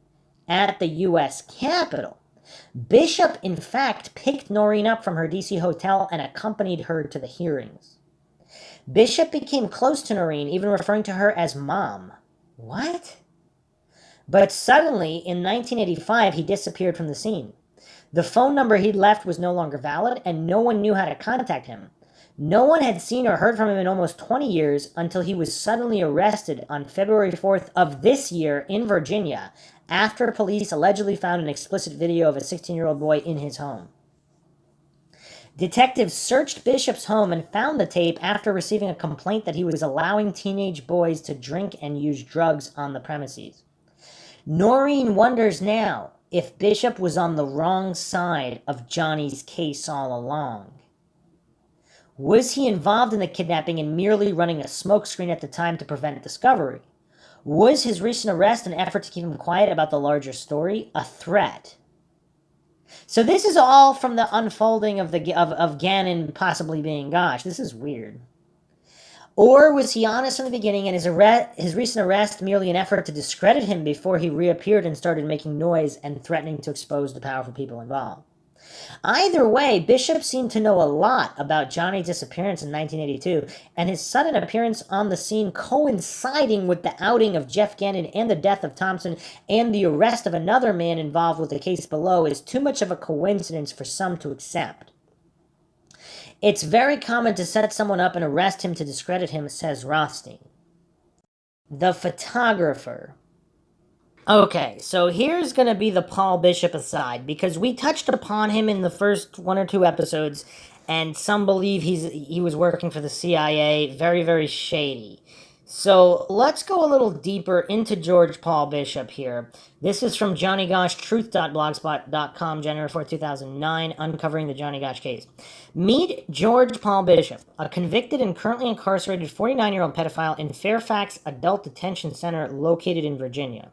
at the U.S. Capitol. Bishop, in fact, picked Noreen up from her D.C. hotel and accompanied her to the hearings. Bishop became close to Noreen, even referring to her as Mom. What? But suddenly, in 1985, he disappeared from the scene. The phone number he'd left was no longer valid, and no one knew how to contact him. No one had seen or heard from him in almost 20 years until he was suddenly arrested on February 4th of this year in Virginia, after police allegedly found an explicit video of a 16-year-old boy in his home. Detectives searched Bishop's home and found the tape after receiving a complaint that he was allowing teenage boys to drink and use drugs on the premises. Noreen wonders now if Bishop was on the wrong side of Johnny's case all along. Was he involved in the kidnapping and merely running a smokescreen at the time to prevent discovery? Was his recent arrest an effort to keep him quiet about the larger story a threat? So this is all from the unfolding of Gannon possibly being Gosh. This is weird. Or was he honest from the beginning and his recent arrest merely an effort to discredit him before he reappeared and started making noise and threatening to expose the powerful people involved? Either way, Bishop seemed to know a lot about Johnny's disappearance in 1982, and his sudden appearance on the scene coinciding with the outing of Jeff Gannon and the death of Thompson and the arrest of another man involved with the case below is too much of a coincidence for some to accept. It's very common to set someone up and arrest him to discredit him, says Rothstein. The photographer. Okay, so here's going to be the Paul Bishop aside, because we touched upon him in the first 1 or 2 episodes, and some believe he was working for the CIA. Very, very shady. So let's go a little deeper into George Paul Bishop here. This is from JohnnyGoshTruth.blogspot.com, January 4, 2009, uncovering the Johnny Gosch case. Meet George Paul Bishop, a convicted and currently incarcerated 49-year-old pedophile in Fairfax Adult Detention Center located in Virginia.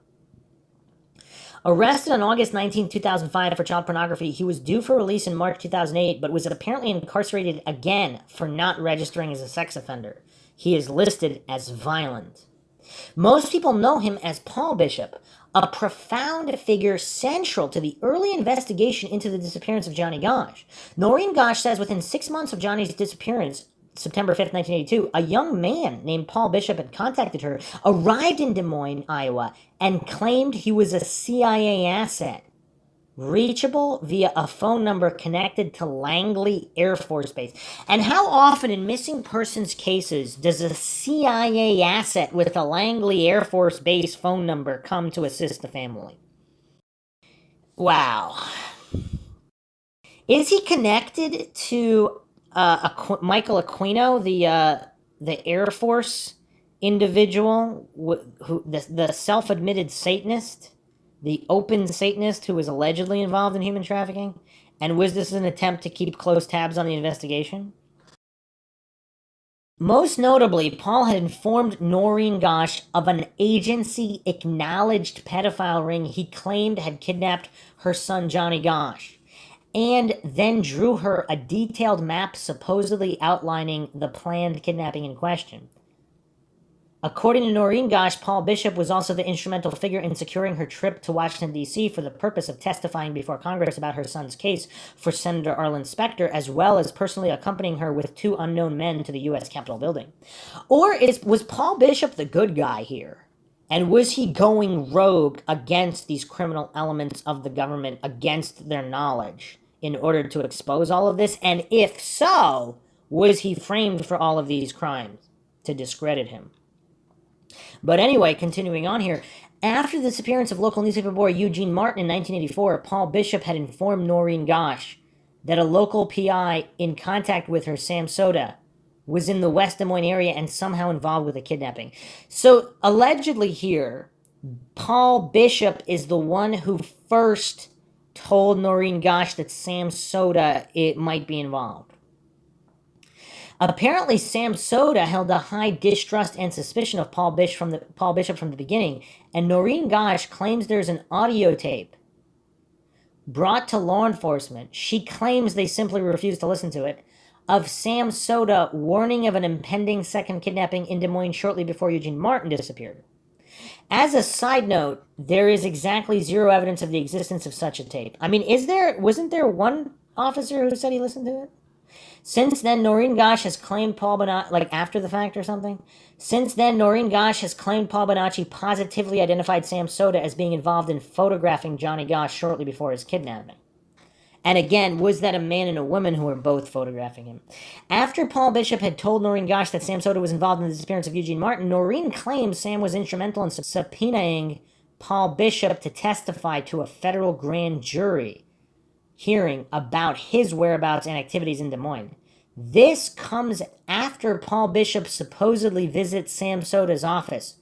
Arrested on August 19, 2005 for child pornography, he was due for release in March 2008, but was apparently incarcerated again for not registering as a sex offender. He is listed as violent. Most people know him as Paul Bishop, a profound figure central to the early investigation into the disappearance of Johnny Gosch. Noreen Gosch says within 6 months of Johnny's disappearance, September 5th, 1982, a young man named Paul Bishop had contacted her, arrived in Des Moines, Iowa, and claimed he was a CIA asset, reachable via a phone number connected to Langley Air Force Base. And how often in missing persons cases does a CIA asset with a Langley Air Force Base phone number come to assist the family? Wow. Is he connected to Michael Aquino, the Air Force individual, who the self-admitted Satanist, the open Satanist who was allegedly involved in human trafficking? And was this an attempt to keep close tabs on the investigation? Most notably, Paul had informed Noreen Gosch of an agency-acknowledged pedophile ring he claimed had kidnapped her son Johnny Gosch, and then drew her a detailed map supposedly outlining the planned kidnapping in question. According to Noreen Gosch, Paul Bishop was also the instrumental figure in securing her trip to Washington, D.C. for the purpose of testifying before Congress about her son's case for Senator Arlen Specter, as well as personally accompanying her with 2 unknown men to the U.S. Capitol building. Or was Paul Bishop the good guy here? And was he going rogue against these criminal elements of the government, against their knowledge, in order to expose all of this? And if so, was he framed for all of these crimes to discredit him? But anyway, continuing on here, after the disappearance of local newspaper boy Eugene Martin in 1984, Paul Bishop had informed Noreen Gosch that a local PI in contact with her, Sam Soda, was in the West Des Moines area and somehow involved with a kidnapping. So, allegedly here, Paul Bishop is the one who first told Noreen Gosch that Sam Soda might be involved. Apparently, Sam Soda held a high distrust and suspicion of Paul Bishop from the beginning, and Noreen Gosch claims there's an audio tape brought to law enforcement. She claims they simply refused to listen to it, of Sam Soda warning of an impending second kidnapping in Des Moines shortly before Eugene Martin disappeared. As a side note, there is exactly 0 evidence of the existence of such a tape. I mean, wasn't there one officer who said he listened to it? Since then, Noreen Gosch has claimed Paul Bonacci, like after the fact or something. Since then, Noreen Gosch has claimed Paul Bonacci positively identified Sam Soda as being involved in photographing Johnny Gosch shortly before his kidnapping. And again, was that a man and a woman who were both photographing him? After Paul Bishop had told Noreen Gosch that Sam Soda was involved in the disappearance of Eugene Martin, Noreen claims Sam was instrumental in subpoenaing Paul Bishop to testify to a federal grand jury hearing about his whereabouts and activities in Des Moines. This comes after Paul Bishop supposedly visits Sam Soda's office,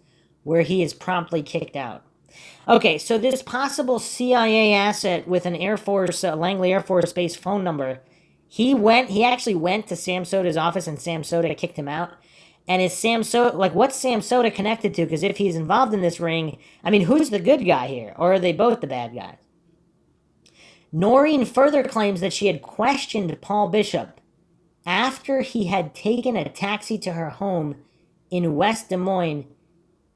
where he is promptly kicked out. Okay, so this possible CIA asset with an Air Force, Langley Air Force Base phone number, he actually went to Sam Soda's office and Sam Soda kicked him out. And is Sam Soda, what's Sam Soda connected to? Because if he's involved in this ring, I mean, who's the good guy here? Or are they both the bad guys? Noreen further claims that she had questioned Paul Bishop after he had taken a taxi to her home in West Des Moines,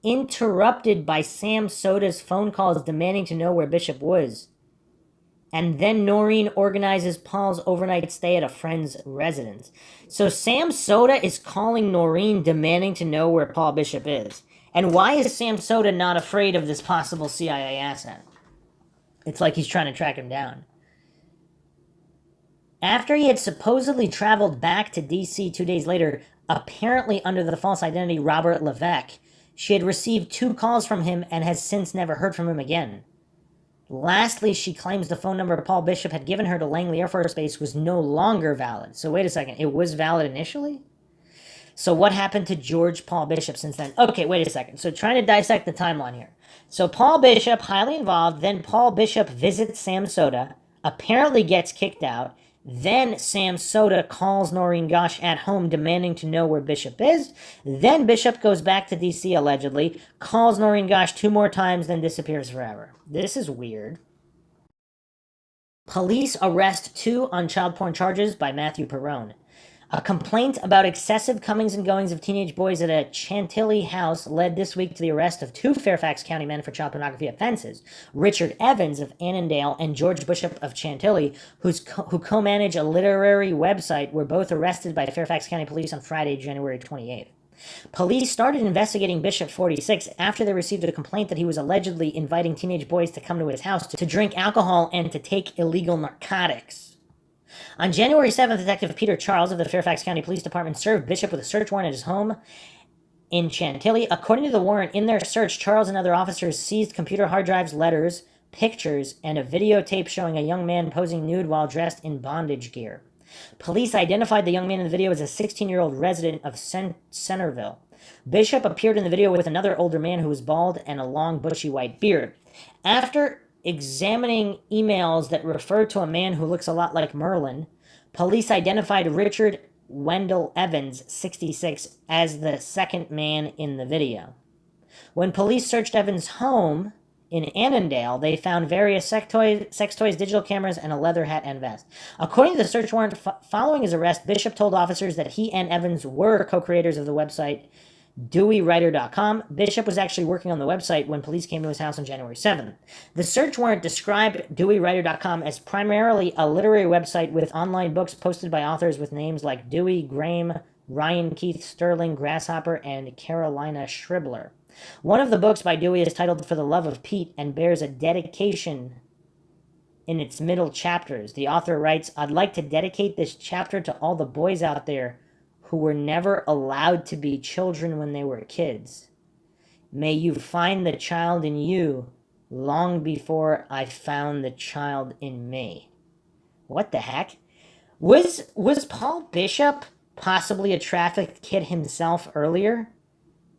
interrupted by Sam Soda's phone calls demanding to know where Bishop was. And then Noreen organizes Paul's overnight stay at a friend's residence. So Sam Soda is calling Noreen demanding to know where Paul Bishop is. And why is Sam Soda not afraid of this possible CIA asset? It's like he's trying to track him down. After he had supposedly traveled back to D.C. 2 days later, apparently under the false identity Robert Levesque, she had received 2 calls from him and has since never heard from him again. Lastly, she claims the phone number Paul Bishop had given her to Langley Air Force Base was no longer valid. So wait a second, it was valid initially? So what happened to George Paul Bishop since then? Okay, wait a second. So trying to dissect the timeline here. So Paul Bishop, highly involved, then Paul Bishop visits Sam Soda, apparently gets kicked out, then Sam Soda calls Noreen Gosch at home demanding to know where Bishop is. Then Bishop goes back to D.C. allegedly, calls Noreen Gosch 2 more times, then disappears forever. This is weird. Police arrest 2 on child porn charges by Matthew Perrone. A complaint about excessive comings and goings of teenage boys at a Chantilly house led this week to the arrest of 2 Fairfax County men for child pornography offenses. Richard Evans of Annandale and George Bishop of Chantilly, who co-manage a literary website, were both arrested by Fairfax County Police on Friday, January 28th. Police started investigating Bishop 46 after they received a complaint that he was allegedly inviting teenage boys to come to his house to drink alcohol and to take illegal narcotics. On January 7th, Detective Peter Charles of the Fairfax County Police Department served Bishop with a search warrant at his home in Chantilly. According to the warrant, in their search, Charles and other officers seized computer hard drives, letters, pictures, and a videotape showing a young man posing nude while dressed in bondage gear. Police identified the young man in the video as a 16-year-old resident of Centerville. Bishop appeared in the video with another older man who was bald and a long, bushy white beard. After examining emails that refer to a man who looks a lot like Merlin, police identified Richard Wendell Evans, 66, as the second man in the video. When police searched Evans' home in Annandale, they found various sex toys, digital cameras, and a leather hat and vest. According to the search warrant following his arrest, Bishop told officers that he and Evans were co-creators of the website DeweyWriter.com. Bishop was actually working on the website when police came to his house on January 7th. The search warrant described DeweyWriter.com as primarily a literary website with online books posted by authors with names like Dewey, Graham, Ryan Keith Sterling, Grasshopper, and Carolina Scribbler. One of the books by Dewey is titled For the Love of Pete and bears a dedication in its middle chapters. The author writes, "I'd like to dedicate this chapter to all the boys out there who were never allowed to be children when they were kids. May you find the child in you long before I found the child in me." What the heck? Was Paul Bishop possibly a trafficked kid himself earlier?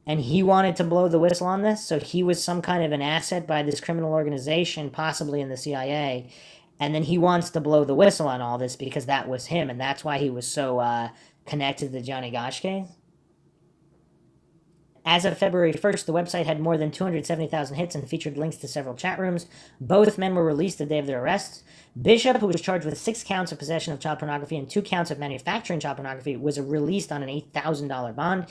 And he wanted to blow the whistle on this? So he was some kind of an asset by this criminal organization, possibly in the CIA. And then he wants to blow the whistle on all this because that was him. And that's why he was so connected to the Johnny Gosch case. As of February 1st, the website had more than 270,000 hits and featured links to several chat rooms. Both men were released the day of their arrests. Bishop, who was charged with 6 counts of possession of child pornography and 2 counts of manufacturing child pornography, was released on an $8,000 bond.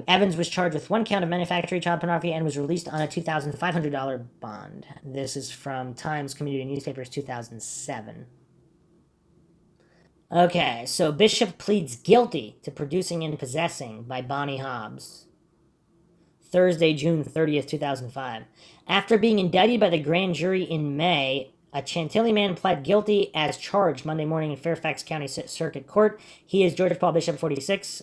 Evans was charged with 1 count of manufacturing child pornography and was released on a $2,500 bond. This is from Times Community Newspapers, 2007. Okay, so Bishop pleads guilty to producing and possessing by Bonnie Hobbs. Thursday, June 30th, 2005. After being indicted by the grand jury in May, a Chantilly man pled guilty as charged Monday morning in Fairfax County Circuit Court. He is George Paul Bishop, 46.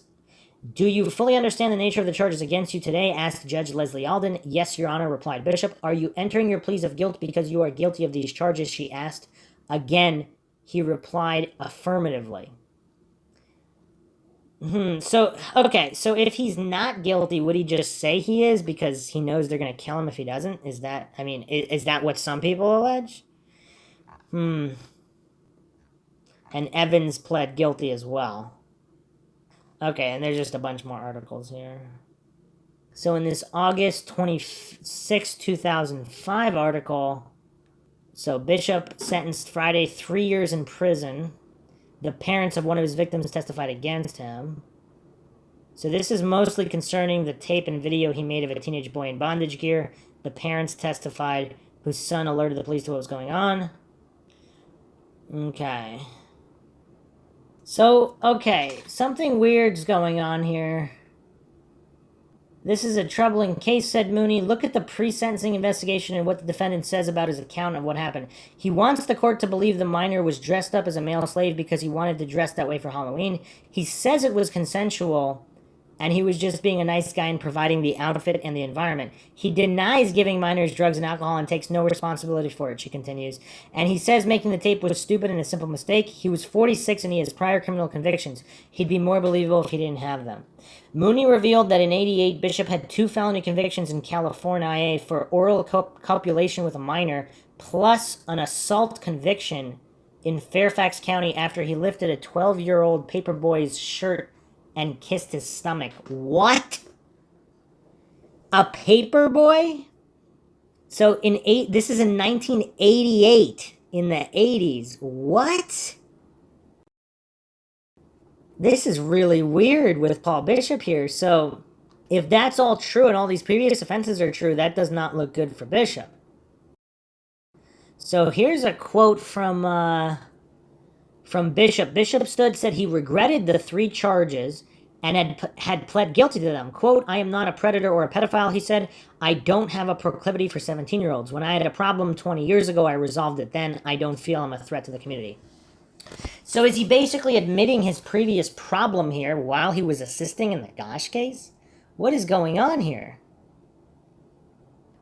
"Do you fully understand the nature of the charges against you today?" asked Judge Leslie Alden. "Yes, Your Honor," replied Bishop. "Are you entering your pleas of guilt because you are guilty of these charges?" she asked. Again, he replied affirmatively. So if he's not guilty, would he just say he is because he knows they're going to kill him if he doesn't? Is that what some people allege? And Evans pled guilty as well. Okay, and there's just a bunch more articles here. So in this August 26, 2005 article, so Bishop sentenced Friday 3 years in prison. The parents of one of his victims testified against him. So this is mostly concerning the tape and video he made of a teenage boy in bondage gear. The parents testified, whose son alerted the police to what was going on. Okay. So, okay, something weird's going on here. This is a troubling case, said Mooney. Look at the pre-sentencing investigation and what the defendant says about his account of what happened. He wants the court to believe the minor was dressed up as a male slave because he wanted to dress that way for Halloween. He says it was consensual, and he was just being a nice guy and providing the outfit and the environment. He denies giving minors drugs and alcohol and takes no responsibility for it, she continues. And he says making the tape was stupid and a simple mistake. He was 46 and he has prior criminal convictions. He'd be more believable if he didn't have them. Mooney revealed that in '88, Bishop had 2 felony convictions in California for oral copulation with a minor, plus an assault conviction in Fairfax County after he lifted a 12-year-old paperboy's shirt and kissed his stomach. What? A paperboy? So this is in 1988, in the 80s. What? This is really weird with Paul Bishop here. So if that's all true and all these previous offenses are true, that does not look good for Bishop. So here's a quote from Bishop. Bishop said he regretted the 3 charges and had pled guilty to them. Quote, I am not a predator or a pedophile, he said. I don't have a proclivity for 17-year-olds. When I had a problem 20 years ago, I resolved it then. I don't feel I'm a threat to the community. So is he basically admitting his previous problem here while he was assisting in the Gosh case? What is going on here?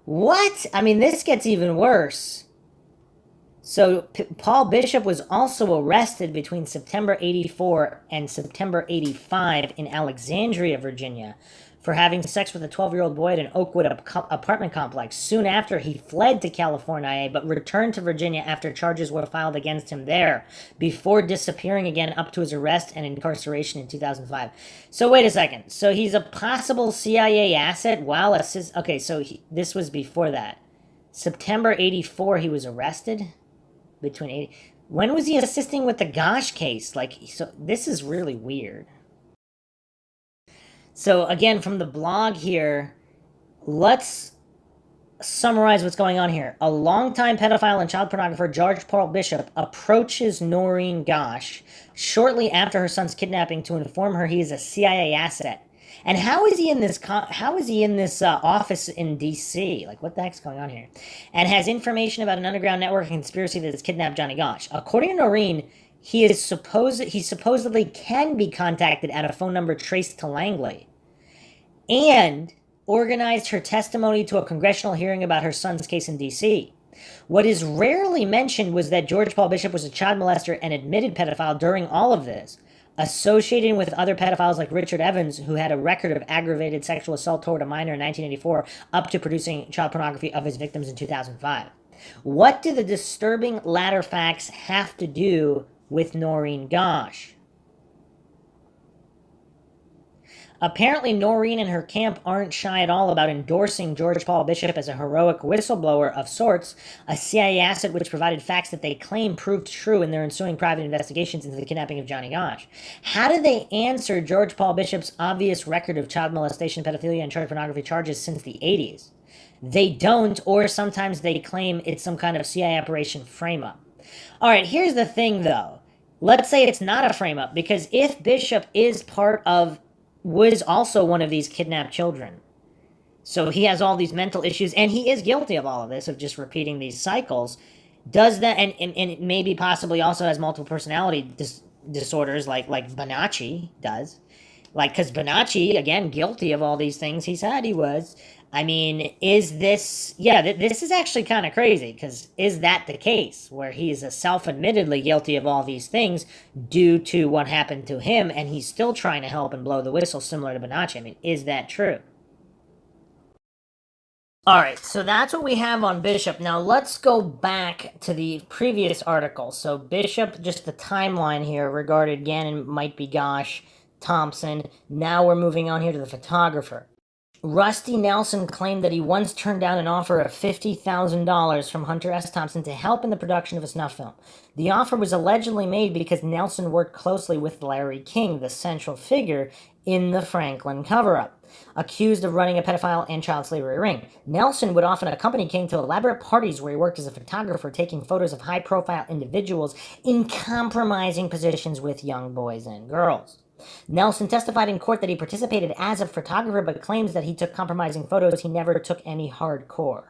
What? I mean, this gets even worse. So Paul Bishop was also arrested between September 84 and September 85 in Alexandria, Virginia, for having sex with a 12-year-old boy at an Oakwood apartment complex. Soon after, he fled to California, but returned to Virginia after charges were filed against him there, before disappearing again up to his arrest and incarceration in 2005. So wait a second. So he's a possible CIA asset while okay, so this was before that. September 84, he was arrested? Between 80. When was he assisting with the Gosh case? So this is really weird. So again, from the blog here, let's summarize what's going on here. A longtime pedophile and child pornographer, George Paul Bishop, approaches Noreen Gosh shortly after her son's kidnapping to inform her he is a CIA asset. And how is he in this? Office in D.C.? Like, what the heck's going on here? And has information about an underground network conspiracy that has kidnapped Johnny Gosh. According to Noreen, he supposedly can be contacted at a phone number traced to Langley, and organized her testimony to a congressional hearing about her son's case in D.C. What is rarely mentioned was that George Paul Bishop was a child molester and admitted pedophile during all of this, associating with other pedophiles like Richard Evans, who had a record of aggravated sexual assault toward a minor in 1984, up to producing child pornography of his victims in 2005. What do the disturbing latter facts have to do with Noreen Gosh? Apparently, Noreen and her camp aren't shy at all about endorsing George Paul Bishop as a heroic whistleblower of sorts, a CIA asset which provided facts that they claim proved true in their ensuing private investigations into the kidnapping of Johnny Gosh. How do they answer George Paul Bishop's obvious record of child molestation, pedophilia, and child pornography charges since the 80s? They don't, or sometimes they claim it's some kind of CIA operation frame-up. All right, here's the thing, though. Let's say it's not a frame-up, because if Bishop was also one of these kidnapped children, so he has all these mental issues, and he is guilty of all of this, of just repeating these cycles, does that, and maybe possibly also has multiple personality disorders like Bonacci does, because Bonacci, again, guilty of all these things he said he was. I mean, is this, this is actually kind of crazy, because is that the case, where he's self-admittedly guilty of all these things due to what happened to him, and he's still trying to help and blow the whistle similar to Bonacci? I mean, is that true? Alright, so that's what we have on Bishop. Now let's go back to the previous article. So Bishop, just the timeline here regarding Gannon, might be Gosh, Thompson. Now we're moving on here to the photographer. Rusty Nelson claimed that he once turned down an offer of $50,000 from Hunter S. Thompson to help in the production of a snuff film. The offer was allegedly made because Nelson worked closely with Larry King, the central figure in the Franklin cover-up. accused of running a pedophile and child slavery ring. Nelson would often accompany King to elaborate parties where he worked as a photographer, taking photos of high-profile individuals in compromising positions with young boys and girls. Nelson testified in court that he participated as a photographer, but claims that he took compromising photos. He never took any hardcore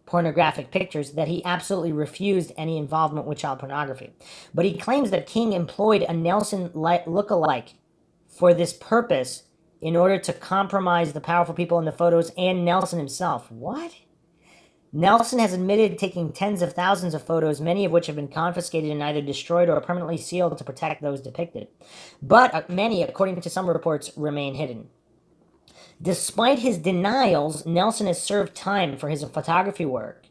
pornographic pictures, that he absolutely refused any involvement with child pornography. But he claims that King employed a Nelson look-alike for this purpose in order to compromise the powerful people in the photos and Nelson himself. What? Nelson has admitted taking tens of thousands of photos, many of which have been confiscated and either destroyed or permanently sealed to protect those depicted. But many, according to some reports, remain hidden. Despite his denials, Nelson has served time for his photography work,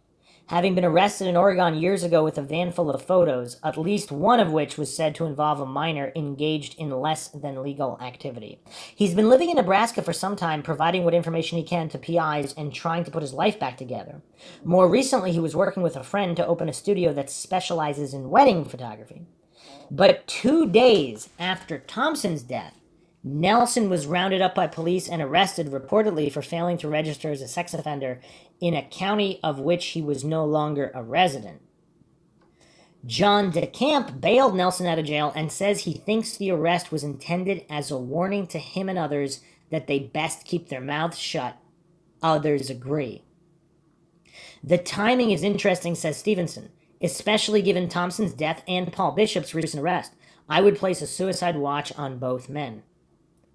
having been arrested in Oregon years ago with a van full of photos, at least one of which was said to involve a minor engaged in less than legal activity. He's been living in Nebraska for some time, providing what information he can to PIs and trying to put his life back together. More recently, he was working with a friend to open a studio that specializes in wedding photography. But 2 days after Thompson's death, Nelson was rounded up by police and arrested, reportedly for failing to register as a sex offender in a county of which he was no longer a resident. John DeCamp bailed Nelson out of jail and says he thinks the arrest was intended as a warning to him and others that they best keep their mouths shut. Others agree. The timing is interesting, says Stevenson, especially given Thompson's death and Paul Bishop's recent arrest. I would place a suicide watch on both men.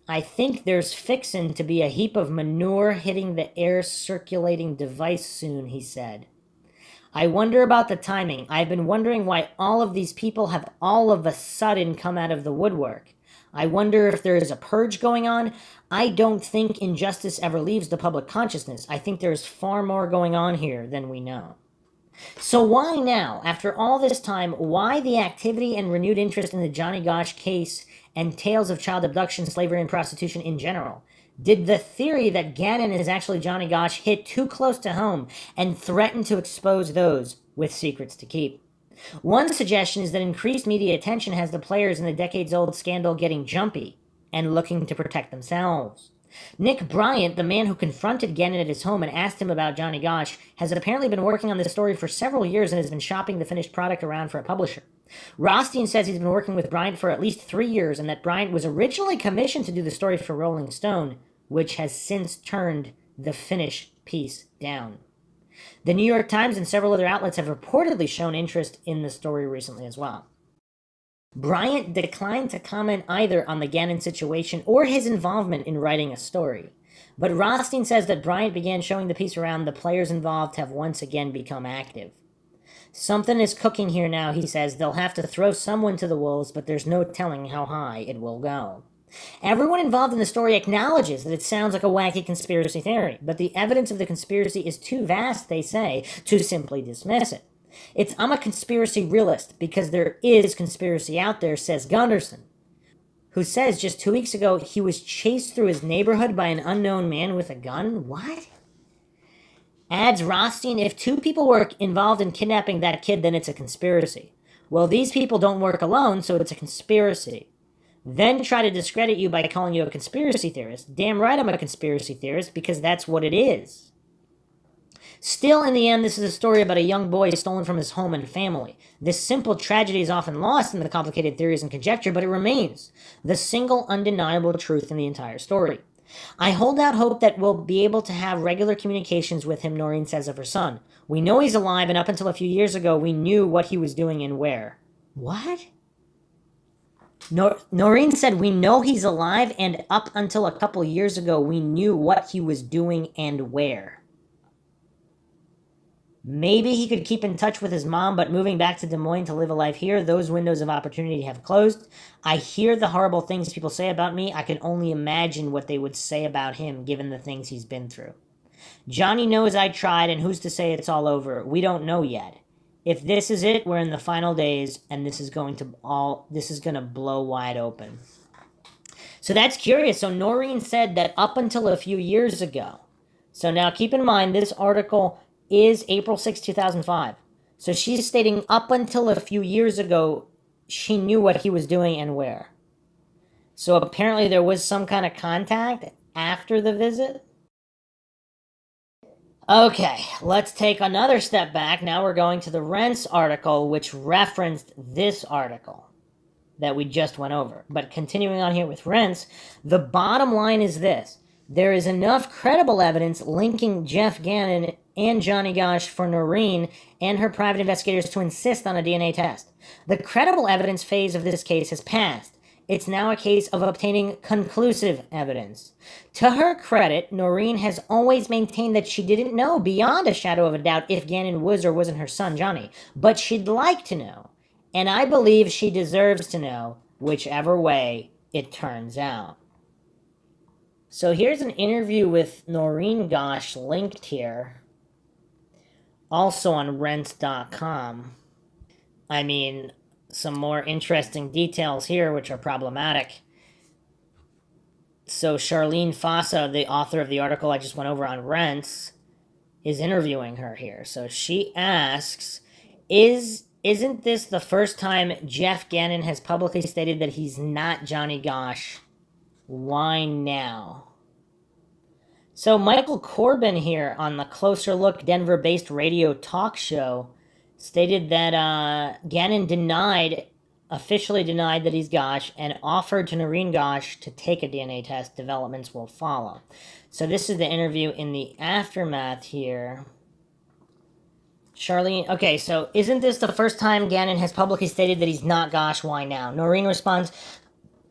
I think there's fixin' to be a heap of manure hitting the air circulating device soon, he said. I wonder about the timing. I've been wondering why all of these people have all of a sudden come out of the woodwork. I wonder if there is a purge going on. I don't think injustice ever leaves the public consciousness. I think there's far more going on here than we know. So why now, after all this time, why the activity and renewed interest in the Johnny Gosch case and tales of child abduction, slavery, and prostitution in general? Did the theory that Gannon is actually Johnny Gosch hit too close to home and threaten to expose those with secrets to keep? One suggestion is that increased media attention has the players in the decades-old scandal getting jumpy and looking to protect themselves. Nick Bryant, the man who confronted Gannon at his home and asked him about Johnny Gosch, has apparently been working on this story for several years and has been shopping the finished product around for a publisher. Rothstein says he's been working with Bryant for at least 3 years and that Bryant was originally commissioned to do the story for Rolling Stone, which has since turned the finished piece down. The New York Times and several other outlets have reportedly shown interest in the story recently as well. Bryant declined to comment either on the Gannon situation or his involvement in writing a story. But Rothstein says that Bryant began showing the piece around the players involved have once again become active. Something is cooking here now, he says. They'll have to throw someone to the wolves, but there's no telling how high it will go. Everyone involved in the story acknowledges that it sounds like a wacky conspiracy theory, but the evidence of the conspiracy is too vast, they say, to simply dismiss it. I'm a conspiracy realist because there is conspiracy out there, says Gunderson, who says just 2 weeks ago he was chased through his neighborhood by an unknown man with a gun. What? Adds Rothstein, if 2 people were involved in kidnapping that kid, then it's a conspiracy. Well, these people don't work alone, so it's a conspiracy. Then try to discredit you by calling you a conspiracy theorist. Damn right I'm a conspiracy theorist, because that's what it is. Still, in the end, this is a story about a young boy stolen from his home and family. This simple tragedy is often lost in the complicated theories and conjecture, but it remains the single undeniable truth in the entire story. I hold out hope that we'll be able to have regular communications with him, Noreen says of her son. We know he's alive, and up until a few years ago, we knew what he was doing and where. What? Noreen said, we know he's alive, and up until a couple years ago, we knew what he was doing and where. Maybe he could keep in touch with his mom, but moving back to Des Moines to live a life here, those windows of opportunity have closed. I hear the horrible things people say about me. I can only imagine what they would say about him, given the things he's been through. Johnny knows I tried, and who's to say it's all over? We don't know yet. If this is it, we're in the final days, and this is going to blow wide open. So that's curious. So Noreen said that up until a few years ago. So now keep in mind, this article is April 6, 2005. So she's stating up until a few years ago, she knew what he was doing and where. So apparently there was some kind of contact after the visit? Okay, let's take another step back. Now we're going to the Rents article, which referenced this article that we just went over. But continuing on here with Rents, the bottom line is this. There is enough credible evidence linking Jeff Gannon and Johnny Gosch for Noreen and her private investigators to insist on a DNA test. The credible evidence phase of this case has passed. It's now a case of obtaining conclusive evidence. To her credit, Noreen has always maintained that she didn't know beyond a shadow of a doubt if Gannon was or wasn't her son, Johnny. But she'd like to know. And I believe she deserves to know, whichever way it turns out. So here's an interview with Noreen Gosch linked here. Also on rents.com. I mean, some more interesting details here, which are problematic. So Charlene Fossa, the author of the article I just went over on Rents, is interviewing her here. So she asks, isn't this the first time Jeff Gannon has publicly stated that he's not Johnny Gosch? Why now? So Michael Corbin here on the Closer Look Denver-based radio talk show stated that Gannon officially denied that he's Gosch and offered to Noreen Gosch to take a DNA test. Developments will follow. So this is the interview in the aftermath here. Charlene, okay, so isn't this the first time Gannon has publicly stated that he's not Gosch? Why now? Noreen responds,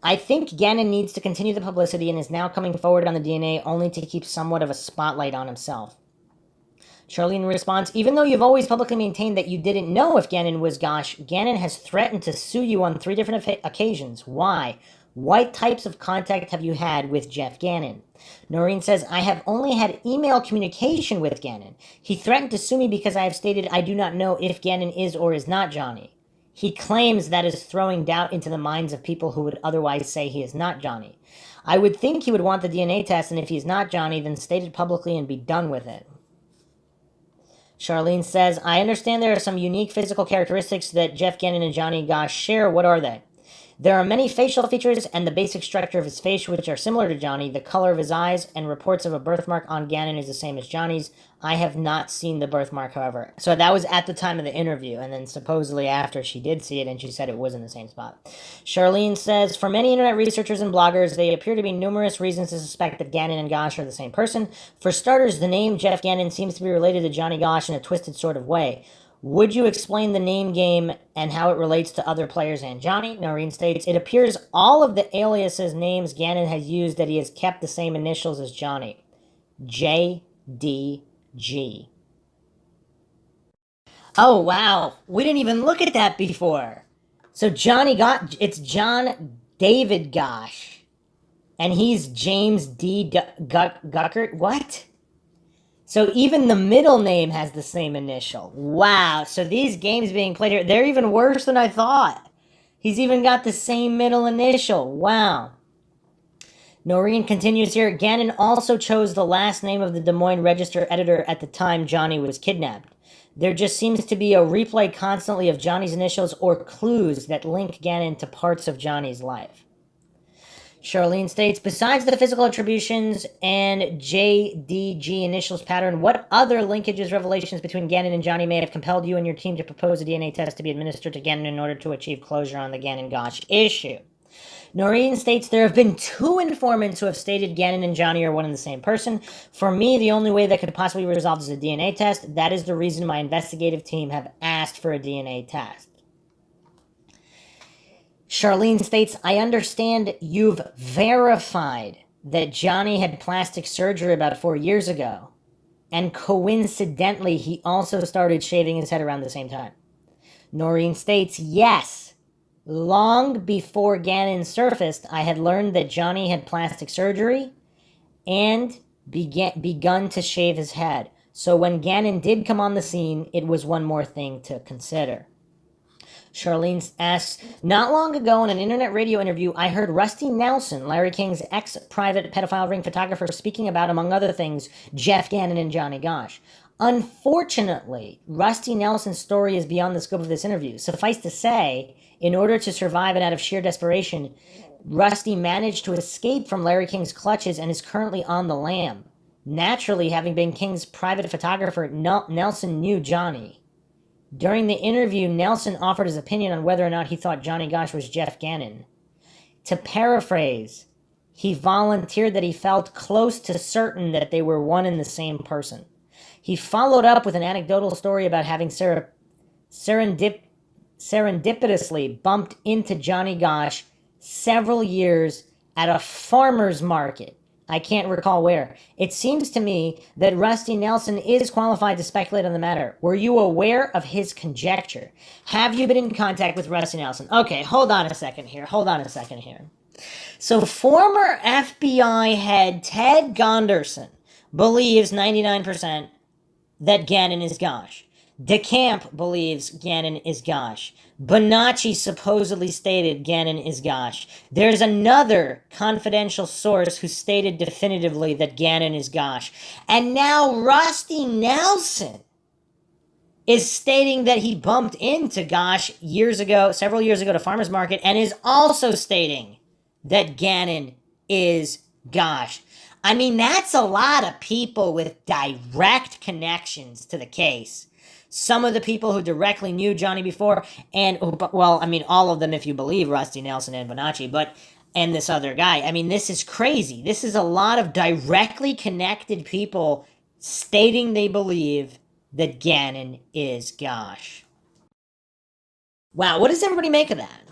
I think Gannon needs to continue the publicity and is now coming forward on the DNA only to keep somewhat of a spotlight on himself. Charlene responds, even though you've always publicly maintained that you didn't know if Gannon was Gosch, Gannon has threatened to sue you on 3 different occasions. Why? What types of contact have you had with Jeff Gannon? Noreen says, I have only had email communication with Gannon. He threatened to sue me because I have stated I do not know if Gannon is or is not Johnny. He claims that is throwing doubt into the minds of people who would otherwise say he is not Johnny. I would think he would want the DNA test, and if he's not Johnny, then state it publicly and be done with it. Charlene says, I understand there are some unique physical characteristics that Jeff Gannon and Johnny Gosch share. What are they? There are many facial features and the basic structure of his face which are similar to Johnny. The color of his eyes and reports of a birthmark on Gannon is the same as Johnny's. I have not seen the birthmark, however. So that was at the time of the interview, and then supposedly after she did see it and she said it was in the same spot. Charlene says, for many internet researchers and bloggers, there appear to be numerous reasons to suspect that Gannon and Gosch are the same person. For starters, the name Jeff Gannon seems to be related to Johnny Gosch in a twisted sort of way. Would you explain the name game and how it relates to other players and Johnny? Noreen states, it appears all of the aliases names Gannon has used that he has kept the same initials as Johnny. JDG. Oh, wow. We didn't even look at that before. So it's John David Gosch. And he's James D. Guckert. What? So even the middle name has the same initial. Wow. So these games being played here, they're even worse than I thought. He's even got the same middle initial. Wow. Noreen continues here. Gannon also chose the last name of the Des Moines Register editor at the time Johnny was kidnapped. There just seems to be a replay constantly of Johnny's initials or clues that link Gannon to parts of Johnny's life. Charlene states, besides the physical attributions and JDG initials pattern, what other linkages, revelations between Gannon and Johnny may have compelled you and your team to propose a DNA test to be administered to Gannon in order to achieve closure on the Gannon-Gosch issue? Noreen states, there have been 2 informants who have stated Gannon and Johnny are one and the same person. For me, the only way that could possibly be resolved is a DNA test. That is the reason my investigative team have asked for a DNA test. Charlene states, I understand you've verified that Johnny had plastic surgery about 4 years ago, and coincidentally, he also started shaving his head around the same time. Noreen states, yes, long before Gannon surfaced, I had learned that Johnny had plastic surgery and begun to shave his head. So when Gannon did come on the scene, it was one more thing to consider. Charlene asks, not long ago in an internet radio interview, I heard Rusty Nelson, Larry King's ex-private pedophile ring photographer, speaking about, among other things, Jeff Gannon and Johnny Gosch. Unfortunately, Rusty Nelson's story is beyond the scope of this interview. Suffice to say, in order to survive and out of sheer desperation, Rusty managed to escape from Larry King's clutches and is currently on the lam. Naturally, having been King's private photographer, Nelson knew Johnny. During the interview, Nelson offered his opinion on whether or not he thought Johnny Gosch was Jeff Gannon. To paraphrase, he volunteered that he felt close to certain that they were one and the same person. He followed up with an anecdotal story about having serendipitously bumped into Johnny Gosch several years at a farmer's market. I can't recall where. It seems to me that Rusty Nelson is qualified to speculate on the matter. Were you aware of his conjecture? Have you been in contact with Rusty Nelson? Okay, hold on a second here. So former FBI head Ted Gunderson believes 99% that Gannon is Gosch. DeCamp believes Gannon is Gosch. Bonacci supposedly stated Gannon is Gosch. There's another confidential source who stated definitively that Gannon is Gosch. And now Rusty Nelson is stating that he bumped into Gosch several years ago to Farmer's Market, and is also stating that Gannon is Gosch. I mean, that's a lot of people with direct connections to the case. Some of the people who directly knew Johnny before, and, well, I mean, all of them if you believe Rusty Nelson and Bonacci, and this other guy. I mean, this is crazy. This is a lot of directly connected people stating they believe that Gannon is Gosch. Wow, what does everybody make of that?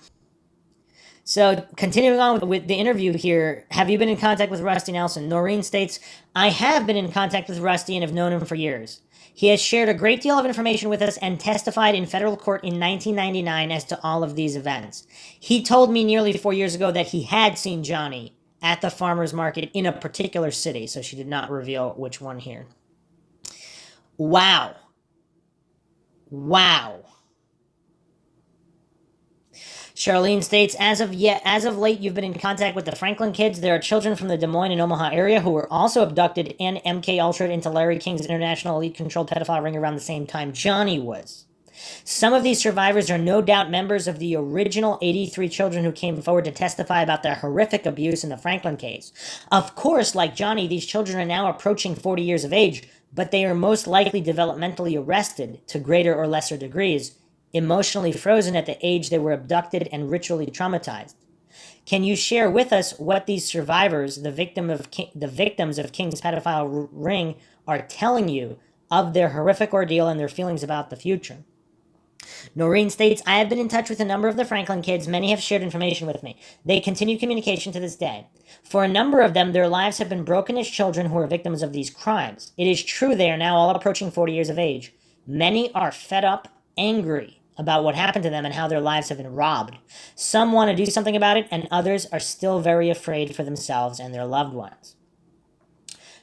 So, continuing on with the interview here, have you been in contact with Rusty Nelson? Noreen states, I have been in contact with Rusty and have known him for years. He has shared a great deal of information with us and testified in federal court in 1999 as to all of these events. He told me nearly 4 years ago that he had seen Johnny at the farmer's market in a particular city, so she did not reveal which one here. Wow. Charlene states, as of late, you've been in contact with the Franklin kids. There are children from the Des Moines and Omaha area who were also abducted and MK Ultra'd into Larry King's international elite-controlled pedophile ring around the same time Johnny was. Some of these survivors are no doubt members of the original 83 children who came forward to testify about their horrific abuse in the Franklin case. Of course, like Johnny, these children are now approaching 40 years of age, but they are most likely developmentally arrested to greater or lesser degrees, emotionally frozen at the age they were abducted and ritually traumatized. Can you share with us what these survivors, the victims of King's pedophile ring, are telling you of their horrific ordeal and their feelings about the future? Noreen states, I have been in touch with a number of the Franklin kids. Many have shared information with me. They continue communication to this day. For a number of them, their lives have been broken as children who are victims of these crimes. It is true they are now all approaching 40 years of age. Many are fed up, angry about what happened to them and how their lives have been robbed. Some want to do something about it, and others are still very afraid for themselves and their loved ones.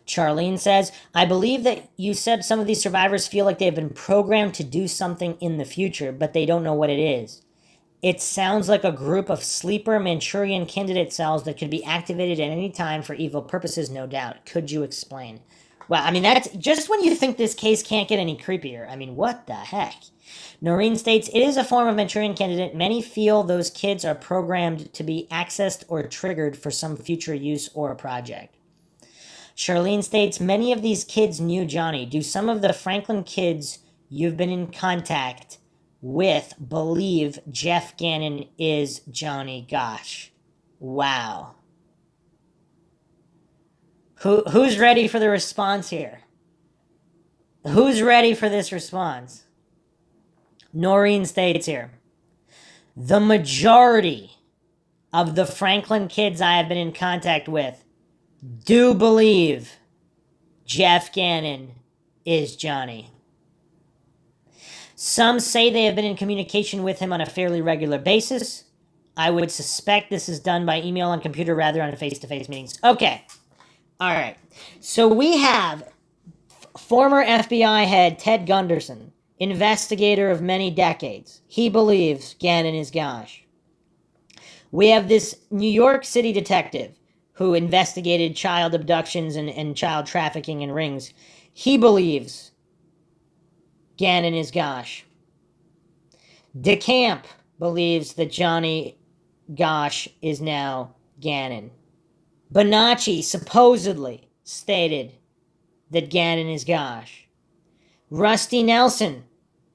Charlene says, I believe that you said some of these survivors feel like they've been programmed to do something in the future, but they don't know what it is. It sounds like a group of sleeper Manchurian candidate cells that could be activated at any time for evil purposes, no doubt. Could you explain? Well, I mean, that's just when you think this case can't get any creepier. I mean, what the heck? Noreen states, it is a form of Manchurian candidate. Many feel those kids are programmed to be accessed or triggered for some future use or project. Charlene states, many of these kids knew Johnny. Do some of the Franklin kids you've been in contact with believe Jeff Gannon is Johnny Gosch? Wow. Who's ready for the response here? Who's ready for this response? Noreen states here, the majority of the Franklin kids I have been in contact with do believe Jeff Gannon is Johnny. Some say they have been in communication with him on a fairly regular basis. I would suspect this is done by email on computer rather than face-to-face meetings. Okay. All right. So we have former FBI head Ted Gunderson, investigator of many decades. He believes Gannon is Gosch. We have this New York City detective who investigated child abductions and child trafficking in rings. He believes Gannon is Gosch. DeCamp believes that Johnny Gosch is now Gannon. Bonacci supposedly stated that Gannon is Gosh. Rusty Nelson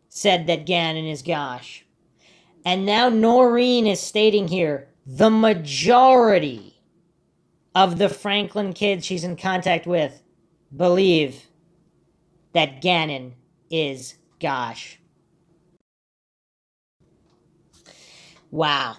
said that Gannon is Gosh. And now Noreen is stating here the majority of the Franklin kids she's in contact with believe that Gannon is Gosh. Wow.